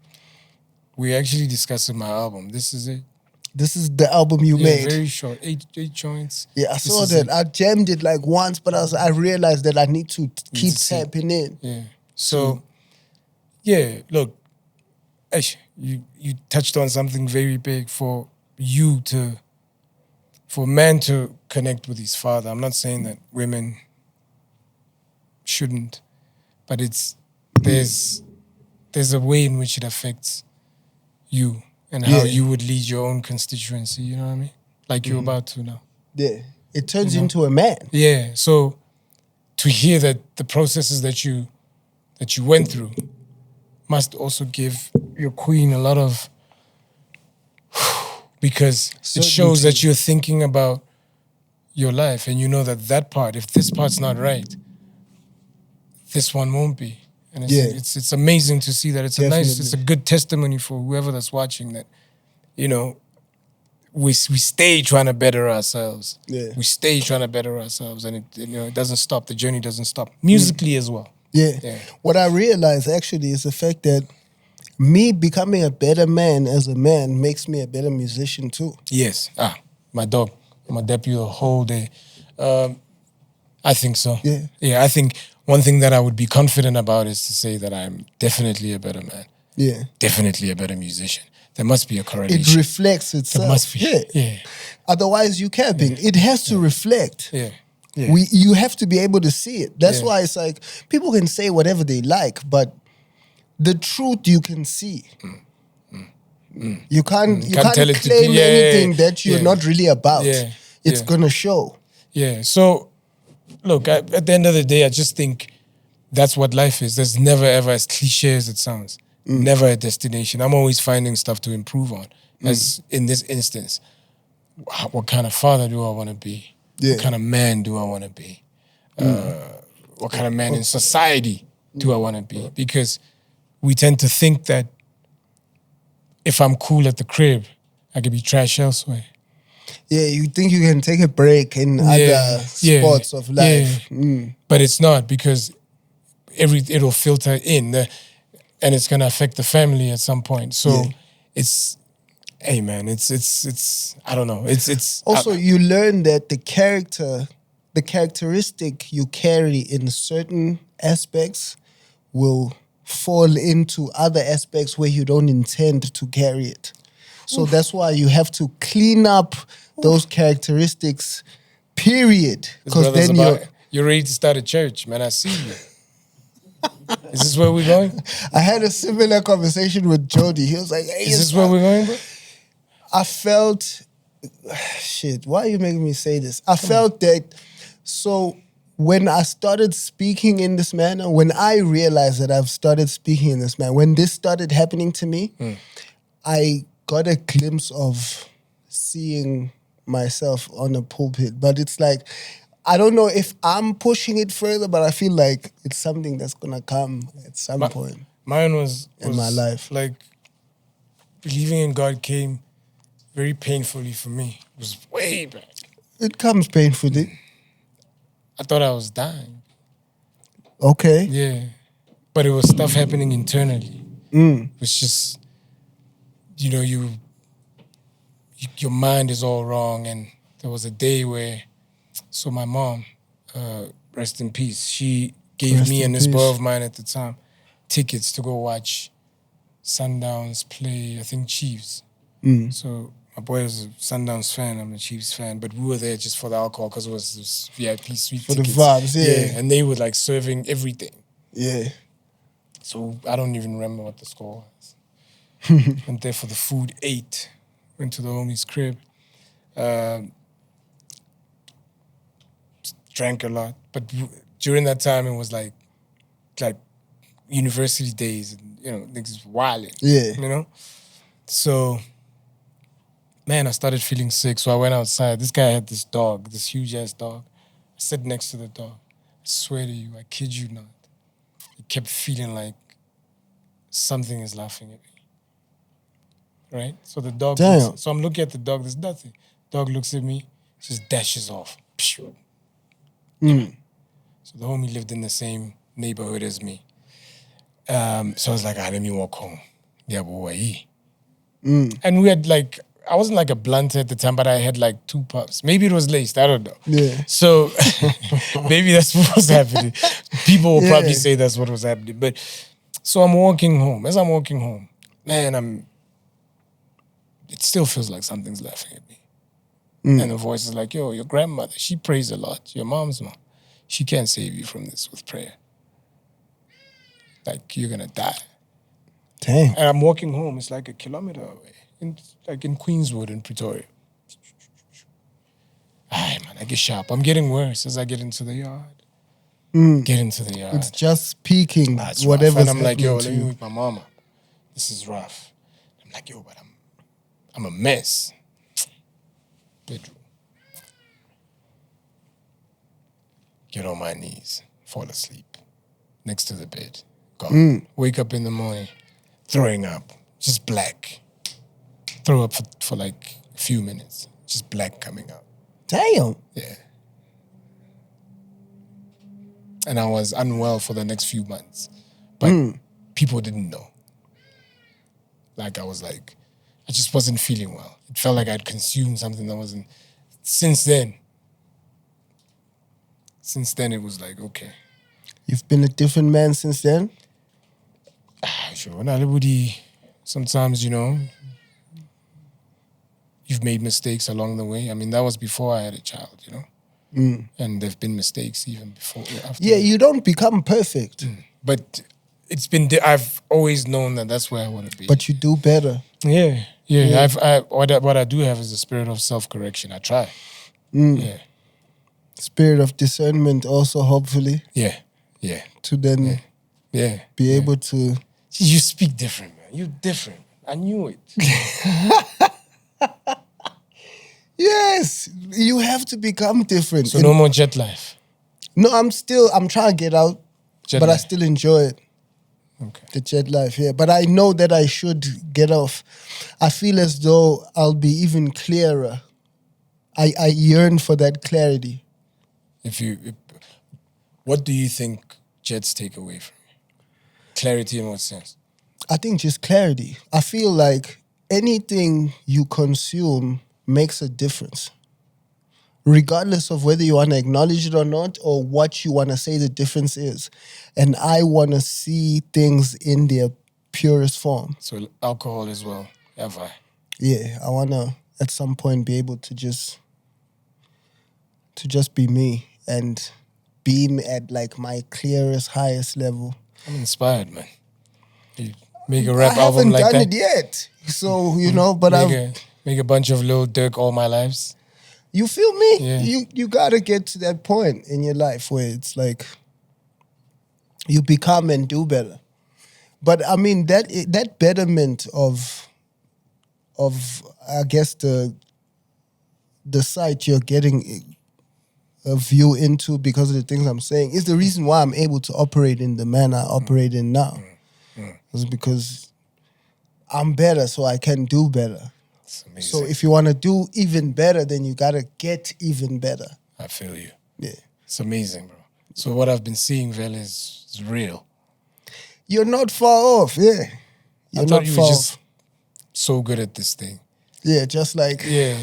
We actually discussed my album. This is it. This is the album you made. Very short, eight joints. Yeah, I saw that. I jammed it like once, but I realized that I need to keep tapping in. Yeah. So, yeah, look, Ash, you touched on something very big for men to connect with his father. I'm not saying that women shouldn't, but there's a way in which it affects you and how you would lead your own constituency, you know what I mean? Like you're about to now. Yeah. It turns you into a man. Yeah. So to hear that the processes that you went through must also give your queen a lot of, because it shows that you're thinking about your life, and you know that part, if this part's not right, this one won't be. And it's amazing to see that. It's a good testimony for whoever that's watching, that, we stay trying to better ourselves. Yeah. We stay trying to better ourselves, and it doesn't stop. The journey doesn't stop. Musically as well. Yeah. What I realized actually is the fact that me becoming a better man as a man makes me a better musician too. Yes. My dog. I'm gonna dap you the whole day. I think so. Yeah. Yeah, I think one thing that I would be confident about is to say that I'm definitely a better man. Yeah. Definitely a better musician. There must be a correlation. It reflects itself. There must be. Yeah. Otherwise, you capping. It has to reflect. Yeah. You have to be able to see it. That's why it's like, people can say whatever they like, but the truth you can see. You can't claim anything that you're not really about. It's gonna show. Yeah. So, look, at the end of the day, I just think that's what life is. There's never ever, as cliche as it sounds, never a destination. I'm always finding stuff to improve on. As in this instance, what kind of father do I want to be? Yeah. What kind of man do I want to be? What kind of man in society do I want to be? Because we tend to think that if I'm cool at the crib, I could be trash elsewhere. Yeah, you think you can take a break in other spots of life. But it's not, because it'll filter in, and it's gonna affect the family at some point. So it's, hey man, it's I don't know. It's also, you learn that the characteristic you carry in certain aspects will fall into other aspects where you don't intend to carry it. So that's why you have to clean up those characteristics, period. Because then you're ready to start a church, man. I see you. Is this where we're going? I had a similar conversation with Jody. He was like, hey, is this where we're going, bro? I felt, shit, why are you making me say this? I felt that, so when I started speaking in this manner, when I realized that I've started speaking in this manner, when this started happening to me, I got a glimpse of seeing myself on a pulpit. But it's like, I don't know if I'm pushing it further, but I feel like it's something that's gonna come at some point. Mine was in my life. Like, believing in God came very painfully for me. It was way back. It comes painfully. I thought I was dying. Okay. Yeah. But it was stuff happening internally. It was just, you know, your mind is all wrong. And there was a day where, so my mom, rest in peace, she gave Rest me in and this boy peace. of mine at the time tickets to go watch Sundowns play, I think, Chiefs. So my boy was a Sundowns fan, I'm a Chiefs fan, but we were there just for the alcohol because it was this VIP suite For the tickets. vibes, yeah. And they were like serving everything. Yeah. So I don't even remember what the score was. Went there for the food, ate, went to the homie's crib, drank a lot. But during that time, it was like university days, and, you know, niggas wilding. Yeah. You know? So, man, I started feeling sick. So I went outside. This guy had this dog, this huge ass dog. I sat next to the dog. I swear to you, I kid you not. I kept feeling like something is laughing at me. Right? So the dog Damn. so I'm looking at the dog, there's nothing. Dog looks at me, just dashes off. So the homie lived in the same neighborhood as me. So I was like, let me walk home. Yeah, boy. And we had like, I wasn't like a blunt at the time, but I had like 2 puffs. Maybe it was laced, I don't know. Yeah. So maybe that's what was happening. People will probably Yeah. say that's what was happening. But so I'm walking home. As I'm walking home, man, it still feels like something's laughing at me. And the voice is like, yo, your grandmother, she prays a lot. Your mom's mom, she can't save you from this with prayer. Like, you're gonna die. Damn. And I'm walking home, it's like a kilometer away, in Queenswood in Pretoria. Man, I get sharp. I'm getting worse as I get into the yard. Get into the yard. It's just peaking That's whatever's rough. And I'm like, yo, happening let to me you. with my mama. This is rough. I'm like, yo, but I'm a mess. Bedroom. Get on my knees, fall asleep next to the bed. Gone. Wake up in the morning, throwing up, just black. Throw up for like a few minutes, just black coming out. Damn. Yeah. And I was unwell for the next few months. But people didn't know. Like, I just wasn't feeling well. It felt like I'd consumed something that wasn't. Since then, it was like, okay. You've been a different man since then? Sure, not everybody, sometimes, you know, you've made mistakes along the way. I mean, that was before I had a child, you know? And there've been mistakes even before. After. Yeah, you don't become perfect. But it's been, I've always known that that's where I want to be. But you do better. Yeah. What I do have is a spirit of self-correction. I try. Yeah. Spirit of discernment also, hopefully, Yeah. to then Yeah. be able to... You speak different, man. You're different. I knew it. Yes, you have to become different. So no more jet life. No, I'm trying to get out, Jet but I life. still enjoy it. Okay. The jet life, yeah. But I know that I should get off. I feel as though I'll be even clearer. I yearn for that clarity. What do you think jets take away from you? Clarity in what sense? I think just clarity. I feel like anything you consume makes a difference. Regardless of whether you want to acknowledge it or not, or what you want to say the difference is. And I want to see things in their purest form. So alcohol as well. Have I? Yeah, I want to at some point be able to just be me and beam at like my clearest, highest level. I'm inspired, man. You make a rap I album haven't like done that. it yet. So, you know, but make a bunch of Lil Durk All My Lives. you feel me? Yeah. You gotta get to that point in your life where it's like you become and do better. But I mean that betterment of I guess the sight you're getting view into because of the things I'm saying is the reason why I'm able to operate in the manner I operate in now. It's because I'm better, so I can do better. It's amazing. So if you want to do even better, then you got to get even better. I feel you. Yeah. It's amazing, bro. So what I've been seeing, Vel, is real. You're not far off, yeah. You're I thought not you far were just off. so good at this thing. Yeah, just like... Yeah,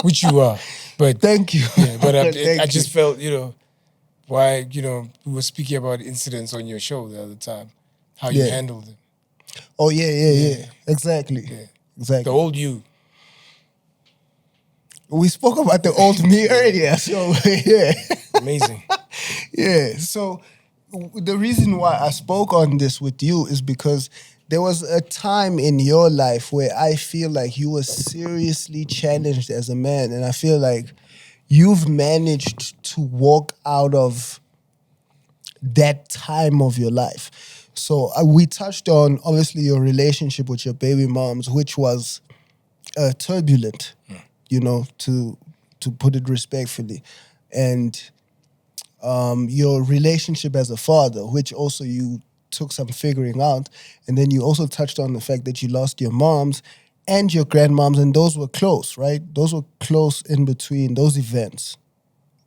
which you are. But Thank you. yeah, but Thank I just you. felt, why, we were speaking about incidents on your show the other time, how you Yeah. handled it. Oh, yeah. Exactly. Yeah. Exactly. The old you. We spoke about the old me earlier, so yeah. Amazing. Yeah, so the reason why I spoke on this with you is because there was a time in your life where I feel like you were seriously challenged as a man, and I feel like you've managed to walk out of that time of your life. So we touched on, obviously, your relationship with your baby moms, which was turbulent, to put it respectfully. And your relationship as a father, which also you took some figuring out. And then you also touched on the fact that you lost your moms and your grandmoms, and those were close, right? Those were close in between those events.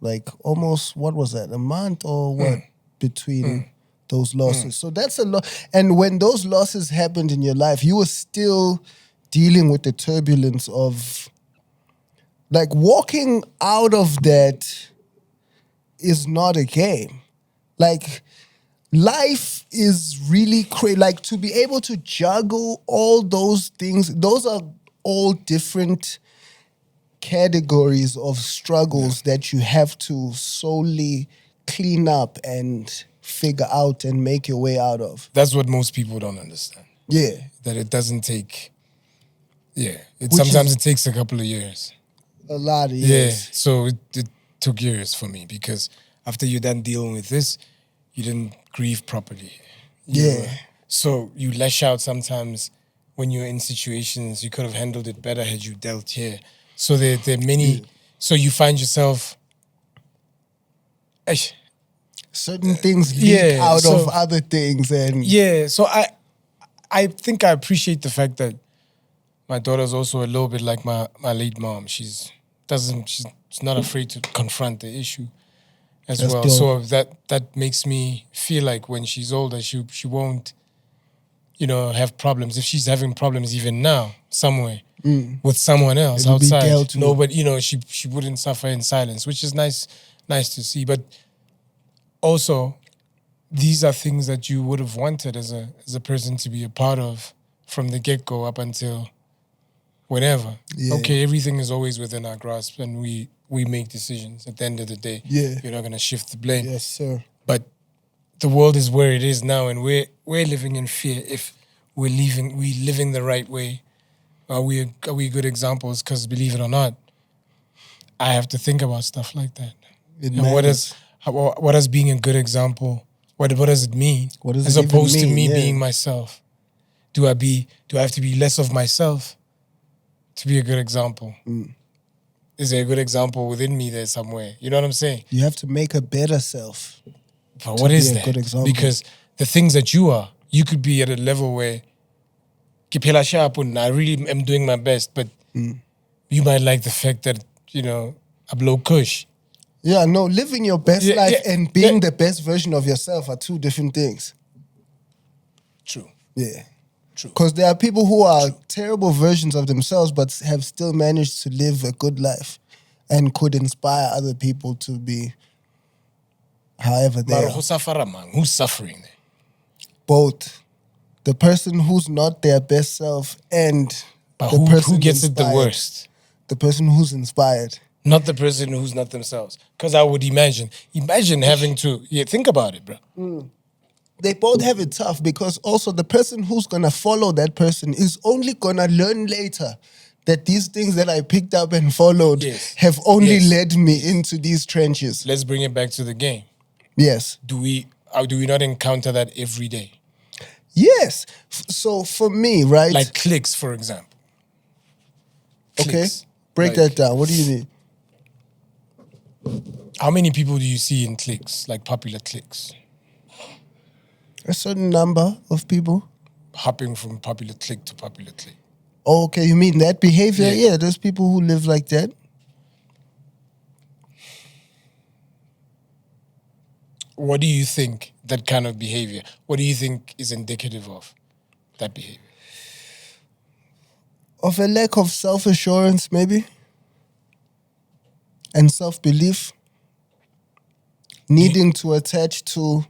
Like almost, what was that, a month or what, between those losses. So that's a lot. And when those losses happened in your life, you were still dealing with the turbulence of, like, walking out of that is not a game. Like, life is really crazy. Like, to be able to juggle all those things, those are all different categories of struggles that you have to solely clean up and figure out and make your way out of. That's what most people don't understand. Yeah. That it doesn't take, Which sometimes is- it takes a couple of years. A lot of Yeah, years. so it took years for me because after you're done dealing with this, you didn't grieve properly. So you lash out sometimes when you're in situations you could have handled it better had you dealt here. So there are many, so you find yourself, Certain things leak out so- of other things, and so I think I appreciate the fact that my daughter's also a little bit like my late mom. She's not afraid to confront the issue as That's well. dope. So that makes me feel like when she's older, she won't, have problems. If she's having problems even now, somewhere with someone else It'll be outside, dealt with. nobody, she wouldn't suffer in silence, which is nice to see. But also, these are things that you would have wanted as a person to be a part of from the get-go up until whenever. Yeah. Okay, everything is always within our grasp and we make decisions at the end of the day. Yeah. You're not going to shift the blame. yes, sir. But the world is where it is now and we're living in fear if we living the right way. Are we good examples? Because believe it or not, I have to think about stuff like that. It And matters. what does being a good example, what does it mean? What does As it even opposed to mean? me Yeah. being myself. Do I have to be less of myself to be a good example? Is there a good example within me there somewhere? You know what I'm saying? You have to make a better self. But To what be is a that? good example. Because the things that you could be at a level where Kiphela sharp and I really am doing my best, but you might like the fact that, I blow kush. Yeah, no, living your best Yeah, life yeah, and being yeah. the best version of yourself are two different things. True. Yeah. True. Because there are people who are terrible versions of themselves but have still managed to live a good life and could inspire other people to be however they But are. who's suffering there? Both. The person who's not their best self and But the who person gets it the inspired. worst? The person who's inspired. Not the person who's not themselves. Because I would imagine having to, think about it, bro. They both have it tough because also the person who's going to follow that person is only going to learn later that these things that I picked up and followed Yes. have only Yes. led me into these trenches. Let's bring it back to the game. Yes. Do we not encounter that every day? Yes. So for me, right? Like clicks, for example. okay. Clicks. Break Like, that down. What do you mean? How many people do you see in cliques, like popular cliques? A certain number of people. Hopping from popular clique to popular clique. Oh, okay, you mean that behavior? Yeah. Yeah, there's people who live like that. What do you think that kind of behavior, what do you think is indicative of that behavior? Of a lack of self-assurance, maybe. And self-belief. Needing to attach to...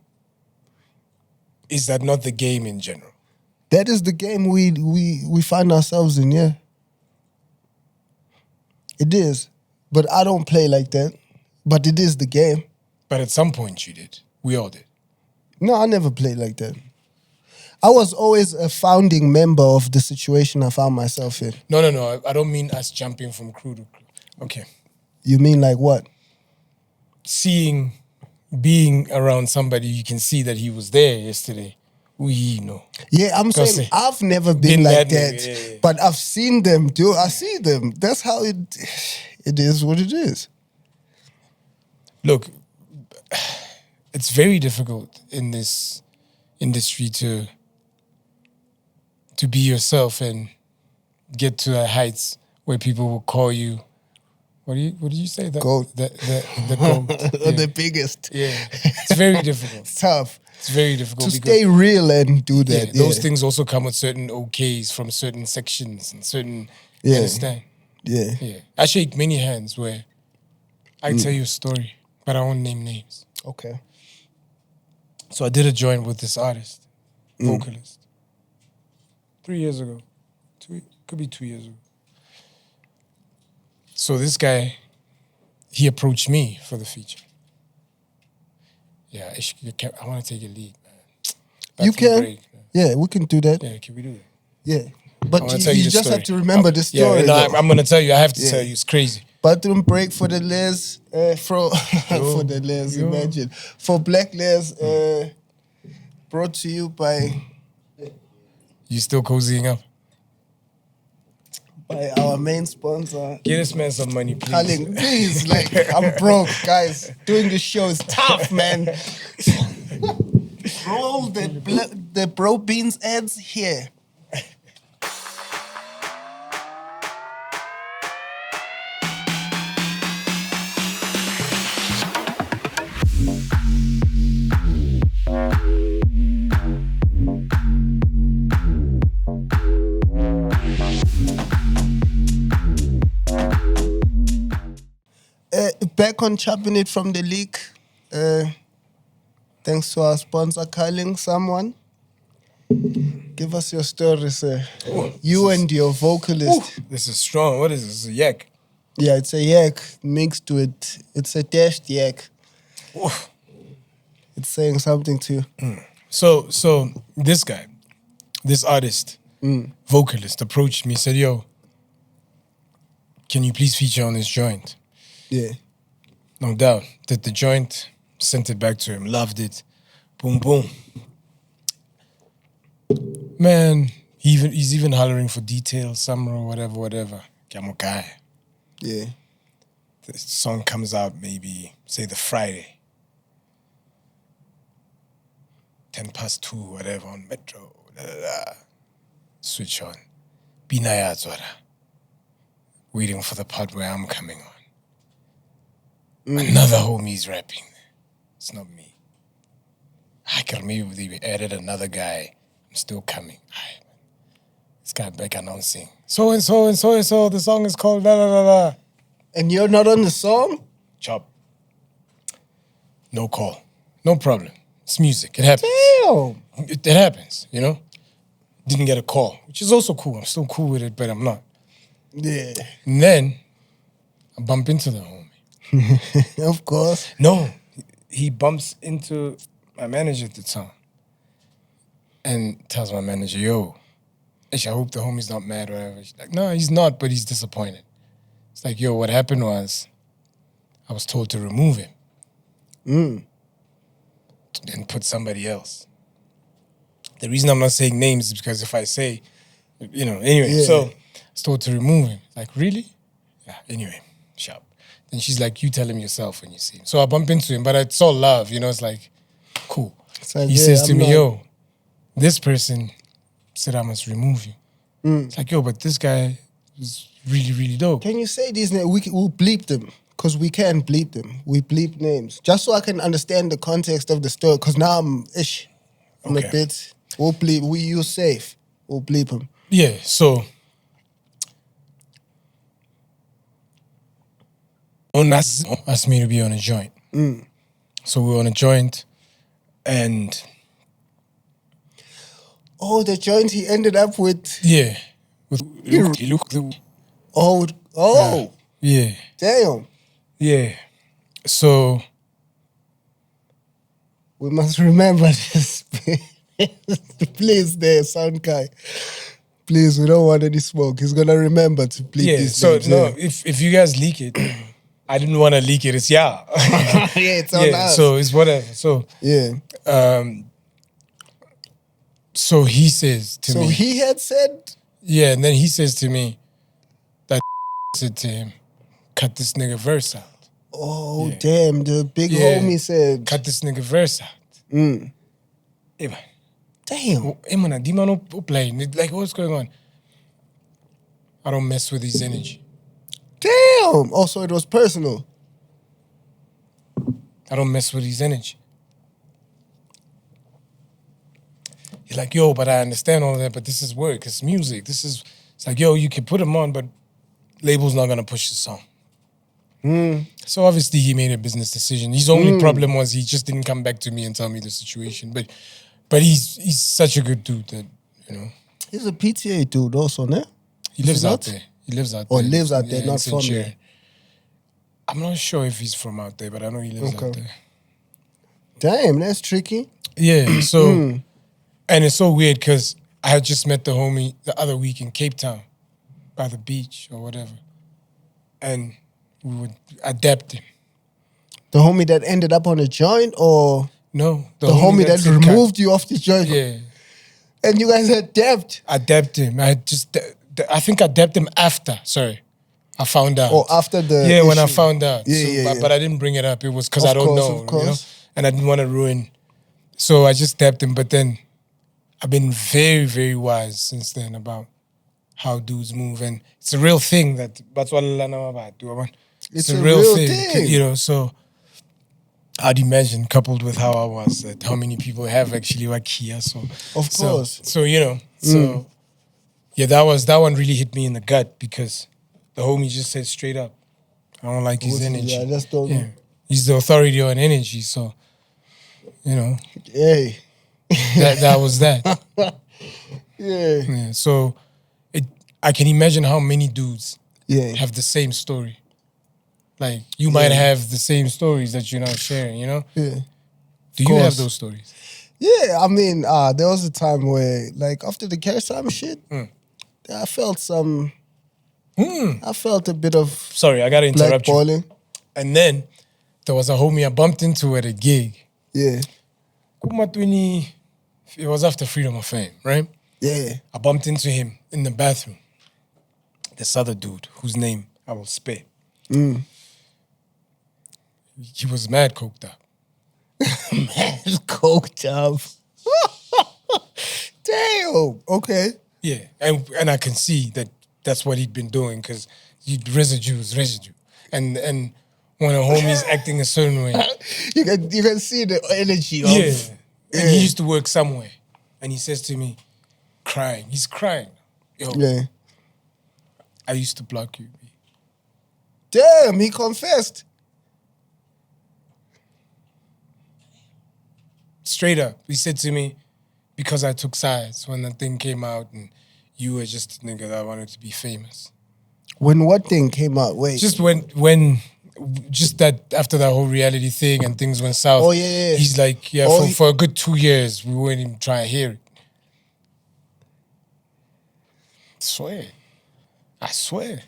Is that not the game in general? That is the game we find ourselves in, yeah. It is. But I don't play like that. But it is the game. But at some point you did. We all did. No, I never played like that. I was always a founding member of the situation I found myself in. No. I don't mean us jumping from crew to crew. Okay. You mean like what? Being around somebody, you can see that he was there yesterday. We know. Yeah, I'm Because saying I've never been like that. Yeah. But I've seen them, dude. I see them. That's how it is what it is. Look, it's very difficult in this industry to be yourself and get to the heights where people will call you. What did you say? Goat. The goat. Yeah. The biggest. Yeah. It's very difficult. It's tough. It's very difficult To stay real and do that. those things also come with certain okays from certain sections and certain. You Yeah. understand? Yeah. Yeah. I shake many hands where I tell you a story, but I won't name names. Okay. So I did a joint with this artist, vocalist, 3 years ago. Could be 2 years ago. So this guy, he approached me for the feature. Yeah, I want to take a lead, man. You Bathroom can. break, man. Yeah, we can do that. Yeah, can we do that? Yeah. I But wanna you, tell you you the just story. have to remember the story. Yeah, no, though. I'm going to tell you. I have to Yeah. tell you. It's crazy. Bathroom break for the Les, for the Les, Yo. imagine. For Blaklez, brought to you by You still cozying up? our main sponsor. Get this man some money, please. Colin, please, like, I'm broke, guys. Doing the show is tough, man. Roll the bro beans ads here. Back on Choppin It from the leak. Thanks to our sponsor, calling someone. Give us your story, sir. You and your vocalist. This is strong. What is this? A yak? Yeah, it's a yak mixed with, it's a dashed yak. Oof. It's saying something to you. So this guy, this artist, vocalist, approached me, said, yo, can you please feature on this joint? Yeah. No doubt. Did the joint, sent it back to him, loved it. Boom, boom. Man, he's even hollering for details, summer or whatever. I'm a guy. Yeah. The song comes out maybe, say the Friday. 2:10, whatever, on Metro. Switch on. Binaya Zwara. Waiting for the part where I'm coming on. Another homie's rapping. It's not me. I can maybe they added another guy. I'm still coming. Aight, man. This guy back announcing. So and so and so and so. The song is called la la la la. And you're not on the song? Chop. No call. No problem. It's music. It happens. Damn. It happens, you know? Didn't get a call, which is also cool. I'm still cool with it, but I'm not. Yeah. And then I bump into the homie. Of course. No, he bumps into my manager at the time and tells my manager, yo, I hope the homie's not mad or whatever. She's like, no, he's not, but he's disappointed. It's like, yo, what happened was I was told to remove him and put somebody else. The reason I'm not saying names is because if I say, anyway, Yeah. so I was told to remove him. Like, really? Yeah, anyway, sharp. And she's like, you tell him yourself when you see him. So I bump into him, but it's all love, you know, it's like, cool. It's like, He yeah, says to I'm me, not- yo, this person said I must remove you. It's like, yo, but this guy is really, really dope. Can you say these names? We'll bleep them. Because we can bleep them. We bleep names. Just so I can understand the context of the story. Because now I'm a Okay. bit. We'll bleep. You safe. We'll bleep him. Yeah, so asked me to be on a joint. So we were on a joint, and Oh, the joint he ended up with. yeah, with Oh, yeah, damn. yeah. So We must remember this. Please, there, sound guy. Please, we don't want any smoke. He's gonna remember to bleep yeah, these so names. no, yeah. if you guys leak it, I didn't want to leak it. It's Yeah, it's on us. so it's whatever. So Yeah. so he says to So me, he had said, yeah, and then he says to me that said to him, cut this nigga verse out. oh, Yeah. damn, the big Yeah. homie said, Cut this nigga verse out. Hey man, damn. hey man, di man up playing. Like what's going on? I don't mess with his energy. Damn. Also, it was personal. I don't mess with his energy. He's like, yo, but I understand all of that, but this is work, it's music. It's like, yo, you can put him on, but label's not gonna push the song. So obviously he made a business decision. His only problem was he just didn't come back to me and tell me the situation. But he's such a good dude that, you know. He's a PTA dude also, ne? He lives not? out there. He lives out Or there. lives out there, in not St. from Cyr. there. I'm not sure if he's from out there, but I know he lives out Okay. there. Damn, that's tricky. Yeah, so, and it's so weird because I had just met the homie the other week in Cape Town by the beach or whatever. And we would adapt him. The homie that ended up on a joint or No, the homie that said cut. removed you off the joint? Yeah, And you guys had debt. adapt him. I think I dabbed him after, sorry. I found out. Or after the Yeah, when I issue. found out. Yeah, but, yeah. but I didn't bring it up. It was because Of I don't course, know, of you know? course. And I didn't want to ruin. So I just dabbed him. But then I've been very, very wise since then about how dudes move. And it's a real thing that it's a real thing. You know, so I'd imagine coupled with how I was, that how many people have actually wakia. So Of course. So you know, so yeah, that one really hit me in the gut because the homie just said straight up, I don't like his energy. Yeah, I just don't. Yeah. He's the authority on energy, so you know, Hey. that was that. Yeah. Yeah, so I can imagine how many dudes Yeah. have the same story. Like you might have the same stories that you're not sharing, you know? Yeah. Do you have course. those stories? Yeah, I mean, there was a time where, like, after the cash time shit, I felt some. I felt a bit of Sorry, I gotta interrupt you. blackballing. And then there was a homie I bumped into at a gig. Yeah, It was after Freedom of Fame, right? yeah. I bumped into him in the bathroom. This other dude whose name I will spare. He was mad coked up. It's coked up. Damn. Okay. Yeah, and I can see that that's what he'd been doing because residue. And when a homie's acting a certain way, You can see the energy of. yeah. And he used to work somewhere, and he says to me, crying. He's crying. Yo, Yeah. I used to block you. B. Damn, he confessed. Straight up, he said to me, because I took sides when the thing came out, and you were just a nigga that wanted to be famous. When what thing came out? Wait. Just just that after that whole reality thing and things went south. Oh, yeah. He's like, yeah, Oh, for a good 2 years, we weren't even trying to hear it. I swear.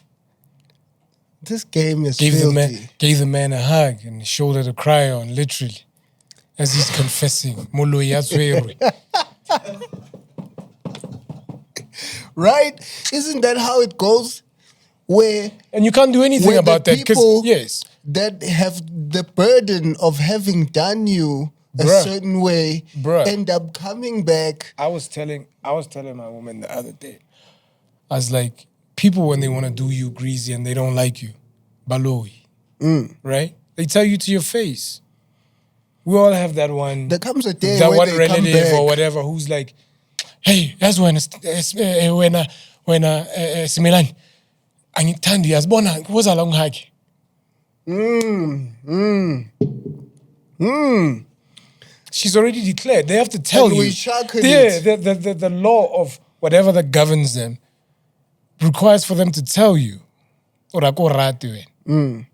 This game is Gave filthy. the man a hug and a shoulder to cry on, literally, as he's confessing. Molo ya swear. Right? Isn't that how it goes? Where And you can't do anything When the about that because, people- yes, that have the burden of having done you a Bruh. certain way Bruh. end up coming back. I was telling my woman the other day, I was like, people when they want to do you greasy and they don't like you, baloi, right? They tell you to your face. We all have that one. There comes a day that where one they come relative back. or whatever who's like, hey, that's when Similan, angithandi yazibona kuza la ungihaki. She's already declared. They have to tell And you. we sharken Yeah, it. the law of whatever that governs them requires for them to tell you. Or ako rate wena.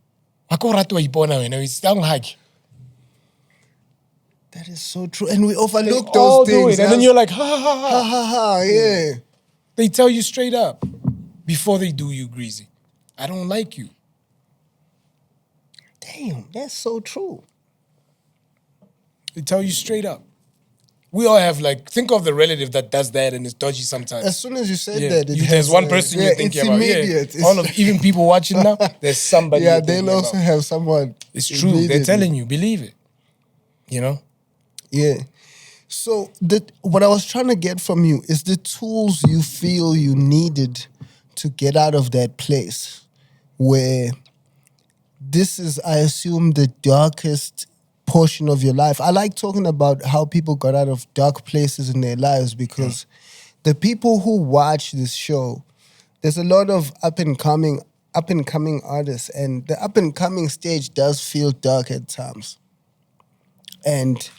Ako rate wa ipona wena, it's la ungihaki. That is so true. And we overlook They all those do things. it, and then you're like, ha ha ha ha. ha ha, yeah. They tell you straight up before they do you greasy. I don't like you. Damn, that's so true. They tell you straight up. We all have think of the relative that does that and is dodgy sometimes. As soon as you said Yeah. that, There's one person you're thinking it's about. immediate. Yeah. All of even people watching now, there's somebody. Yeah, you're thinking they'll also about. have someone. It's true. They're immediately. telling you, believe it. You know? Yeah. So what I was trying to get from you is the tools you feel you needed to get out of that place where this is, I assume, the darkest portion of your life. I like talking about how people got out of dark places in their lives because the people who watch this show, there's a lot of up and coming artists, and the up and coming stage does feel dark at times. And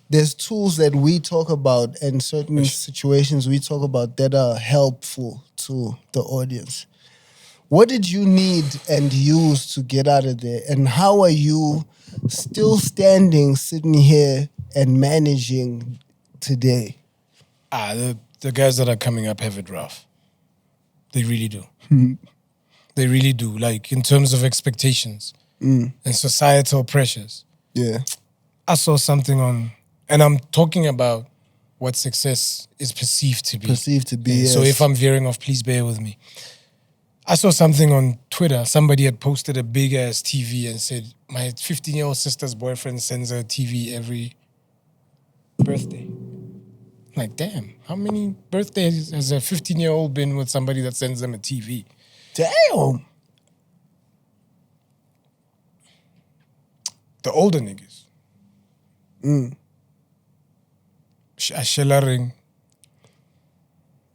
there's tools that we talk about and certain situations we talk about that are helpful to the audience. What did you need and use to get out of there? And how are you still standing, sitting here and managing today? The guys that are coming up have it rough. They really do. They really do. Like in terms of expectations and societal pressures. Yeah. I saw something on, and I'm talking about what success is perceived to be. Perceived to be, Yeah, so yes. if I'm veering off, please bear with me. I saw something on Twitter. Somebody had posted a big-ass TV and said, my 15-year-old sister's boyfriend sends her a TV every birthday. I'm like, damn, how many birthdays has a 15-year-old been with somebody that sends them a TV? Damn. The older niggas. Shelaring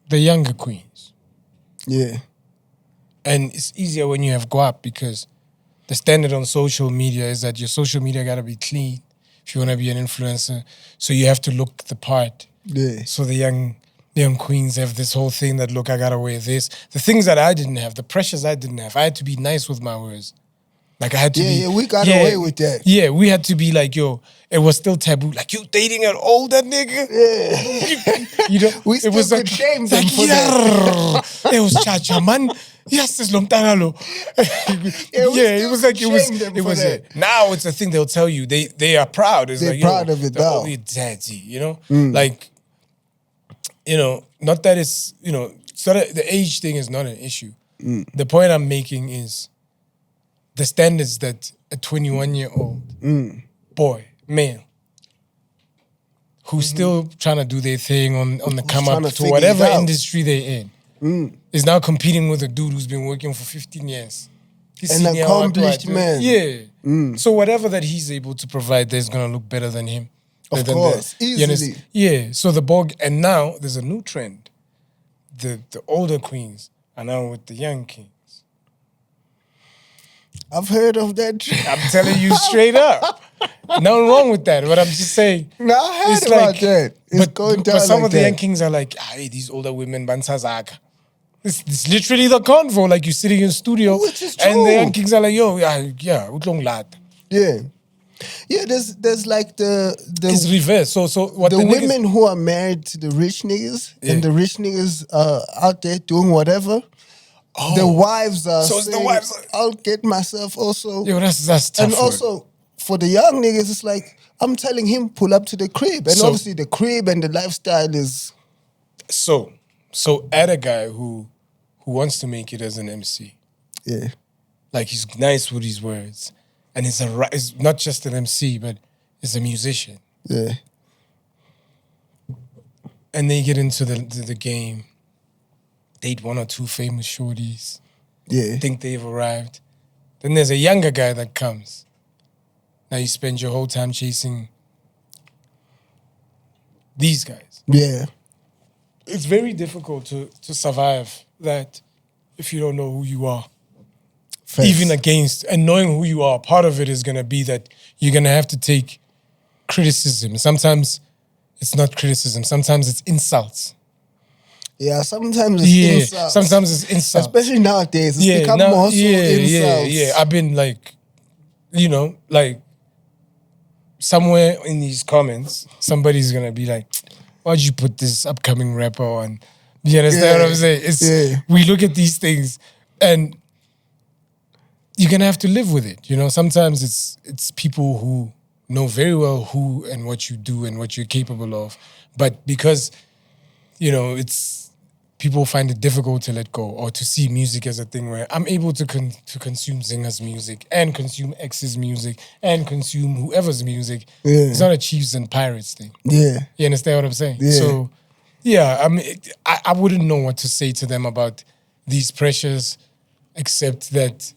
the younger queens. Yeah. And it's easier when you have guap because the standard on social media is that your social media gotta be clean if you wanna be an influencer. So you have to look the part. Yeah. So the young queens have this whole thing that, look, I gotta wear this. The things that I didn't have, the pressures I didn't have. I had to be nice with my words. Like I had to be. Yeah, we got away with that. Yeah, we had to be like, yo, it was still taboo. Like, you dating an older nigga? Yeah. You know, We still could shame them for that. It was cha-cha, man. Yes, it's long time. It was like, it was that. now it's a thing they'll tell you. They are proud. It's They're like, proud of it they're now. only daddy, you know? Like, you know, not that it's, you know, so that the age thing is not an issue. The point I'm making is the standards that a 21-year-old boy, male, who's still trying to do their thing on the come trying up to to figure whatever it out. industry they're in, is now competing with a dude who's been working for 15 years. He's An senior, accomplished what, man. Yeah. So whatever that he's able to provide, there's going to look better than him. Of Than course, you easily. understand? Yeah. So the bog, and now there's a new trend. The older queens are now with the young kings. I've heard of that. I'm telling you straight up. Nothing wrong with that, but I'm just saying. No, I heard it's about that. It's going down But some like of the that. young kings are like, hey, these older women, bansazaka. It's literally the convo, like you're sitting in studio. Which is And the true. young kings are like, yo, utlong lad. Yeah. Yeah, there's like It's reverse. So what the the niggas- women who are married to the rich niggas and the rich niggas out there doing whatever. The wives are So it's the saying, wives- I'll get myself also. Yo, that's tough. And also, for the young niggas, it's like, I'm telling him, pull up to the crib. And So- obviously the crib and the lifestyle is... So add a guy who wants to make it as an MC. Yeah. Like, he's nice with his words. and it's not just an MC, but it's a musician. Yeah. And they get into the game, date one or two famous shorties, Yeah. think they've arrived. Then there's a younger guy that comes. Now you spend your whole time chasing these guys. Yeah. It's very difficult to survive that if you don't know who you are. Facts. Even against, and knowing who you are, part of it is going to be that you're going to have to take criticism. Sometimes it's not criticism. Sometimes it's insults. Yeah, sometimes it's insults. Sometimes it's insults. Especially nowadays. It's become more so insults. Yeah. I've been like, like somewhere in these comments, somebody's going to be like, why'd you put this upcoming rapper on? You understand what I'm saying? We look at these things and you're going to have to live with it. Sometimes it's people who know very well who and what you do and what you're capable of. But because, it's people find it difficult to let go or to see music as a thing where I'm able to consume Zinga's music and consume X's music and consume whoever's music. Yeah. It's not a Chiefs and Pirates thing. Yeah. You understand what I'm saying? Yeah. So, yeah, I mean, I wouldn't know what to say to them about these pressures except that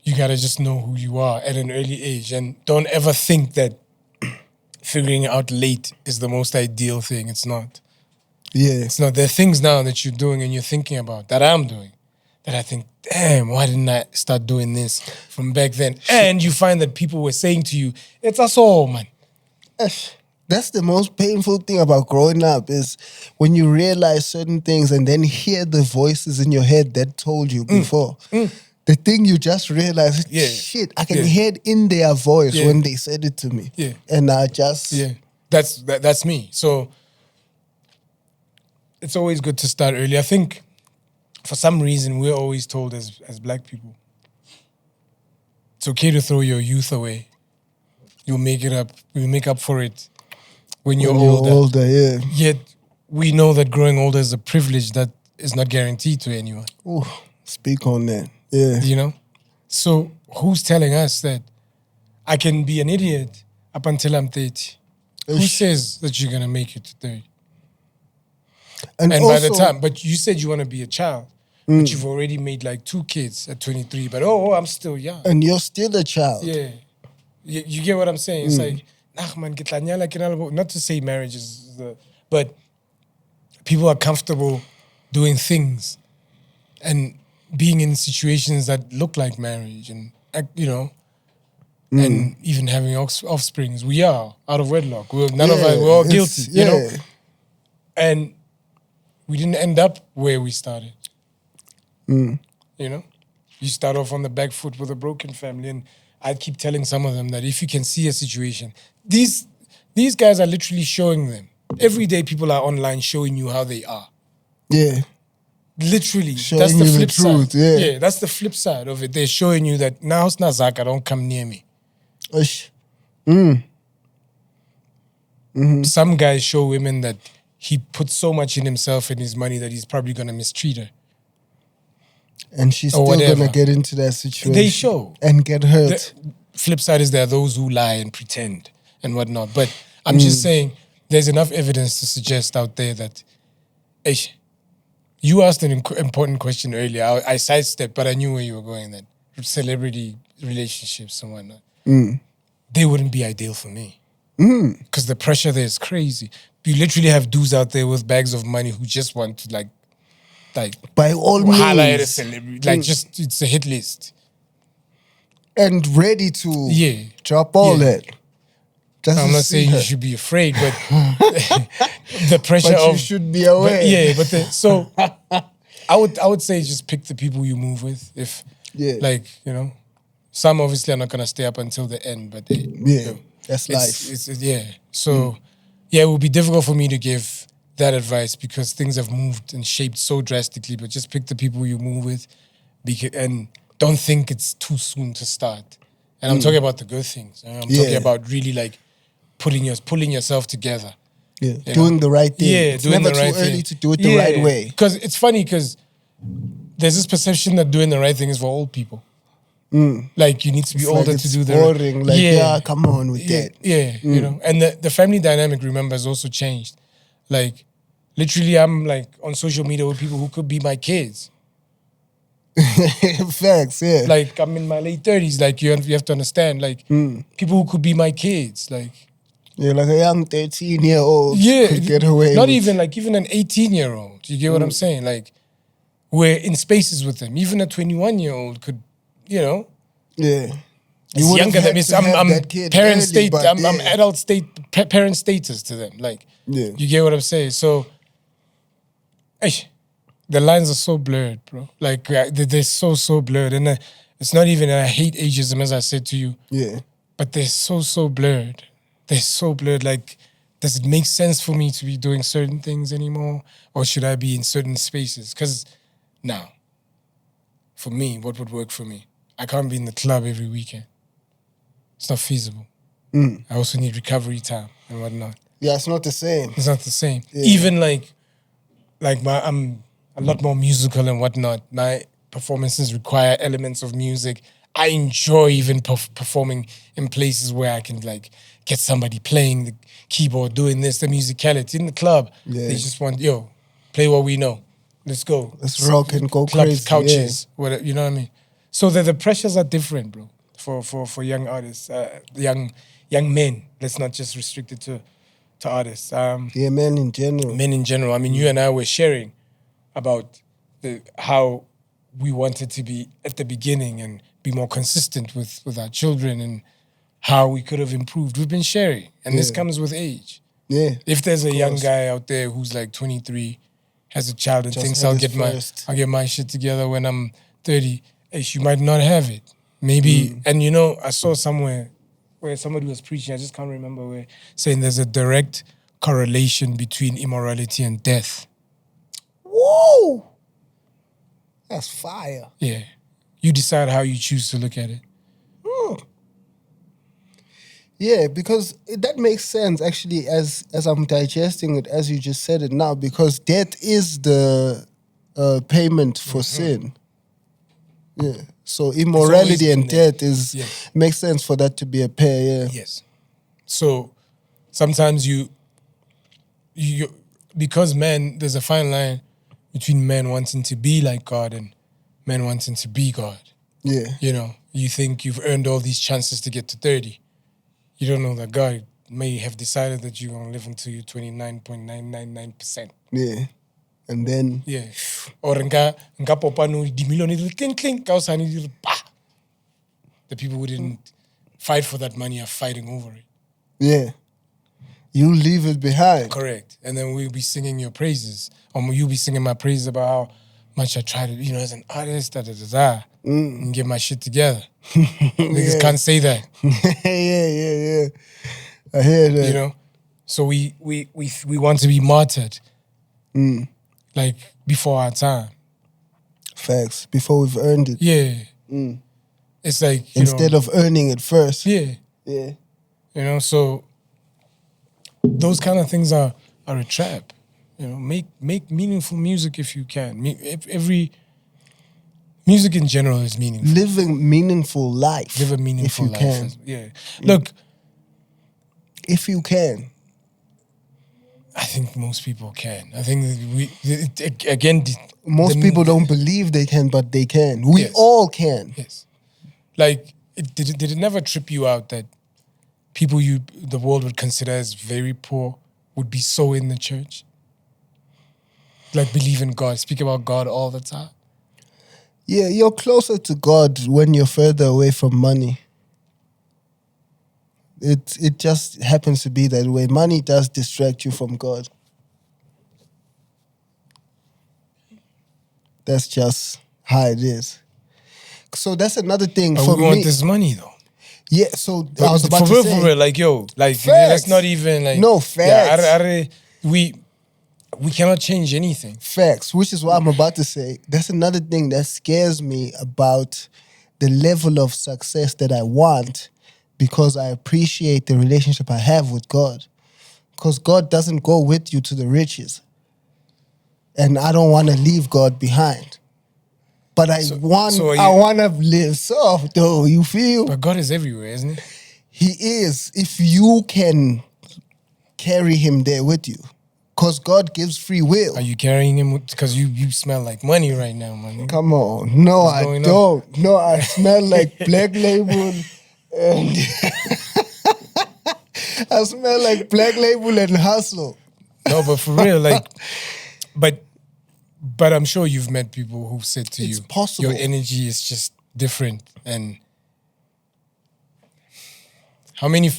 you gotta just know who you are at an early age and don't ever think that figuring out late is the most ideal thing. It's not. Yeah. It's not. There are things now that you're doing and you're thinking about that I'm doing that I think, damn, why didn't I start doing this from back then? And you find that people were saying to you, it's us all, man. That's the most painful thing about growing up is when you realize certain things and then hear the voices in your head that told you before. The thing you just realize, shit, I can hear it in their voice when they said it to me. Yeah. And I just... Yeah, that's me. So it's always good to start early. I think for some reason we're always told as black people, it's okay to throw your youth away. You'll make it up. You'll make up for it when you're older. Yeah. Yet we know that growing older is a privilege that is not guaranteed to anyone. Ooh, speak on that. Yeah. So who's telling us that I can be an idiot up until I'm 30? Who says that you're going to make it to 30? And also, by the time, but you said you want to be a child, but you've already made like 2 kids at 23, but I'm still young. And you're still a child. Yeah. You get what I'm saying? It's like, not to say marriage is but people are comfortable doing things and being in situations that look like marriage and, and even having offsprings. We are out of wedlock. None of us, we're all guilty, you know? And we didn't end up where we started. You start off on the back foot with a broken family. And I keep telling some of them that if you can see a situation, these guys are literally showing them. Every day people are online showing you how they are. Yeah. Literally. Showing that's the you flip the truth, side. yeah. That's the flip side of it. They're showing you that now it's not Zaka, don't come near me. Some guys show women that he puts so much in himself and his money that he's probably going to mistreat her. And she's still going to get into that situation. They show. And get hurt. The flip side is there are those who lie and pretend and whatnot. But I'm just saying there's enough evidence to suggest out there that, you asked an important question earlier. I sidestepped, but I knew where you were going then. Celebrity relationships and whatnot. They wouldn't be ideal for me. Because the pressure there is crazy. You literally have dudes out there with bags of money who just want to like by all means highlight a celebrity. Like just it's a hit list. And ready to drop all that. I'm not saying you should be afraid, but the pressure you should be aware. So I would say just pick the people you move with. If some obviously are not gonna stay up until the end, but that's life. So it would be difficult for me to give that advice because things have moved and shaped so drastically. But just pick the people you move with, and don't think it's too soon to start. And I'm talking about the good things. I'm talking about really like pulling yourself together. Yeah, doing the right thing. Yeah, it's doing never the right too early thing. to do it the right way. Because it's funny because there's this perception that doing the right thing is for old people. Like you need to be It's older like to it's do the boring. Like, yeah, come on with yeah, that. Yeah, you know, and the family dynamic, remember, has also changed. Like, literally, I'm like on social media with people who could be my kids. Facts, yeah. Like, I'm in my late 30s. Like, you have to understand, like, people who could be my kids. Like, Yeah, like a young 13-year-old yeah, could get away not with. even like even an 18-year-old. You get what I'm saying? Like, we're in spaces with them. Even a 21-year-old could, you know, Yeah. it's would have younger than had me. to have that kid parent early, state. but I'm yeah. adult state parent status to them. Like, Yeah. you get what I'm saying? So, the lines are so blurred, bro. Like they're so blurred, and it's not even. I hate ageism, as I said to you. Yeah. But they're so blurred. They're so blurred. Like, does it make sense for me to be doing certain things anymore, or should I be in certain spaces? Because now, for me, what would work for me? I can't be in the club every weekend. It's not feasible. I also need recovery time and whatnot. Yeah, it's not the same. It's not the same. Yeah. Even like I'm a lot more musical and whatnot. My performances require elements of music. I enjoy even performing in places where I can like get somebody playing the keyboard, doing this, the musicality. In the club, Yeah. they just want, play what we know. Let's go. Let's rock and go Clubs, crazy, couches, whatever, you know what I mean? So the pressures are different, bro, for young artists, young men. Let's not just restrict it to artists. Yeah, men in general. Men in general. I mean, you and I were sharing about how we wanted to be at the beginning and be more consistent with our children and how we could have improved. We've been sharing, and this Yeah. comes with age. Yeah. If there's a young course. guy out there who's like 23, has a child and Just thinks had I'll his get first. my shit together when I'm 30, you might not have it. Maybe, and I saw somewhere where somebody was preaching, I just can't remember where, saying there's a direct correlation between immorality and death. Woo! That's fire. Yeah. You decide how you choose to look at it. Yeah, because that makes sense actually as I'm digesting it, as you just said it now, because death is the payment for sin. Yeah. So immorality been and there. death Yeah. makes sense for that to be a pair, yeah. Yes. So sometimes you because there's a fine line between men wanting to be like God and men wanting to be God. Yeah. You think you've earned all these chances to get to 30. You don't know that God may have decided that you're going to live until you're 29.999%. Yeah. And then Yeah. Or nka popa no di million clink ka o sane di re, bah! The people who didn't fight for that money are fighting over it. yeah. You leave it behind. Correct. And then we'll be singing your praises. Or you'll be singing my praises about how much I try to, as an artist, and get my shit together. Niggas can't say that. yeah. I hear that. So we want to be martyred. Like before our time. Facts. Before we've earned it. Yeah. It's like Instead of earning it first. Yeah. Yeah. So those kind of things are a trap. Make meaningful music if you can. Every music in general is meaningful. Living meaningful life. Live a meaningful if you life. can. Yeah. Look, If you can. I think most people can. I think Most people don't believe they can, but they can. We Yes. all can. Yes. Like, did it never trip you out that people the world would consider as very poor would be so in the church? Like, believe in God, speak about God all the time? Yeah, you're closer to God when you're further away from money. It just happens to be that way. Money does distract you from God. That's just how it is. So that's another thing But for we want me. this money, though. Yeah, so I was about for to real, say. for real, like, Facts. let's not even, like... No, facts. Yeah, we cannot change anything. Facts, which is what I'm about to say. That's another thing that scares me about the level of success that I want, because I appreciate the relationship I have with God. Because God doesn't go with you to the riches. And I don't want to leave God behind. But I wanna live soft though, you feel? But God is everywhere, isn't he? He is, if you can carry him there with you. Because God gives free will. Are you carrying him? Because you smell like money right now, man. Come on. No, What's I going don't. On? No, I smell like Black Label and I smell like Black Label and Hustle. No, but for real, like, but I'm sure you've met people who said to you, possible. Your energy is just different. And how many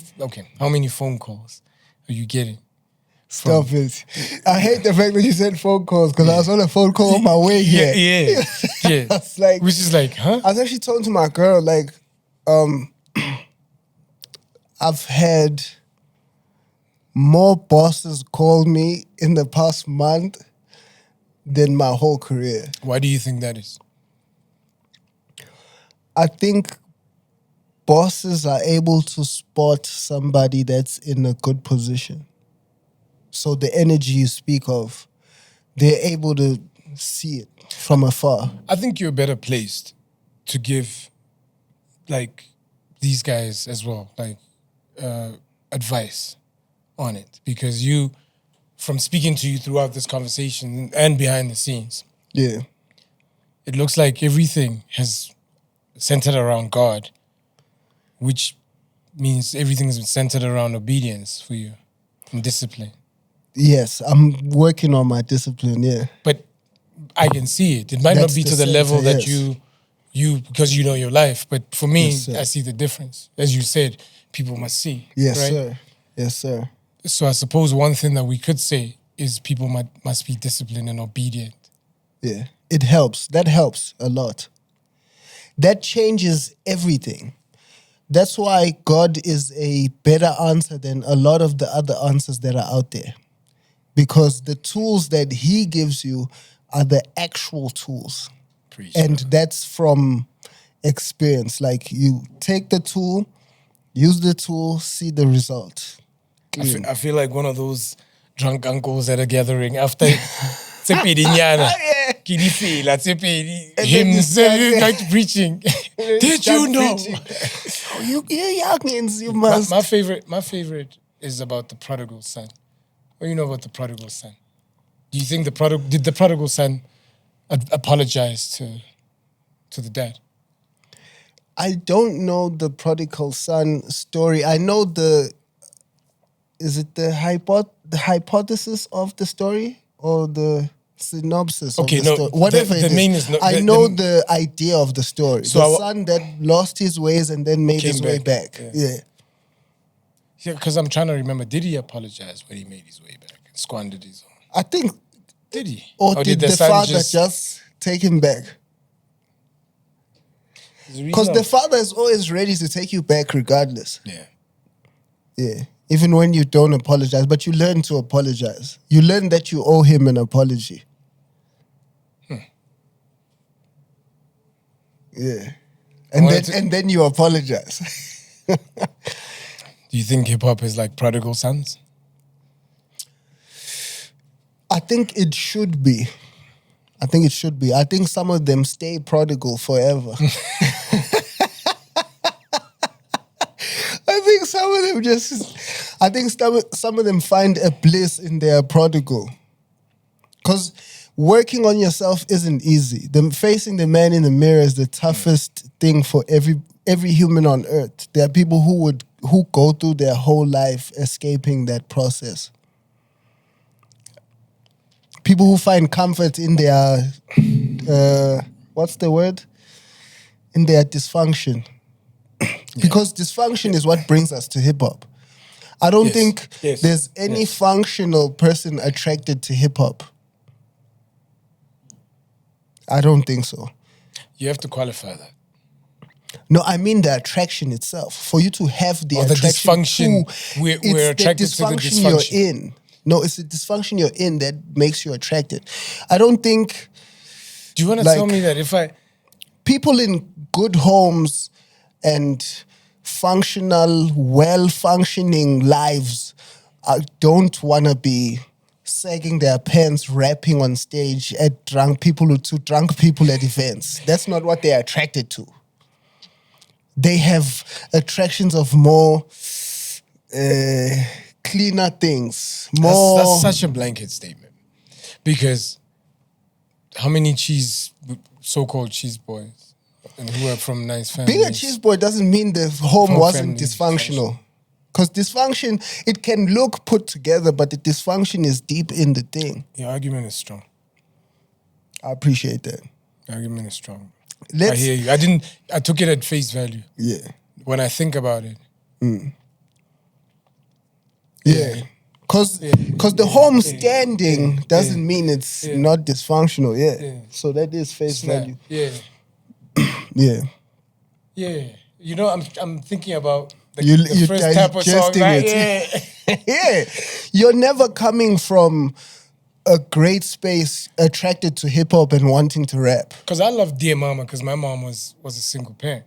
phone calls are you getting? Stop it. I hate the fact that you said phone calls because I was on a phone call on my way here. Yeah. It's like, which is like, huh? I was actually talking to my girl, like, I've had more bosses call me in the past month than my whole career. Why do you think that is? I think bosses are able to spot somebody that's in a good position. So the energy you speak of, they're able to see it from afar. I think you're better placed to give, like, these guys as well, like, advice on it. Because you, from speaking to you throughout this conversation and behind the scenes, yeah, it looks like everything has centered around God, which means everything is centered around obedience for you and discipline. Yes, I'm working on my discipline, yeah. But I can see it. It might not be to the level that you because you know your life. But for me, I see the difference. As you said, people must see. Yes, right? sir. Yes, sir. So I suppose one thing that we could say is people must be disciplined and obedient. Yeah, it helps. That helps a lot. That changes everything. That's why God is a better answer than a lot of the other answers that are out there. Because the tools that he gives you are the actual tools. And that's from experience. Like, you take the tool, use the tool, see the result. I feel like one of those drunk uncles at a gathering after Tsepedinyana. Hymns, like preaching. Did you know? You youngins, you must. My favorite is about the prodigal son. What do you know about the prodigal son? Do you think did the prodigal son apologize to the dad? I don't know the prodigal son story. I know is it the hypothesis of the story or the synopsis of the story? Whatever it is. I know the idea of the story. So the son that lost his ways and then made his way back. Yeah. Yeah, because I'm trying to remember. Did he apologize when he made his way back and squandered his own? I think. Did he? Or did the father just take him back? Because the father is always ready to take you back regardless. Yeah. Yeah. Even when you don't apologize, but you learn to apologize. You learn that you owe him an apology. Yeah. And then you apologize. Do you think hip-hop is like prodigal sons? I think it should be. I think some of them stay prodigal forever. I think some of them find a bliss in their prodigal. Because working on yourself isn't easy. Facing the man in the mirror is the toughest thing for every human on earth. There are people who go through their whole life escaping that process. People who find comfort in their, what's the word? In their dysfunction. Because dysfunction is what brings us to hip-hop. I don't think there's any functional person attracted to hip-hop. I don't think so. You have to qualify that. No, I mean the attraction itself. For you to have the attraction, we're attracted to the dysfunction you're in. No, it's the dysfunction you're in that makes you attracted. I don't think... Do you want to tell me that people in good homes and functional, well-functioning lives don't want to be sagging their pants, rapping on stage at drunk people at events. That's not what they're attracted to. They have attractions of more cleaner things. More. That's such a blanket statement. Because how many so-called cheese boys and who are from nice families? Being a cheese boy doesn't mean the home Whole wasn't family dysfunctional. Because dysfunction, it can look put together, but the dysfunction is deep in the thing. Your argument is strong. I appreciate that. Your argument is strong. I Let's, hear you. I took it at face value. yeah. When I think about it. Yeah. Because the home standing doesn't mean it's not dysfunctional. Yeah. So that is face value. Yeah. Yeah. Yeah. You know, I'm thinking about the You're first type of song. digesting Right? it. Yeah. Yeah. You're never coming from a great space attracted to hip hop and wanting to rap. Because I love Dear Mama because my mom was a single parent.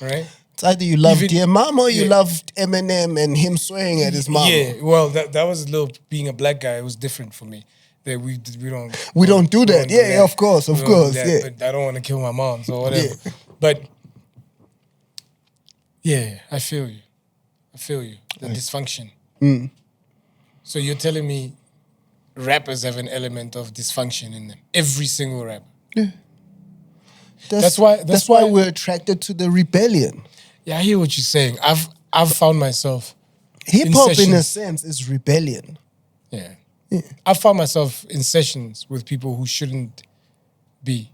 Right? It's either you love Even- Dear Mama or you yeah. loved Eminem and him swearing at his mama. Yeah, well, that was a little, being a black guy, it was different for me. That we don't do that. Yeah, of course, We of don't do course, that, yeah. But I don't want to kill my mom, so whatever. Yeah. But yeah, I feel you. The dysfunction. So you're telling me rappers have an element of dysfunction in them. Every single rapper. That's why we're attracted to the rebellion. Yeah, I hear what you're saying. I've found myself Hip hop, in a sessions. sense, is rebellion. Yeah. I found myself in sessions with people who shouldn't be.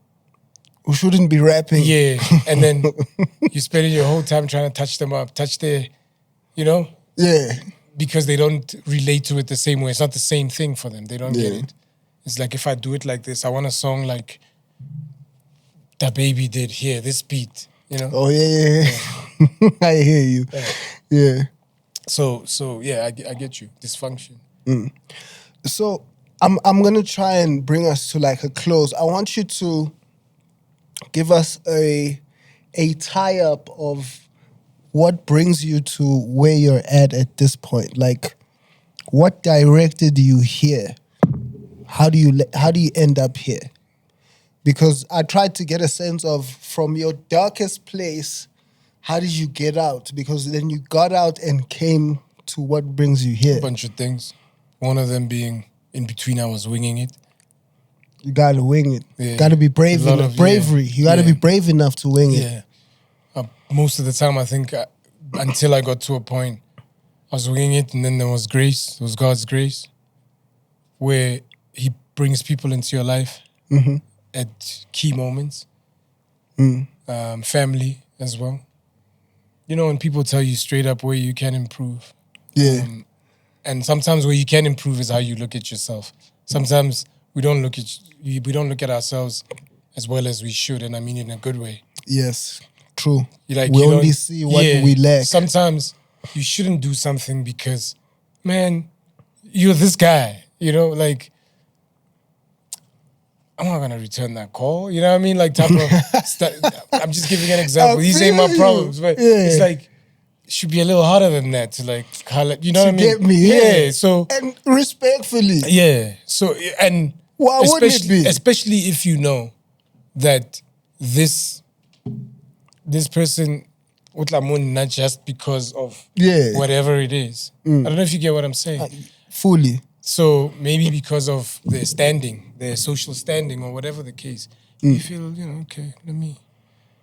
Who shouldn't be rapping. Yeah. And then you're spending your whole time trying to touch them up, touch their, Yeah. because they don't relate to it the same way. It's not the same thing for them. They don't get Yeah. it. It's like, if I do it like this, I want a song like that baby did here, this beat, Oh, yeah. I hear you. Yeah. So yeah, I get you. Dysfunction. So I'm gonna try and bring us to like a close. I want you to give us a tie-up of what brings you to where you're at this point. Like, what directed you here? How do you end up here? Because I tried to get a sense of, from your darkest place, how did you get out? Because then you got out and came to what brings you here. A bunch of things. One of them being, in between, I was winging it. You gotta wing it. Yeah. Gotta be brave A lot enough. of- Bravery. yeah. You gotta Yeah. be brave enough to wing it. Yeah. Most of the time, I think, until I got to a point, I was winging it, and then there was grace. There was God's grace, where He brings people into your life at key moments. Family as well. When people tell you straight up where you can improve. Yeah. And sometimes where you can improve is how you look at yourself. Sometimes we don't look at ourselves as well as we should, and I mean in a good way. Yes. True. You like, we you only don't- see what yeah, we lack. Sometimes you shouldn't do something because, man, you're this guy. Like, I'm not gonna return that call. You know what I mean? Like, type of. I'm just giving an example. I These ain't feel my you. problems, but Yeah. it's like, it should be a little harder than that to like holler. You know To what I mean? get me, Yeah. So And respectfully. yeah. So, and Why wouldn't it be? especially if you know that this person not just because of Yeah. whatever it is. I don't know if you get what I'm saying. Fully. So maybe because of their standing, their social standing, or whatever the case, you feel, okay, let me.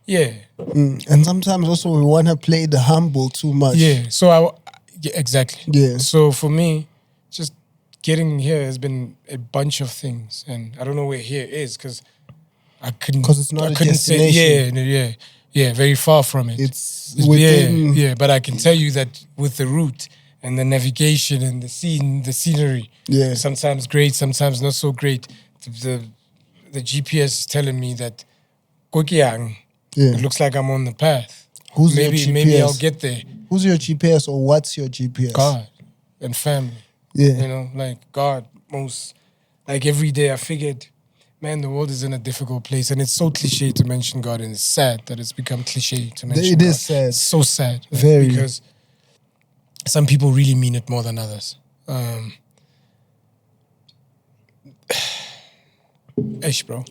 Yeah. And sometimes also we want to play the humble too much. Yeah. So exactly. Yeah. So for me, just getting here has been a bunch of things, and I don't know where here is because I couldn't. 'Cause it's not I a couldn't destination. say. Yeah. Very far from it. It's within. Yeah. But I can tell you that with the route and the navigation and the scenery. Yeah. Sometimes great, sometimes not so great. The GPS is telling me that Kokiang. Yeah. It looks like I'm on the path. Who's your maybe I'll GPS? get there. Who's your GPS or what's your GPS? God and family. Yeah. Like God like every day I figured, man, the world is in a difficult place, and it's so cliche to mention God, and it's sad that it's become cliche to mention It God. is sad. It's so sad. Very. Because some people really mean it more than others. Ish, bro.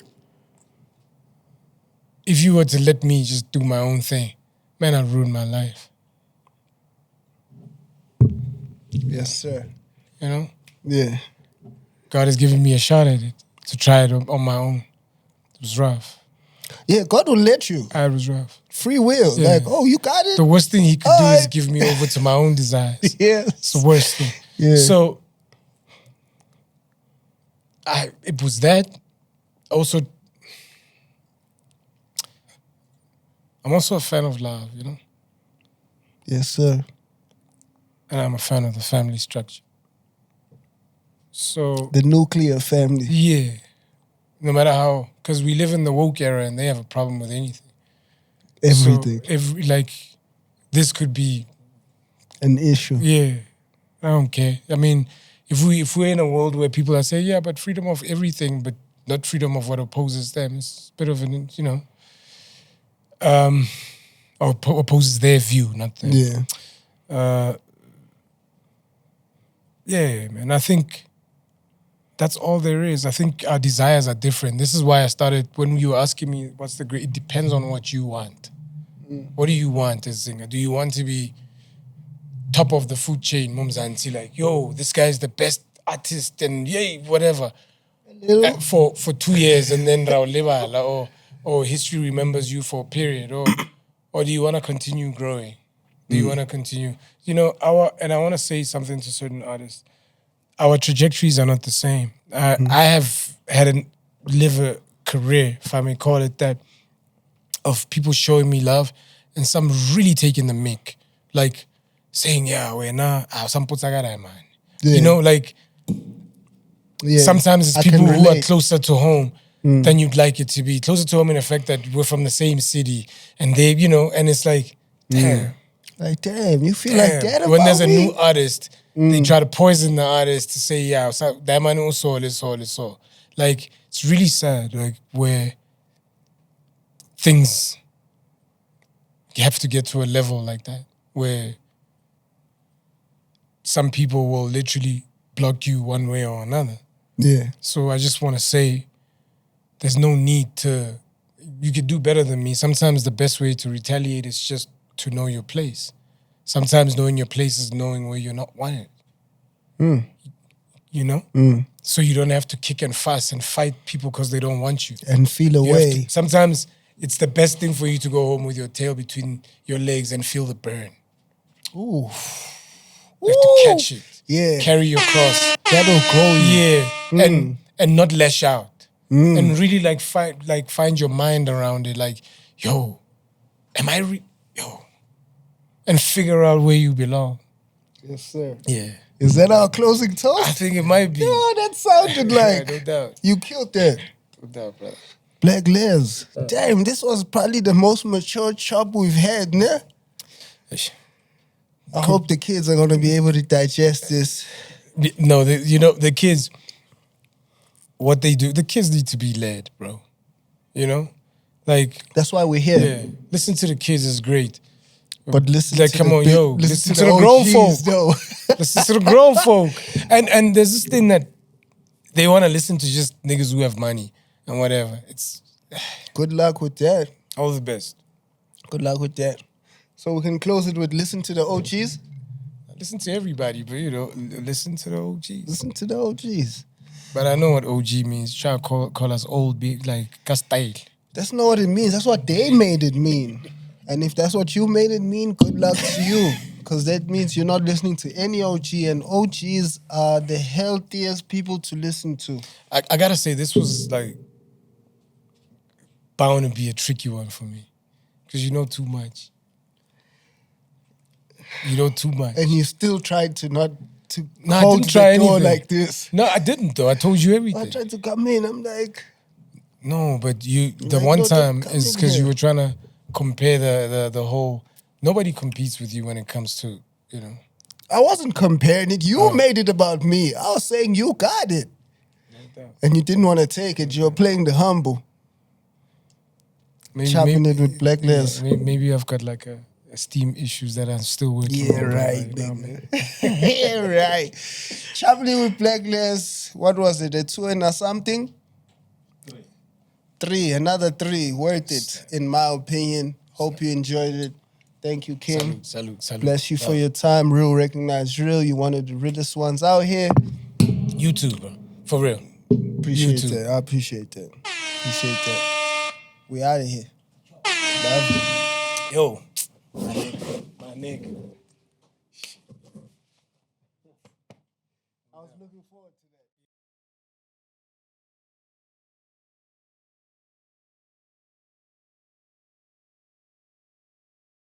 If you were to let me just do my own thing, man, I'd ruin my life. Yes, sir. You know? Yeah. God has given me a shot at it to try it on my own. It was rough. Yeah, God will let you. It was rough. Free will. Yeah. Like, oh, you got it? The worst thing he could do is Alright. give me over to my own desires. Yes. It's the worst thing. Yeah. So, it was that. Also, I'm also a fan of love, you know? Yes, sir. And I'm a fan of the family structure. So, The nuclear family. yeah. No matter how, because we live in the woke era and they have a problem with anything. Everything. So, this could be, An issue. yeah, I don't care. I mean, if we're in a world where people are saying, yeah, but freedom of everything, but not freedom of what opposes them, it's a bit of an, you know, or opposes their view, not them. Yeah. Yeah, man. I think that's all there is. I think our desires are different. This is why I started, when you were asking me what's the great, it depends on what you want. What do you want as a singer? Do you want to be top of the food chain, Mumzansi, like, yo, this guy's the best artist and yay, whatever, for 2 years and then or history remembers you for a period, or do you want to continue growing? Do you want to continue? You know, and I want to say something to certain artists. Our trajectories are not the same. I have live a career, if I may call it that, of people showing me love and some really taking the mick. Like saying, yeah, we're not, some man. Yeah. You know, like Yeah. sometimes it's I people can who are relate. closer to home than you'd like it to be. Closer to home in the fact that we're from the same city and they, you know, and it's like, damn. Like, damn, you feel like that about When there's a me? new artist, they try to poison the artist to say, yeah, so that man also is all. Like, it's really sad, like, where things have to get to a level like that, where some people will literally block you one way or another. Yeah. So I just want to say, there's no need to, you could do better than me. Sometimes the best way to retaliate is just to know your place. Sometimes knowing your place is knowing where you're not wanted. You know? So you don't have to kick and fuss and fight people because they don't want you. And feel You have away. to- sometimes it's the best thing for you to go home with your tail between your legs and feel the burn. Ooh. You have to catch it. Yeah. Carry your cross. That'll grow you. Yeah. And not lash out. And really find your mind around it. Like, yo, am I yo? And figure out where you belong. Yes, sir. Yeah. Is that our closing I toast? think it might be. Yo, that sounded like no doubt. you killed that. No doubt, brother. Blaklez. Damn, this was probably the most mature chop we've had, nah? I hope the kids are gonna be able to digest this. No, the kids, what they do, the kids need to be led, bro. You know? Like, That's why we're here. yeah, listen to the kids is great. But listen Like, to come the on, big- yo, listen to the grown OGs, folk. though. Listen to the grown folk. And there's this thing that they want to listen to just niggas who have money and whatever. It's Good luck with that. all the best. Good luck with that. So we can close it with listen to the OGs. Listen to everybody, but listen to the OGs. Listen to the OGs. But I know what OG means. Try to call us old, big like style. That's not what it means. That's what they made it mean. And if that's what you made it mean, good luck to you. Because that means you're not listening to any OG. And OGs are the healthiest people to listen to. I gotta say, this was like bound to be a tricky one for me. Because you know too much. You know too much. And you still tried to not to No, I hold didn't try the door anything. like this. No, I didn't though. I told you I everything. tried to come in. I'm like, No, but the Like, one no, time don't is come because you here. were trying to compare the whole. Nobody competes with you when it comes to, you know. I wasn't comparing it. You made it about me. I was saying you got it. And you didn't want to take it. You're playing the humble. Chopping it with Blaklez. Yeah, maybe I've got like a esteem issues that I'm still working Yeah, on. right, now, nigga. Yeah, right. Chopping it with Blaklez. What was it? A 2 and a something? 3. Another 3. Worth it, in my opinion. Hope you enjoyed it. Thank you, Kim. Salute. Bless you for your time. Real recognize real. You one of the realest ones out here. YouTube, bro. For real. Appreciate YouTube. that. I appreciate that. Appreciate that. We out of here. Love you. Yo. My nigga. I was looking forward to